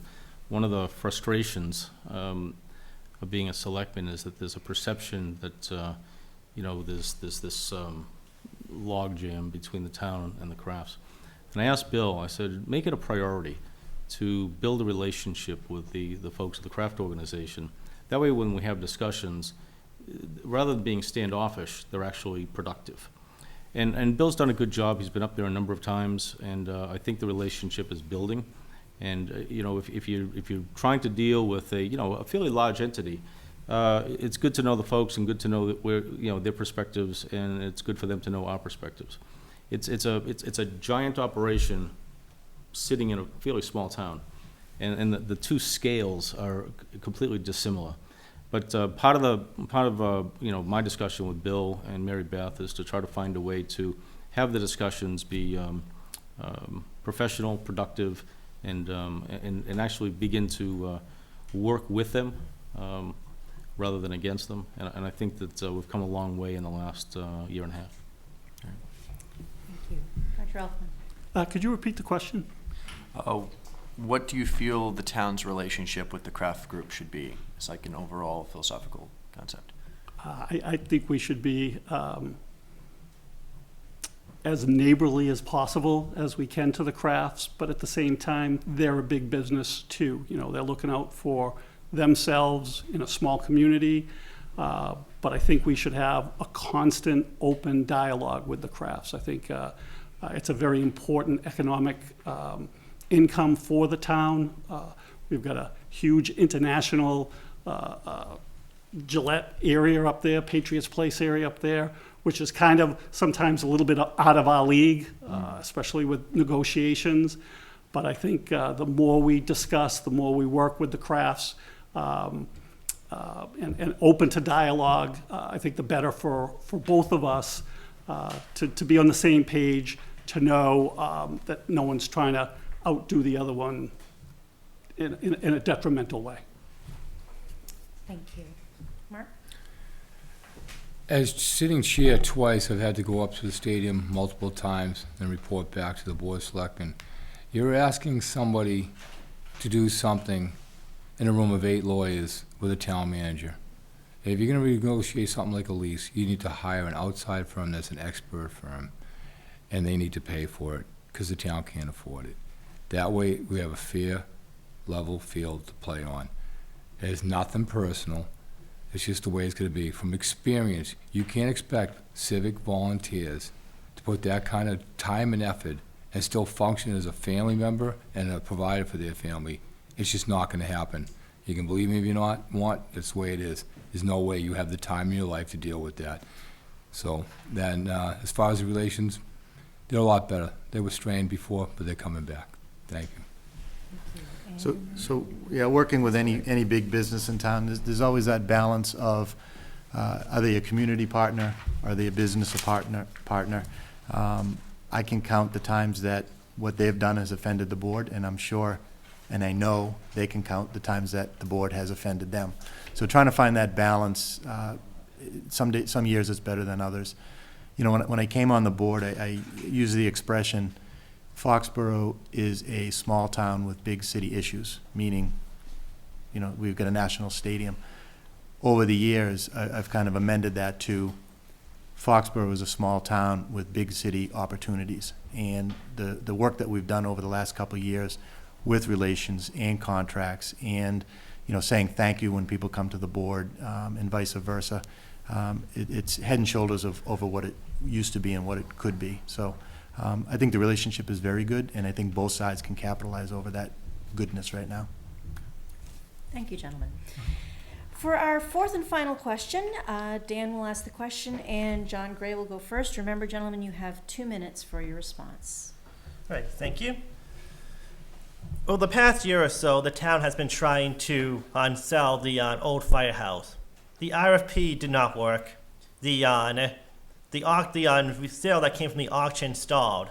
one of the frustrations of being a selectman is that there's a perception that there's this log jam between the town and the Crafts. And I asked Bill, I said, make it a priority to build a relationship with the folks of the Kraft organization. That way when we have discussions, rather than being standoffish, they're actually productive. And Bill's done a good job. He's been up there a number of times, and I think the relationship is building. And, you know, if you're trying to deal with a fairly large entity, it's good to know the folks and good to know that their perspectives, and it's good for them to know our perspectives. It's a giant operation sitting in a fairly small town, and the two scales are completely dissimilar. But part of my discussion with Bill and Mary Beth is to try to find a way to have the discussions be professional, productive, and actually begin to work with them rather than against them. And I think that we've come a long way in the last year and a half. Thank you. Dr. Elfman? Could you repeat the question? What do you feel the town's relationship with the craft group should be? It's like an overall philosophical concept. I think we should be as neighborly as possible as we can to the crafts, but at the same time, they're a big business too. You know, they're looking out for themselves in a small community, but I think we should have a constant open dialogue with the crafts. I think it's a very important economic income for the town. We've got a huge international Gillette area up there, Patriots Place area up there, which is kind of sometimes a little bit out of our league, especially with negotiations. But I think the more we discuss, the more we work with the crafts, and open to dialogue, I think the better for both of us to be on the same page, to know that no one's trying to outdo the other one in a detrimental way. Thank you. Mark? As sitting chair twice, I've had to go up to the stadium multiple times and report back to the Board of Selectmen. You're asking somebody to do something in a room of 8 lawyers with a town manager. If you're going to renegotiate something like a lease, you need to hire an outside firm that's an expert firm, and they need to pay for it because the town can't afford it. That way, we have a fair, level field to play on. It's nothing personal. It's just the way it's going to be. From experience, you can't expect civic volunteers to put that kind of time and effort and still function as a family member and a provider for their family. It's just not going to happen. You can believe me if you want, it's the way it is. There's no way you have the time in your life to deal with that. So then, as far as the relations, they're a lot better. They were strained before, but they're coming back. Thank you. So yeah, working with any big business in town, there's always that balance of, are they a community partner? Are they a business partner? I can count the times that what they've done has offended the board, and I'm sure, and I know they can count the times that the board has offended them. So trying to find that balance, some years it's better than others. You know, when I came on the board, I used the expression, Foxboro is a small town with big city issues, meaning, you know, we've got a national stadium. Over the years, I've kind of amended that to Foxboro is a small town with big city opportunities. And the work that we've done over the last couple of years with relations and contracts and, you know, saying thank you when people come to the board, and vice versa, it's head and shoulders over what it used to be and what it could be. So I think the relationship is very good, and I think both sides can capitalize over that goodness right now. Thank you, gentlemen. For our fourth and final question, Dan will ask the question, and John Gray will go first. Remember, gentlemen, you have 2 minutes for your response. All right, thank you. Over the past year or so, the town has been trying to sell the old firehouse. The RFP did not work. The sale that came from the auction stalled.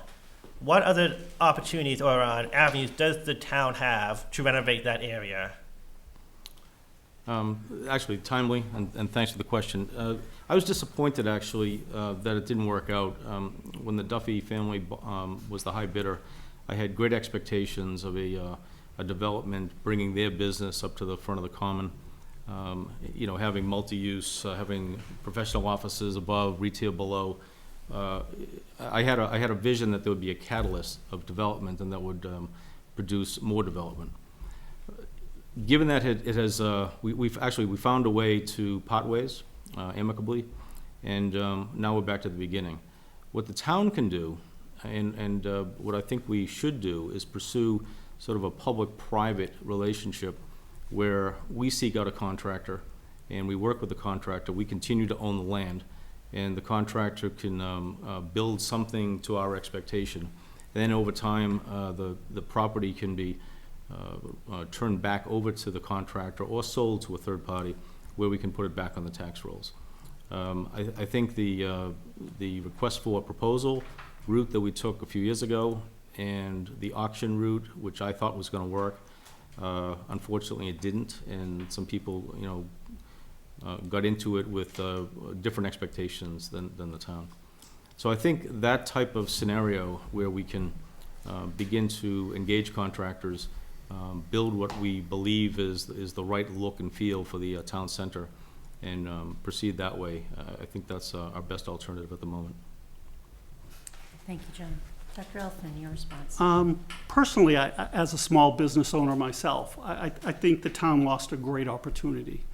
What other opportunities or avenues does the town have to renovate that area? Actually, timely, and thanks for the question. I was disappointed, actually, that it didn't work out. When the Duffy family was the high bidder, I had great expectations of a development bringing their business up to the front of the common. You know, having multi-use, having professional offices above, retail below. I had a vision that there would be a catalyst of development and that would produce more development. Given that it has, we found a way to part ways amicably, and now we're back to the beginning. What the town can do, and what I think we should do, is pursue sort of a public-private relationship where we seek out a contractor and we work with the contractor. We continue to own the land, and the contractor can build something to our expectation. And then over time, the property can be turned back over to the contractor or sold to a third party where we can put it back on the tax rolls. I think the request for a proposal route that we took a few years ago and the auction route, which I thought was going to work, unfortunately it didn't, and some people, got into it with different expectations than the town. So I think that type of scenario where we can begin to engage contractors, build what we believe is the right look and feel for the town center, and proceed that way, I think that's our best alternative at the moment. Thank you, John. Dr. Elfman, your response. Personally, as a small business owner myself, I think the town lost a great opportunity.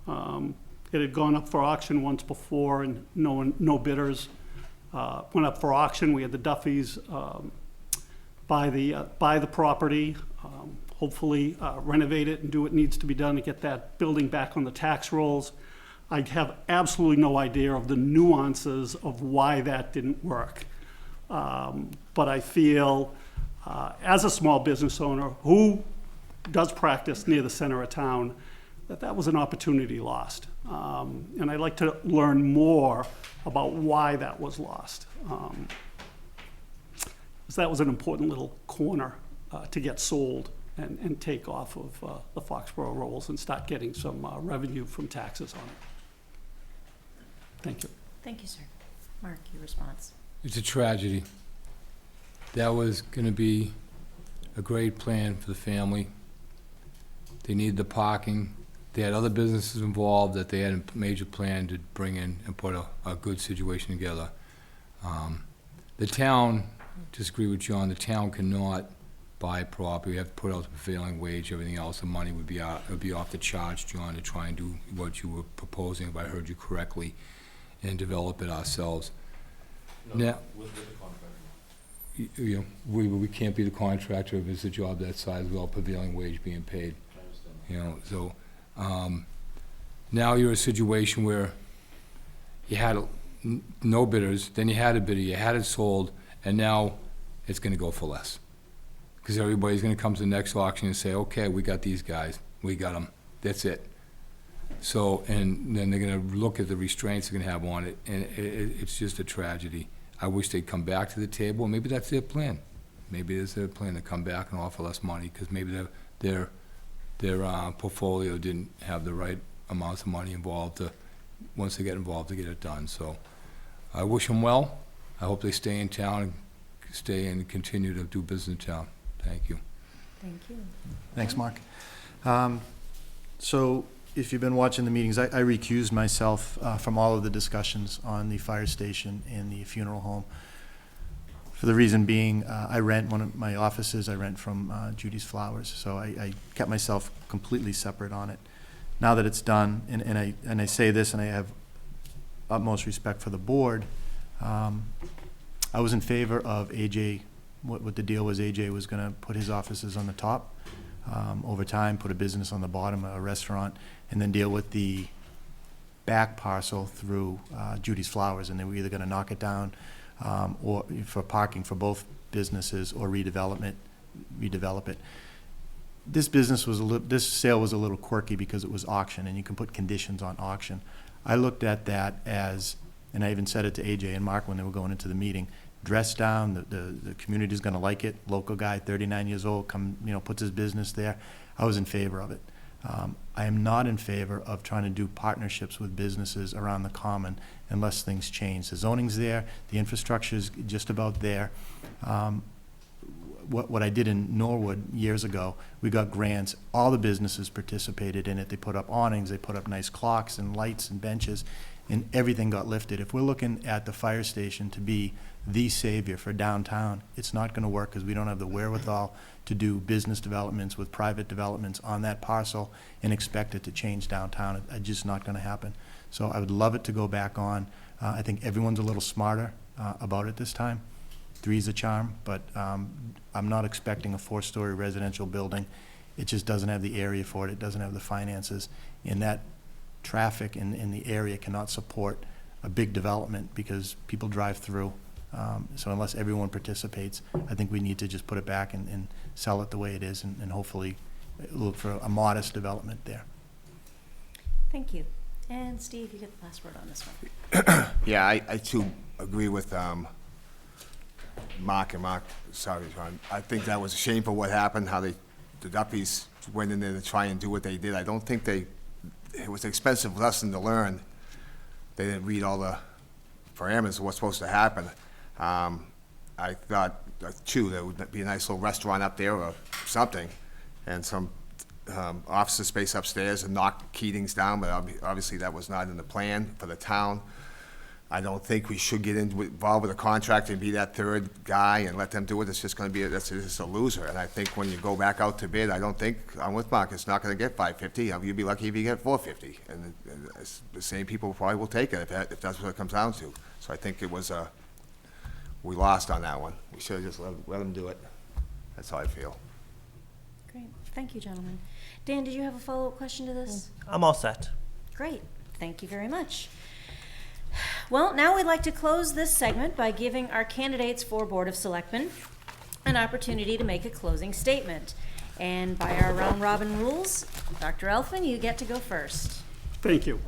It had gone up for auction once before, and no bidders. Went up for auction. We had the Duffys buy the property, hopefully renovate it and do what needs to be done to get that building back on the tax rolls. I have absolutely no idea of the nuances of why that didn't work. But I feel, as a small business owner who does practice near the center of town, that was an opportunity lost. And I'd like to learn more about why that was lost. Because that was an important little corner to get sold and take off of the Foxboro rolls and start getting some revenue from taxes on it. Thank you. Thank you, sir. Mark, your response. It's a tragedy. That was going to be a great plan for the family. They needed the parking. They had other businesses involved that they had a major plan to bring in and put a good situation together. The town, disagree with John, the town cannot buy property. We have to put out the prevailing wage, everything else. The money would be off the charge, John, to try and do what you were proposing, if I heard you correctly, and develop it ourselves. Now, With the contractor. we can't be the contractor if it's a job that size without prevailing wage being paid. So now you're in a situation where you had no bidders, then you had a bidder, you had it sold, and now it's going to go for less. Because everybody's going to come to the next auction and say, okay, we got these guys, we got them, that's it. So, and then they're going to look at the restraints they're going to have on it, and it's just a tragedy. I wish they'd come back to the table, and maybe that's their plan. Maybe it's their plan to come back and offer less money, because maybe their portfolio didn't have the right amounts of money involved once they get involved to get it done. So I wish them well. I hope they stay in town and stay and continue to do business in town. Thank you. Thank you. Thanks, Mark. So if you've been watching the meetings, I recused myself from all of the discussions on the fire station and the funeral home. For the reason being, I rent one of my offices, I rent from Judy's Flowers, so I kept myself completely separate on it. Now that it's done, and I say this, and I have utmost respect for the board, I was in favor of AJ, what the deal was, AJ was gonna put his offices on the top, over time, put a business on the bottom, a restaurant, and then deal with the back parcel through Judy's Flowers, and they were either gonna knock it down or for parking for both businesses, or redevelop it. This sale was a little quirky because it was auction, and you can put conditions on auction. I looked at that as, and I even said it to AJ and Mark when they were going into the meeting, dress down, the community's gonna like it, local guy, 39 years old, puts his business there. I was in favor of it. I am not in favor of trying to do partnerships with businesses around the common unless things change. The zoning's there, the infrastructure's just about there. What I did in Norwood years ago, we got grants, all the businesses participated in it. They put up awnings, they put up nice clocks and lights and benches, and everything got lifted. If we're looking at the fire station to be the savior for downtown, it's not gonna work because we don't have the wherewithal to do business developments with private developments on that parcel and expect it to change downtown. It's just not gonna happen. So I would love it to go back on. I think everyone's a little smarter about it this time. three's a charm, but I'm not expecting a 4-story residential building. It just doesn't have the area for it. It doesn't have the finances. And that traffic in the area cannot support a big development because people drive through. So unless everyone participates, I think we need to just put it back and sell it the way it is and hopefully look for a modest development there. Thank you. And Steve, you get the last word on this one. Yeah, I too agree with Mark, sorry, John. I think that was shameful what happened, how the Duffys went in there to try and do what they did. I don't think it was an expensive lesson to learn. They didn't read all the parameters of what's supposed to happen. I thought, too, there would be a nice little restaurant up there or something, and some office space upstairs and knock Keating's down, but obviously that was not in the plan for the town. I don't think we should get involved with a contract and be that third guy and let them do it. It's just going to be, that's just a loser. And I think when you go back out to bid, I don't think, I'm with Mark, it's not going to get $550. You'd be lucky if you get $450. And it's the same people probably will take it if that's what it comes down to. So I think it was we lost on that one. We should have just let them do it. That's how I feel. Great. Thank you, gentlemen. Dan, did you have a follow-up question to this? I'm all set. Great. Thank you very much. Well, now we'd like to close this segment by giving our candidates for Board of Selectmen an opportunity to make a closing statement. And by our round-robin rules, Dr. Elfin, you get to go first. Thank you.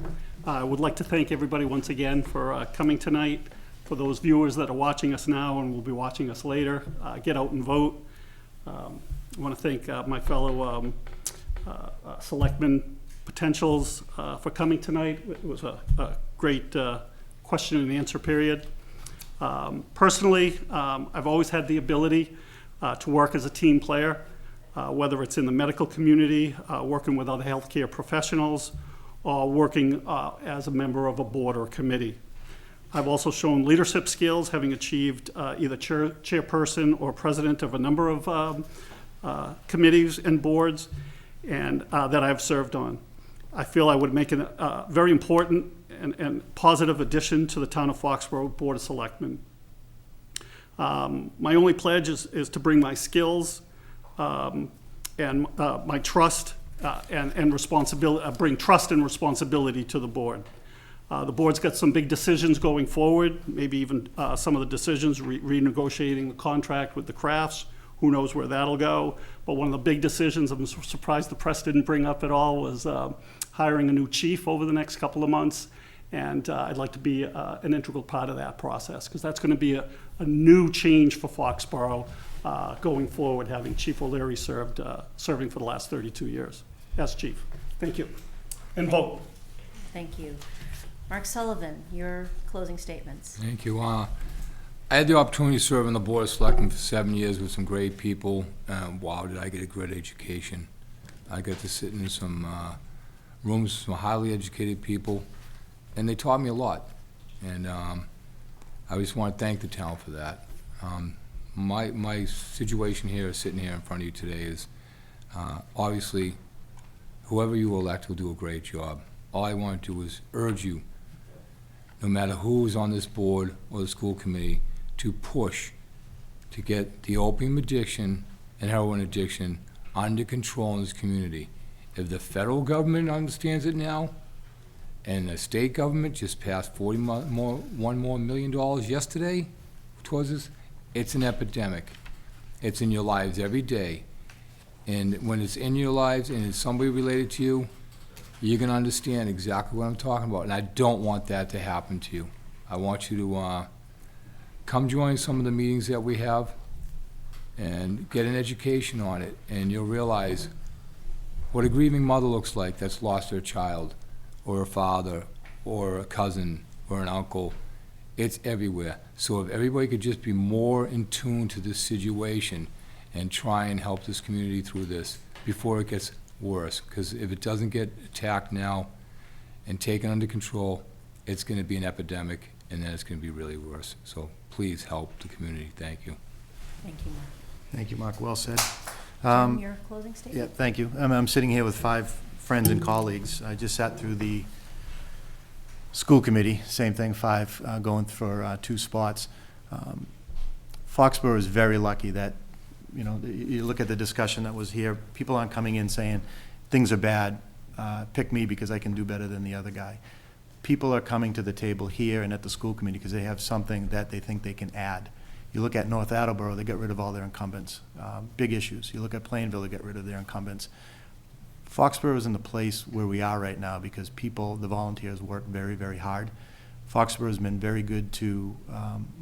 I would like to thank everybody once again for coming tonight. For those viewers that are watching us now and will be watching us later, get out and vote. I want to thank my fellow selectmen potentials for coming tonight. It was a great question and answer period. Personally, I've always had the ability to work as a team player, whether it's in the medical community, working with other healthcare professionals, or working as a member of a board or committee. I've also shown leadership skills, having achieved either chairperson or president of a number of committees and boards and that I've served on. I feel I would make a very important and positive addition to the town of Foxboro Board of Selectmen. My only pledge is to bring my skills and my trust and responsibility, bring trust and responsibility to the board. The board's got some big decisions going forward, maybe even some of the decisions, renegotiating the contract with the Crafts. Who knows where that'll go? But one of the big decisions, I'm surprised the press didn't bring up at all, was hiring a new chief over the next couple of months. And I'd like to be an integral part of that process, because that's going to be a new change for Foxboro going forward, having Chief O'Leary serving for the last 32 years as chief. Thank you. And vote. Thank you. Mark Sullivan, your closing statements. Thank you. I had the opportunity to serve on the Board of Selectmen for 7 years with some great people. Wow, did I get a great education. I got to sit in some rooms with some highly educated people, and they taught me a lot. And I just want to thank the town for that. My situation here, sitting here in front of you today, is obviously whoever you elect will do a great job. All I want to do is urge you, no matter who is on this board or the school committee, to push to get the opium addiction and heroin addiction under control in this community. If the federal government understands it now, and the state government just passed $1 more million yesterday towards this, it's an epidemic. It's in your lives every day. And when it's in your lives and it's somebody related to you, you're going to understand exactly what I'm talking about. And I don't want that to happen to you. I want you to come join some of the meetings that we have and get an education on it. And you'll realize what a grieving mother looks like that's lost her child, or a father, or a cousin, or an uncle. It's everywhere. So if everybody could just be more in tune to this situation and try and help this community through this before it gets worse, because if it doesn't get attacked now and taken under control, it's going to be an epidemic, and then it's going to be really worse. So please help the community. Thank you. Thank you, Mark. Thank you, Mark. Well said. Jim, your closing statement? Yeah, thank you. I'm sitting here with 5 friends and colleagues. I just sat through the school committee, same thing, 5 going for 2 spots. Foxborough is very lucky that, you know, you look at the discussion that was here, people aren't coming in saying, things are bad, pick me because I can do better than the other guy. People are coming to the table here and at the school committee because they have something that they think they can add. You look at North Attleboro, they get rid of all their incumbents. Big issues. You look at Plainville, they get rid of their incumbents. Foxborough is in the place where we are right now because people, the volunteers, work very, very hard. Foxborough has been very good to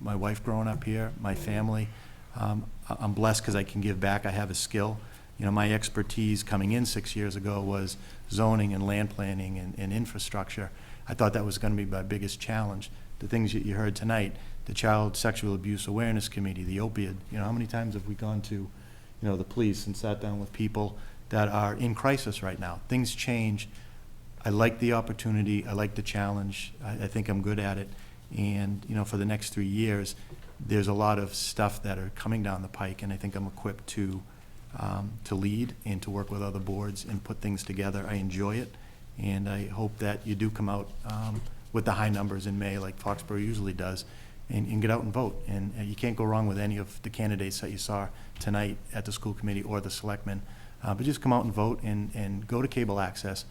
my wife growing up here, my family. I'm blessed because I can give back. I have a skill. You know, my expertise coming in 6 years ago was zoning and land planning and infrastructure. I thought that was going to be my biggest challenge. The things that you heard tonight, the Child Sexual Abuse Awareness Committee, the opioid, you know, how many times have we gone to, you know, the police and sat down with people that are in crisis right now? Things change. I like the opportunity. I like the challenge. I think I'm good at it. And, you know, for the next 3 years, there's a lot of stuff that are coming down the pike, and I think I'm equipped to lead and to work with other boards and put things together. I enjoy it, and I hope that you do come out with the high numbers in May, like Foxborough usually does, and get out and vote. And you can't go wrong with any of the candidates that you saw tonight at the school committee or the selectmen. But just come out and vote and go to cable access.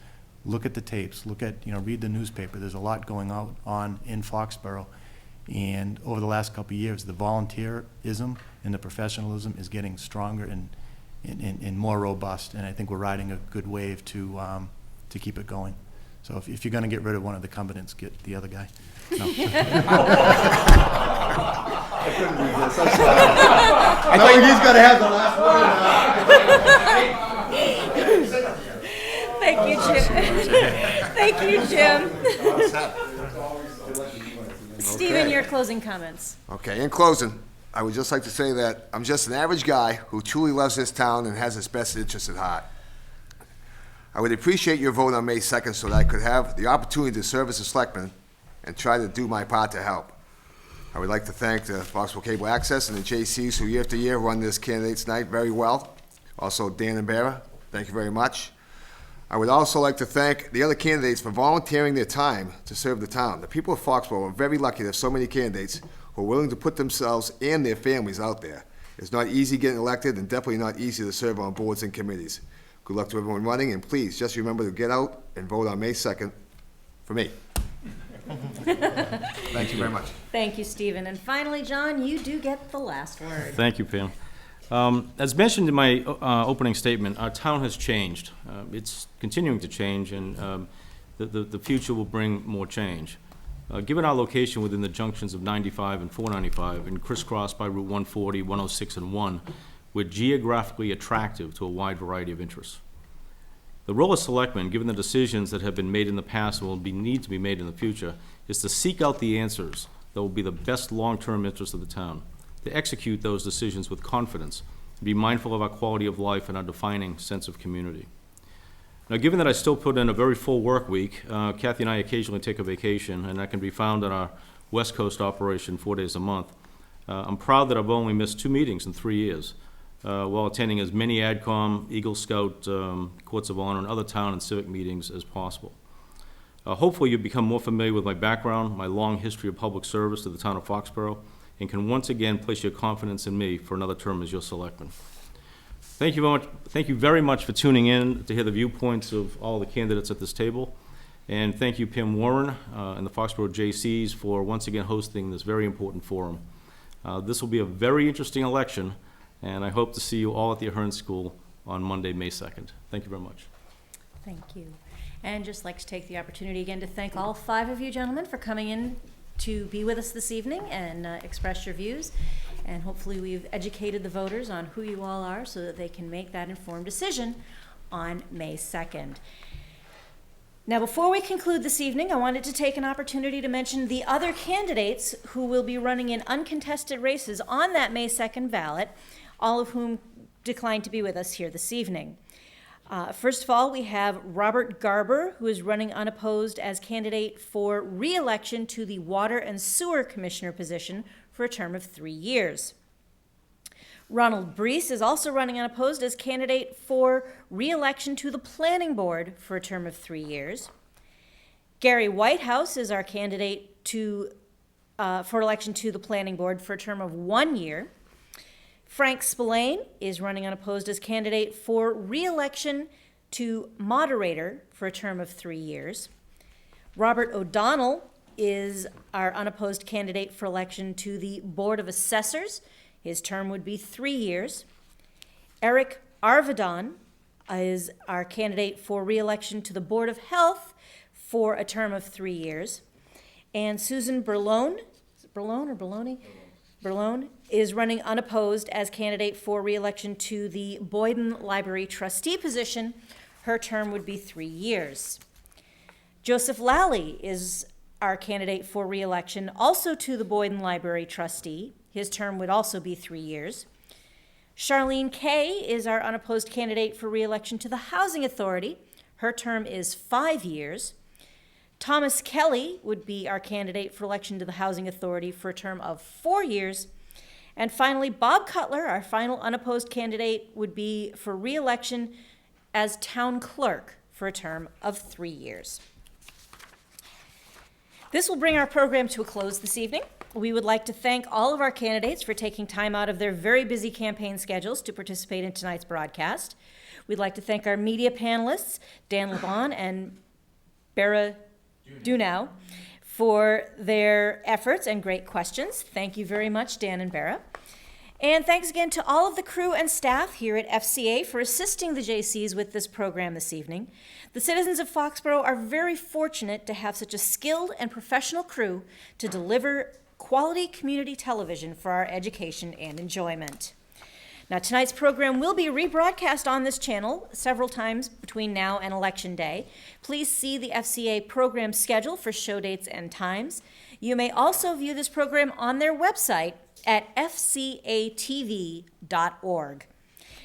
Look at the tapes. Look at, you know, read the newspaper. There's a lot going on in Foxborough. And over the last couple of years, the volunteerism and the professionalism is getting stronger and more robust. And I think we're riding a good wave to keep it going. So if you're going to get rid of one of the incumbents, get the other guy. No. I couldn't read this. I'm sorry. I thought he's going to have the last word. Thank you, Jim. Thank you, Jim. Stephen, your closing comments. Okay, in closing, I would just like to say that I'm just an average guy who truly loves this town and has its best interests at heart. I would appreciate your vote on May 2nd so that I could have the opportunity to serve as a selectman and try to do my part to help. I would like to thank the Foxborough Cable Access and the Jaycees who year after year run this candidates night very well. Also Dan and Bera, thank you very much. I would also like to thank the other candidates for volunteering their time to serve the town. The people of Foxborough are very lucky to have so many candidates who are willing to put themselves and their families out there. It's not easy getting elected and definitely not easy to serve on boards and committees. Good luck to everyone running, and please just remember to get out and vote on May 2nd for me. Thank you very much. Thank you, Stephen. And finally, John, you do get the last word. Thank you, Pam. As mentioned in my opening statement, our town has changed. It's continuing to change, and the future will bring more change. Given our location within the junctions of 95 and 495 and crisscrossed by Route 140, 106, and 1, we're geographically attractive to a wide variety of interests. The role of selectmen, given the decisions that have been made in the past and will need to be made in the future, is to seek out the answers that will be the best long-term interests of the town, to execute those decisions with confidence, and be mindful of our quality of life and our defining sense of community. Now, given that I still put in a very full work week, Kathy and I occasionally take a vacation, and that can be found in our West Coast operation 4 days a month. I'm proud that I've only missed 2 meetings in 3 years, while attending as many AdCom, Eagle Scout, Courts of Honor, and other town and civic meetings as possible. Hopefully you've become more familiar with my background, my long history of public service to the town of Foxborough, and can once again place your confidence in me for another term as your selectman. Thank you very much for tuning in to hear the viewpoints of all the candidates at this table. And thank you, Pam Warren and the Foxborough Jaycees for once again hosting this very important forum. This will be a very interesting election, and I hope to see you all at the Ahern School on Monday, May 2nd. Thank you very much. Thank you. And just like to take the opportunity again to thank all 5 of you gentlemen for coming in to be with us this evening and express your views. And hopefully we've educated the voters on who you all are so that they can make that informed decision on May 2nd. Now, before we conclude this evening, I wanted to take an opportunity to mention the other candidates who will be running in uncontested races on that May 2nd ballot, all of whom declined to be with us here this evening. First of all, we have Robert Garber, who is running unopposed as candidate for re-election to the Water and Sewer Commissioner position for a term of 3 years. Ronald Brees is also running unopposed as candidate for re-election to the Planning Board for a term of 3 years. Gary Whitehouse is our candidate for election to the Planning Board for a term of 1 year. Frank Spillane is running unopposed as candidate for re-election to moderator for a term of 3 years. Robert O'Donnell is our unopposed candidate for election to the Board of Assessors. His term would be 3 years. Eric Arvidon is our candidate for re-election to the Board of Health for a term of 3 years. And Susan Berlone, is it Berlone or Berlone? Berlone is running unopposed as candidate for re-election to the Boyden Library trustee position. Her term would be 3 years. Joseph Lally is our candidate for re-election also to the Boyden Library trustee. His term would also be 3 years. Charlene Kay is our unopposed candidate for re-election to the Housing Authority. Her term is 5 years. Thomas Kelly would be our candidate for election to the Housing Authority for a term of 4 years. And finally, Bob Cutler, our final unopposed candidate, would be for re-election as town clerk for a term of 3 years. This will bring our program to a close this evening. We would like to thank all of our candidates for taking time out of their very busy campaign schedules to participate in tonight's broadcast. We'd like to thank our media panelists, Dan Lebon and Bera Dunau, for their efforts and great questions. Thank you very much, Dan and Bera. And thanks again to all of the crew and staff here at FCA for assisting the Jaycees with this program this evening. The citizens of Foxboro are very fortunate to have such a skilled and professional crew to deliver quality community television for our education and enjoyment. Now, tonight's program will be rebroadcast on this channel several times between now and Election Day. Please see the FCA program schedule for show dates and times. You may also view this program on their website at fcatv.org.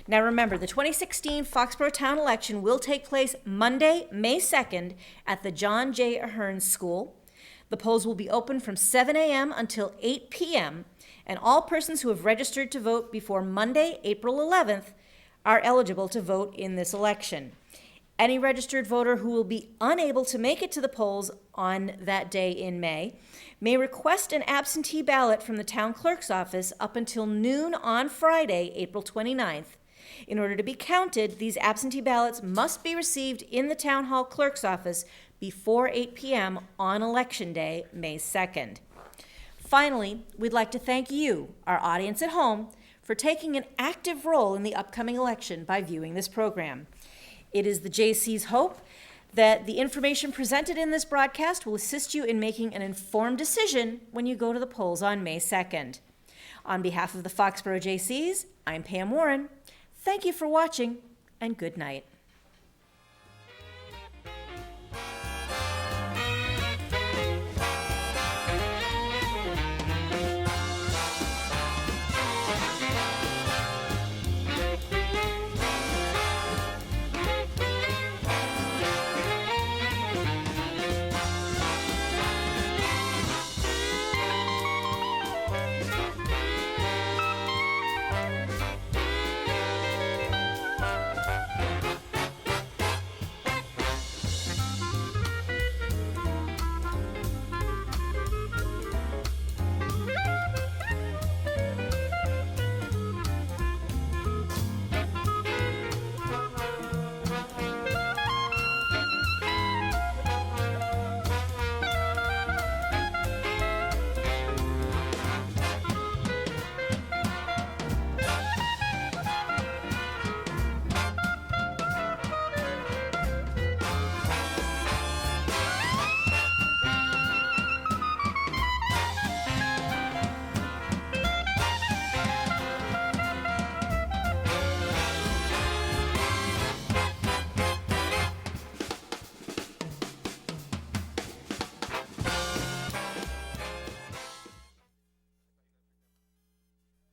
Now remember, the 2016 Foxboro Town election will take place Monday, May 2nd at the John J. Ahern School. The polls will be open from 7 a.m. until 8 p.m., and all persons who have registered to vote before Monday, April 11th, are eligible to vote in this election. Any registered voter who will be unable to make it to the polls on that day in May may request an absentee ballot from the town clerk's office up until noon on Friday, April 29th. In order to be counted, these absentee ballots must be received in the town hall clerk's office before 8 p.m. on Election Day, May 2nd. Finally, we'd like to thank you, our audience at home, for taking an active role in the upcoming election by viewing this program. It is the Jaycees' hope that the information presented in this broadcast will assist you in making an informed decision when you go to the polls on May 2nd. On behalf of the Foxboro Jaycees, I'm Pam Warren. Thank you for watching, and good night.